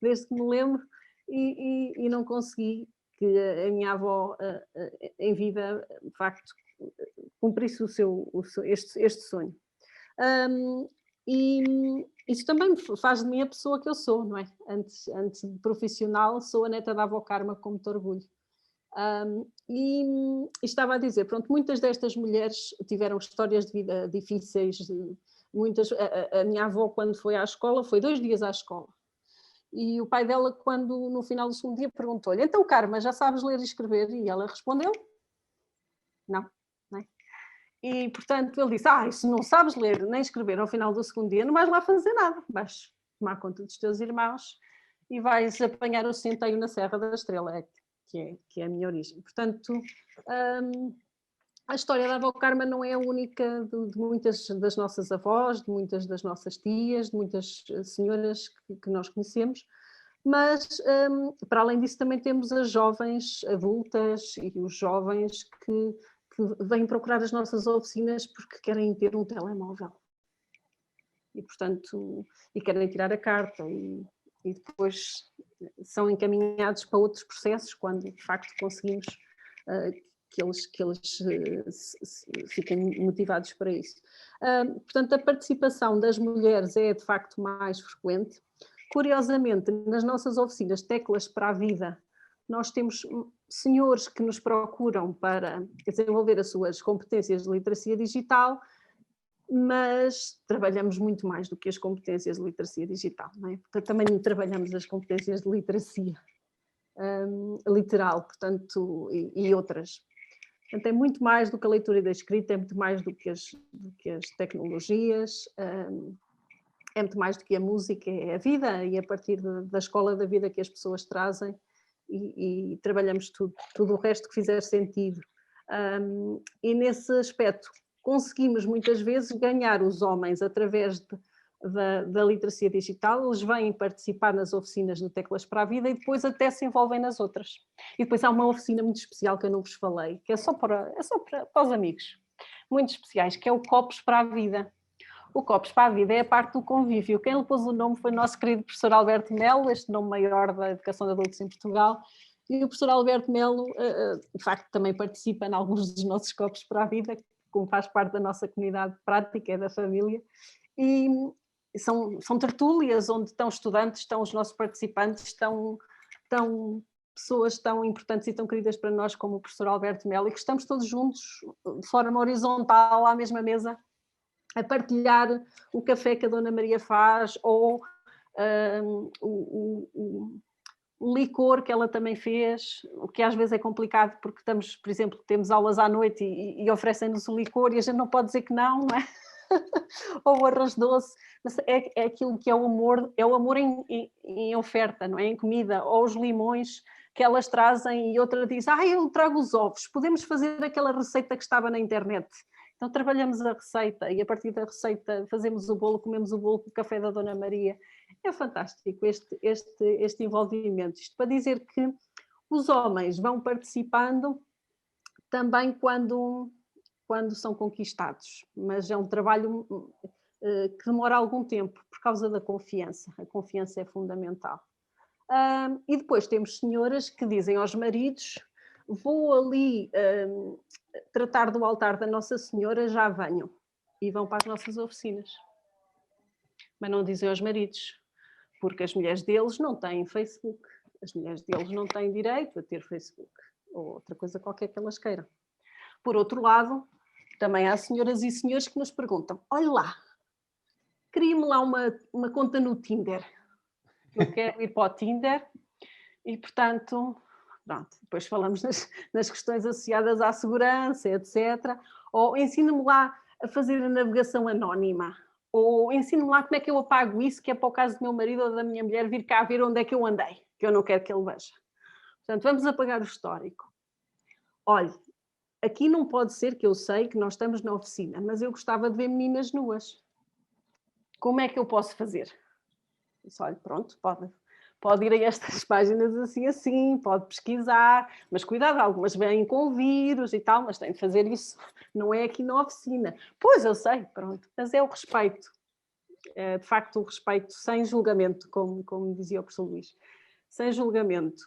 [SPEAKER 5] desde que me lembro e não consegui que a minha avó, em vida, de facto, cumprisse este sonho. E isso também faz de mim a pessoa que eu sou, não é? Antes de profissional, sou a neta da avó Carma com muito orgulho. E estava a dizer, pronto, muitas destas mulheres tiveram histórias de vida difíceis, a minha avó, quando foi à escola, foi 2 dias à escola. E o pai dela, quando no final do segundo dia, perguntou-lhe, então Carma, já sabes ler e escrever? E ela respondeu, não. E, portanto, ele disse, se não sabes ler nem escrever ao final do segundo dia, não vais lá fazer nada, vais tomar conta dos teus irmãos e vais apanhar o centeio na Serra da Estrela, que é a minha origem. Portanto, a história da avó Carma não é a única de muitas das nossas avós, de muitas das nossas tias, de muitas senhoras que nós conhecemos, mas, para além disso, também temos as jovens adultas e os jovens que vêm procurar as nossas oficinas porque querem ter um telemóvel e, portanto, querem tirar a carta e depois são encaminhados para outros processos quando, de facto, conseguimos que eles fiquem motivados para isso. Portanto, a participação das mulheres é, de facto, mais frequente. Curiosamente, nas nossas oficinas Teclas para a Vida, nós temos senhores que nos procuram para desenvolver as suas competências de literacia digital, mas trabalhamos muito mais do que as competências de literacia digital, não é? Portanto, também trabalhamos as competências de literacia literal, portanto, e outras. Portanto, é muito mais do que a leitura e a escrita, é muito mais do que as tecnologias, é muito mais do que a música, é a vida, e a partir da escola da vida que as pessoas trazem, e trabalhamos tudo o resto que fizer sentido. E nesse aspecto conseguimos muitas vezes ganhar os homens através da literacia digital, eles vêm participar nas oficinas de Teclas para a Vida e depois até se envolvem nas outras. E depois há uma oficina muito especial que eu não vos falei, que é só para os amigos, muito especiais, que é o Copos para a Vida. O Copos para a Vida é a parte do convívio. Quem lhe pôs o nome foi o nosso querido professor Alberto Melo, este nome maior da educação de adultos em Portugal. E o professor Alberto Melo, de facto, também participa em alguns dos nossos Copos para a Vida, como faz parte da nossa comunidade prática, é da família. E são tertúlias onde estão estudantes, estão os nossos participantes, estão pessoas tão importantes e tão queridas para nós como o professor Alberto Melo, e que estamos todos juntos, de forma horizontal, à mesma mesa, a partilhar o café que a Dona Maria faz, ou o licor que ela também fez, o que às vezes é complicado porque estamos, por exemplo, temos aulas à noite e oferecem-nos o licor e a gente não pode dizer que não, não é? Ou o arroz doce, mas é aquilo que é o amor em oferta, não é? Em comida, ou os limões que elas trazem e outra diz, eu trago os ovos, podemos fazer aquela receita que estava na internet. Então trabalhamos a receita e a partir da receita fazemos o bolo, comemos o bolo com o café da Dona Maria. É fantástico este envolvimento. Isto para dizer que os homens vão participando também quando são conquistados, mas é um trabalho que demora algum tempo por causa da confiança. A confiança é fundamental. E depois temos senhoras que dizem aos maridos, vou ali tratar do altar da Nossa Senhora, já venho. E vão para as nossas oficinas. Mas não dizem aos maridos, porque as mulheres deles não têm Facebook. As mulheres deles não têm direito a ter Facebook. Ou outra coisa qualquer que elas queiram. Por outro lado, também há senhoras e senhores que nos perguntam, olha lá, cria-me lá uma conta no Tinder. Eu quero ir para o Tinder e, portanto, pronto, depois falamos nas questões associadas à segurança, etc. Ou ensina-me lá a fazer a navegação anónima. Ou ensina-me lá como é que eu apago isso, que é para o caso do meu marido ou da minha mulher vir cá ver onde é que eu andei, que eu não quero que ele veja. Portanto, vamos apagar o histórico. Olhe, aqui não pode ser, que eu sei que nós estamos na oficina, mas eu gostava de ver meninas nuas. Como é que eu posso fazer? Disse, olha, pronto, pode ir a estas páginas assim, pode pesquisar, mas cuidado, algumas vêm com vírus e tal, mas tem de fazer isso, não é aqui na oficina. Pois, eu sei, pronto, mas é o respeito. É, de facto, o respeito sem julgamento, como dizia o professor Luís. Sem julgamento.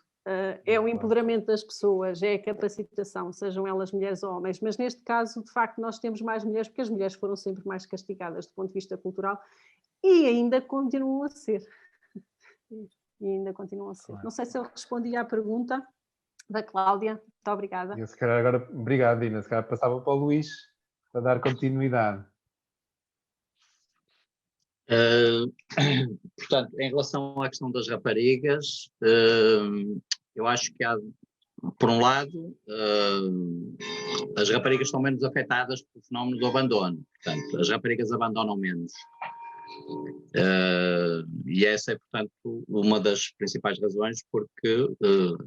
[SPEAKER 5] É o empoderamento das pessoas, é a capacitação, sejam elas mulheres ou homens, mas neste caso, de facto, nós temos mais mulheres, porque as mulheres foram sempre mais castigadas do ponto de vista cultural e ainda continuam a ser. Não sei se eu respondi à pergunta da Cláudia. Muito obrigada.
[SPEAKER 4] Eu, se calhar, agora, obrigado, Dina. Se calhar passava para o Luís para dar continuidade.
[SPEAKER 6] Portanto, em relação à questão das raparigas, eu acho que há, por um lado, as raparigas estão menos afetadas pelo fenómeno do abandono. Portanto, as raparigas abandonam menos. E essa é, portanto, uma das principais razões porque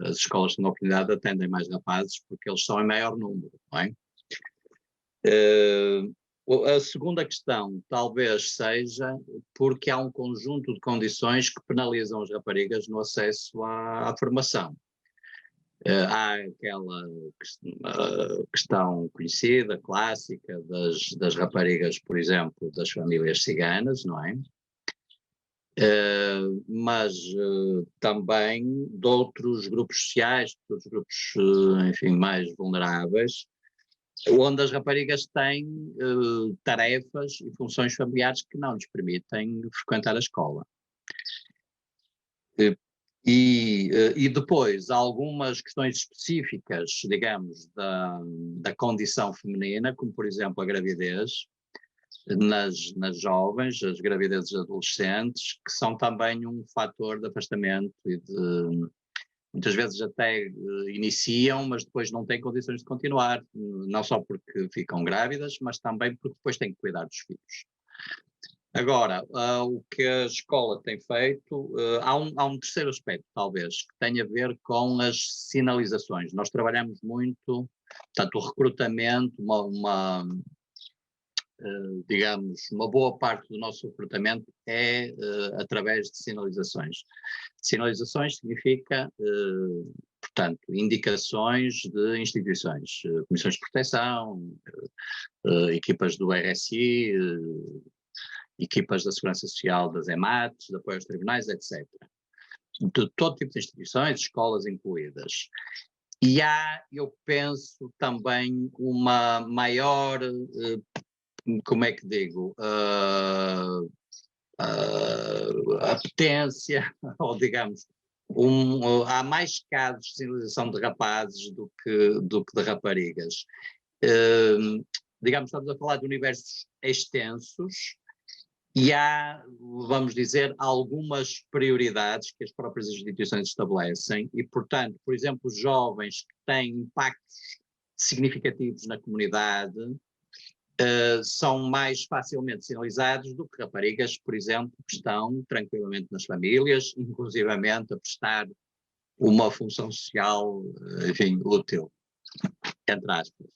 [SPEAKER 6] as escolas de segunda oportunidade atendem mais rapazes, porque eles são em maior número, não é? A segunda questão talvez seja porque há um conjunto de condições que penalizam as raparigas no acesso à formação. Há aquela questão conhecida, clássica, das raparigas, por exemplo, das famílias ciganas, não é? Mas também de outros grupos sociais, de outros grupos, enfim, mais vulneráveis, onde as raparigas têm tarefas e funções familiares que não lhes permitem frequentar a escola. E depois, algumas questões específicas, digamos, da condição feminina, como por exemplo a gravidez, nas jovens, as gravidezes adolescentes, que são também um fator de afastamento e muitas vezes até iniciam, mas depois não têm condições de continuar, não só porque ficam grávidas, mas também porque depois têm que cuidar dos filhos. Agora, o que a escola tem feito, há um terceiro aspecto, talvez, que tem a ver com as sinalizações. Nós trabalhamos muito, portanto, o recrutamento, digamos, uma boa parte do nosso recrutamento é através de sinalizações. Sinalizações significa, portanto, indicações de instituições, comissões de proteção, equipas do RSI, equipas da Segurança Social, das EMATs, de apoio aos tribunais, etc. De todo tipo de instituições, escolas incluídas. E há, eu penso, também uma maior, como é que digo, apetência, ou digamos, há mais casos de sinalização de rapazes do que de raparigas. Digamos, estamos a falar de universos extensos, E há, vamos dizer, algumas prioridades que as próprias instituições estabelecem e, portanto, por exemplo, os jovens que têm impactos significativos na comunidade são mais facilmente sinalizados do que raparigas, por exemplo, que estão tranquilamente nas famílias, inclusivamente a prestar uma função social, enfim, útil, entre aspas.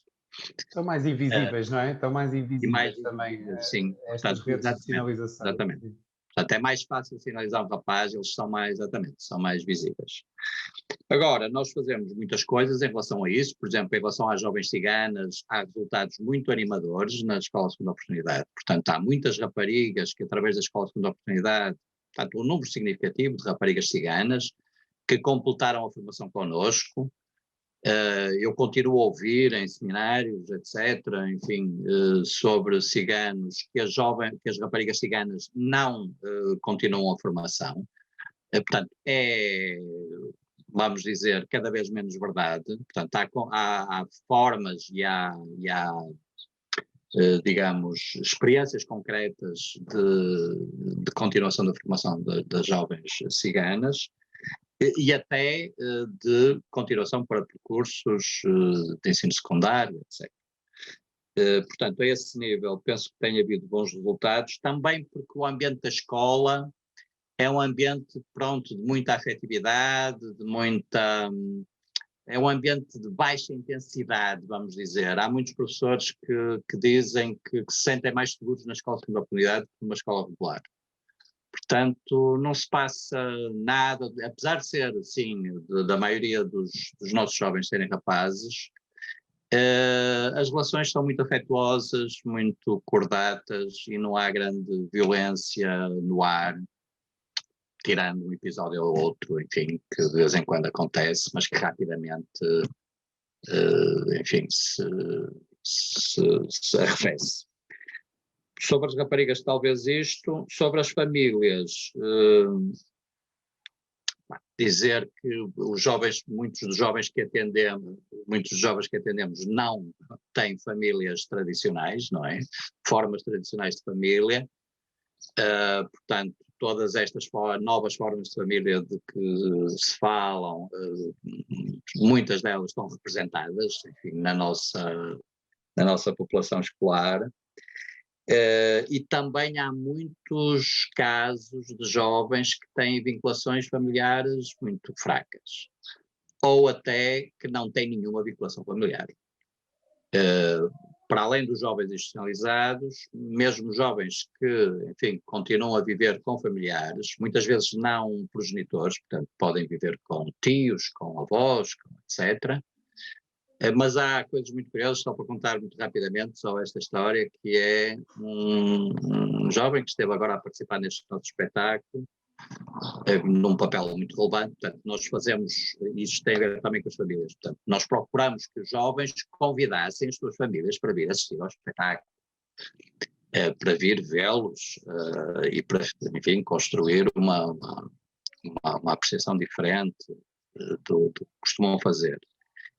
[SPEAKER 4] Estão mais invisíveis, não é? Estão mais
[SPEAKER 6] E
[SPEAKER 4] invisíveis
[SPEAKER 6] mais
[SPEAKER 4] também
[SPEAKER 6] sim,
[SPEAKER 4] estas
[SPEAKER 6] portanto,
[SPEAKER 4] redes de sinalização.
[SPEAKER 6] exatamente. Portanto, é mais fácil sinalizar um rapaz, eles são mais, exatamente, são mais visíveis. Agora, nós fazemos muitas coisas em relação a isso, por exemplo, em relação às jovens ciganas, há resultados muito animadores na Escola de Segunda Oportunidade. Portanto, há muitas raparigas que, através da Escola de Segunda Oportunidade, portanto, um número significativo de raparigas ciganas que completaram a formação connosco. Eu continuo a ouvir em seminários, etc., enfim, sobre ciganos, que as raparigas ciganas não continuam a formação. Portanto, vamos dizer, cada vez menos verdade. Portanto, há formas e há digamos, experiências concretas de continuação da formação das jovens ciganas, e até de continuação para percursos de ensino secundário, etc. Portanto, a esse nível, penso que tem havido bons resultados, também porque o ambiente da escola é um ambiente, pronto, de muita afetividade, é um ambiente de baixa intensidade, vamos dizer. Há muitos professores que dizem que se sentem mais seguros na escola de segunda oportunidade que numa escola regular. Portanto, não se passa nada, apesar de ser, sim, da maioria dos nossos jovens serem rapazes, as relações são muito afetuosas, muito cordatas e não há grande violência no ar, tirando um episódio ou outro, enfim, que de vez em quando acontece, mas que rapidamente, enfim, se arrefece. Sobre as raparigas, talvez isto. Sobre as famílias, dizer que muitos dos jovens que atendemos não têm famílias tradicionais, não é? Formas tradicionais de família. Portanto, todas estas novas formas de família de que se falam, muitas delas estão representadas, enfim, na nossa população escolar. E também há muitos casos de jovens que têm vinculações familiares muito fracas, ou até que não têm nenhuma vinculação familiar. Para além dos jovens institucionalizados, mesmo jovens que, enfim, continuam a viver com familiares, muitas vezes não progenitores, portanto podem viver com tios, com avós, etc., mas há coisas muito curiosas, só para contar muito rapidamente sobre esta história, que é um jovem que esteve agora a participar neste nosso espetáculo, num papel muito relevante. Portanto, nós fazemos, isto tem a ver também com as famílias, portanto, nós procuramos que os jovens convidassem as suas famílias para vir assistir ao espetáculo, para vir vê-los e para, enfim, construir uma apreciação diferente do que costumam fazer.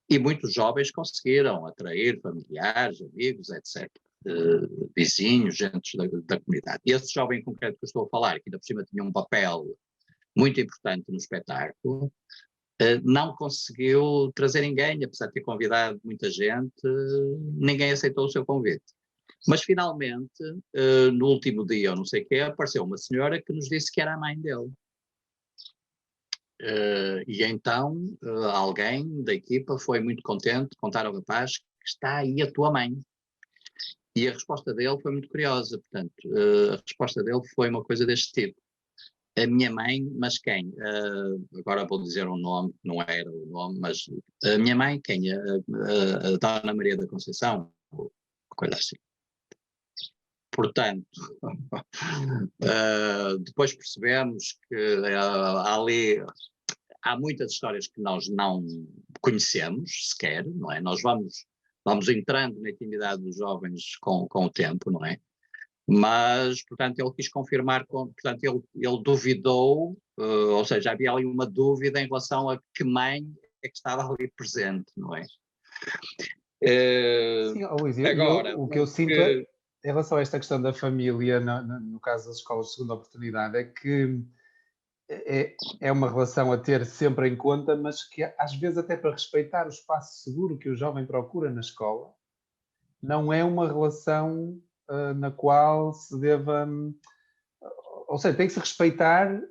[SPEAKER 6] E muitos jovens conseguiram atrair familiares, amigos, etc., vizinhos, gente da comunidade. E esse jovem em concreto que eu estou a falar, que ainda por cima tinha um papel muito importante no espetáculo, não conseguiu trazer ninguém, apesar de ter convidado muita gente, ninguém aceitou o seu convite. Mas finalmente, no último dia, ou não sei o quê, apareceu uma senhora que nos disse que era a mãe dele. E então alguém da equipa foi muito contente contar ao rapaz que está aí a tua mãe. E a resposta dele foi muito curiosa, portanto, a resposta dele foi uma coisa deste tipo. A minha mãe, mas quem? Agora vou dizer um nome, não era o nome, mas a minha mãe, quem? A Dona Maria da Conceição, uma coisa assim. Portanto, depois percebemos que ali há muitas histórias que nós não conhecemos sequer, não é? Nós vamos entrando na intimidade dos jovens com o tempo, não é? Mas, portanto, ele quis confirmar, portanto, ele duvidou, ou seja, havia ali uma dúvida em relação a que mãe é que estava ali presente, não é?
[SPEAKER 4] Sim, Luís,
[SPEAKER 6] agora,
[SPEAKER 4] o que eu sinto é em relação a esta questão da família, no caso das escolas de segunda oportunidade, é que é uma relação a ter sempre em conta, mas que às vezes até para respeitar o espaço seguro que o jovem procura na escola, não é uma relação na qual se deva... Ou seja, tem que se respeitar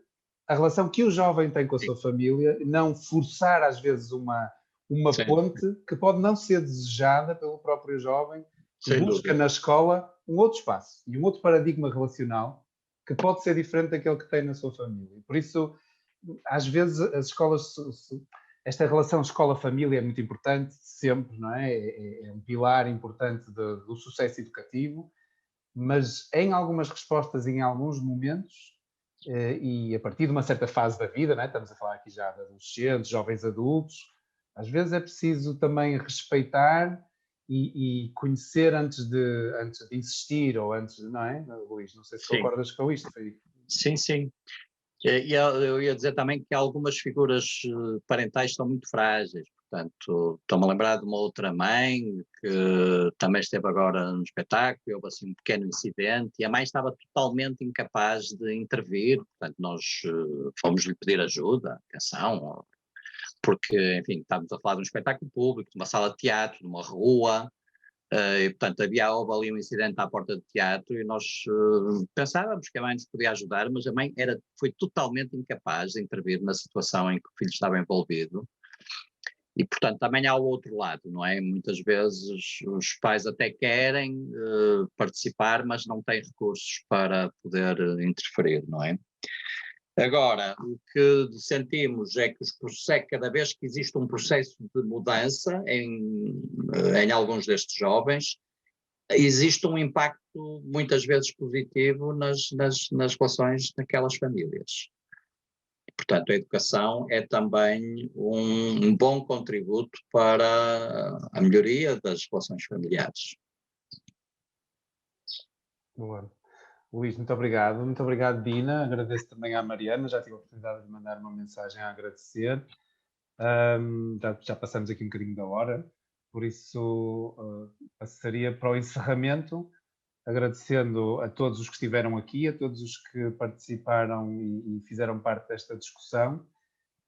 [SPEAKER 4] a relação que o jovem tem com a sua família, não forçar às vezes uma
[SPEAKER 6] Sim.
[SPEAKER 4] ponte que pode não ser desejada pelo próprio jovem, que
[SPEAKER 6] Sem
[SPEAKER 4] busca
[SPEAKER 6] dúvida.
[SPEAKER 4] na escola um outro espaço e um outro paradigma relacional que pode ser diferente daquele que tem na sua família. Por isso, às vezes, as escolas, esta relação escola-família é muito importante, sempre, não é? É um pilar importante do sucesso educativo, mas em algumas respostas, em alguns momentos, e a partir de uma certa fase da vida, não é? Estamos a falar aqui já de adolescentes, jovens adultos, às vezes é preciso também respeitar e conhecer antes de insistir, ou antes de, não é, Luís? Não sei se
[SPEAKER 6] Sim.
[SPEAKER 4] concordas com isto, Filipe.
[SPEAKER 6] Sim, sim. E eu ia dizer também que algumas figuras parentais são muito frágeis, portanto, estou-me a lembrar de uma outra mãe que também esteve agora no espetáculo, houve assim um pequeno incidente e a mãe estava totalmente incapaz de intervir, portanto nós fomos-lhe pedir ajuda, atenção, porque, enfim, estávamos a falar de um espetáculo público, de uma sala de teatro, de uma rua, e, portanto, houve ali um incidente à porta do teatro e nós pensávamos que a mãe nos podia ajudar, mas a mãe foi totalmente incapaz de intervir na situação em que o filho estava envolvido. E, portanto, também há o outro lado, não é? Muitas vezes os pais até querem participar, mas não têm recursos para poder interferir, não é? Agora, o que sentimos é que cada vez que existe um processo de mudança em alguns destes jovens, existe um impacto muitas vezes positivo nas relações daquelas famílias. Portanto, a educação é também um bom contributo para a melhoria das relações familiares.
[SPEAKER 4] Boa. Luís, muito obrigado. Muito obrigado, Dina. Agradeço também à Mariana. Já tive a oportunidade de mandar uma mensagem a agradecer. Já passamos aqui um bocadinho da hora, por isso passaria para o encerramento, agradecendo a todos os que estiveram aqui, a todos os que participaram e fizeram parte desta discussão.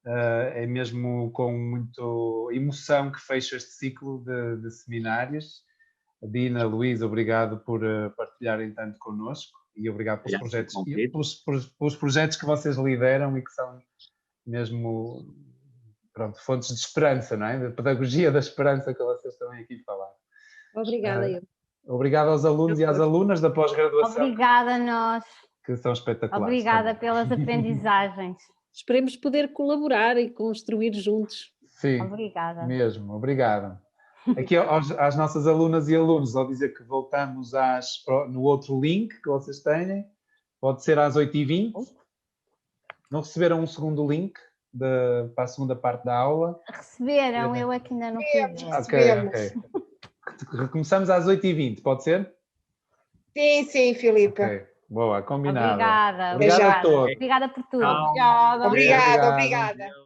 [SPEAKER 4] É mesmo com muita emoção que fecho este ciclo de seminários. Dina, Luís, obrigado por partilharem tanto connosco e obrigado pelos projetos, pelos projetos que vocês lideram e que são mesmo, pronto, fontes de esperança, não é? Da pedagogia da esperança que vocês estão aqui a falar.
[SPEAKER 5] Obrigada, eu.
[SPEAKER 4] Obrigado aos alunos e às alunas da pós-graduação.
[SPEAKER 7] Obrigada a nós.
[SPEAKER 4] Que são espetaculares.
[SPEAKER 7] Obrigada
[SPEAKER 4] também.
[SPEAKER 7] pelas aprendizagens.
[SPEAKER 5] Esperemos poder colaborar e construir juntos.
[SPEAKER 4] Sim,
[SPEAKER 7] Obrigada.
[SPEAKER 4] mesmo, obrigado. Aqui às nossas alunas e alunos, ao dizer que voltamos no outro link que vocês têm, pode ser às 8h20. Não receberam um segundo link para a segunda parte da aula?
[SPEAKER 7] Receberam, eu aqui ainda não fiz.
[SPEAKER 4] Ok. Recomeçamos às 8h20, pode ser?
[SPEAKER 2] Sim, Filipe.
[SPEAKER 4] Ok, boa, combinado.
[SPEAKER 7] Obrigada.
[SPEAKER 4] Obrigado a todos.
[SPEAKER 7] Obrigada por tudo.
[SPEAKER 2] Obrigada.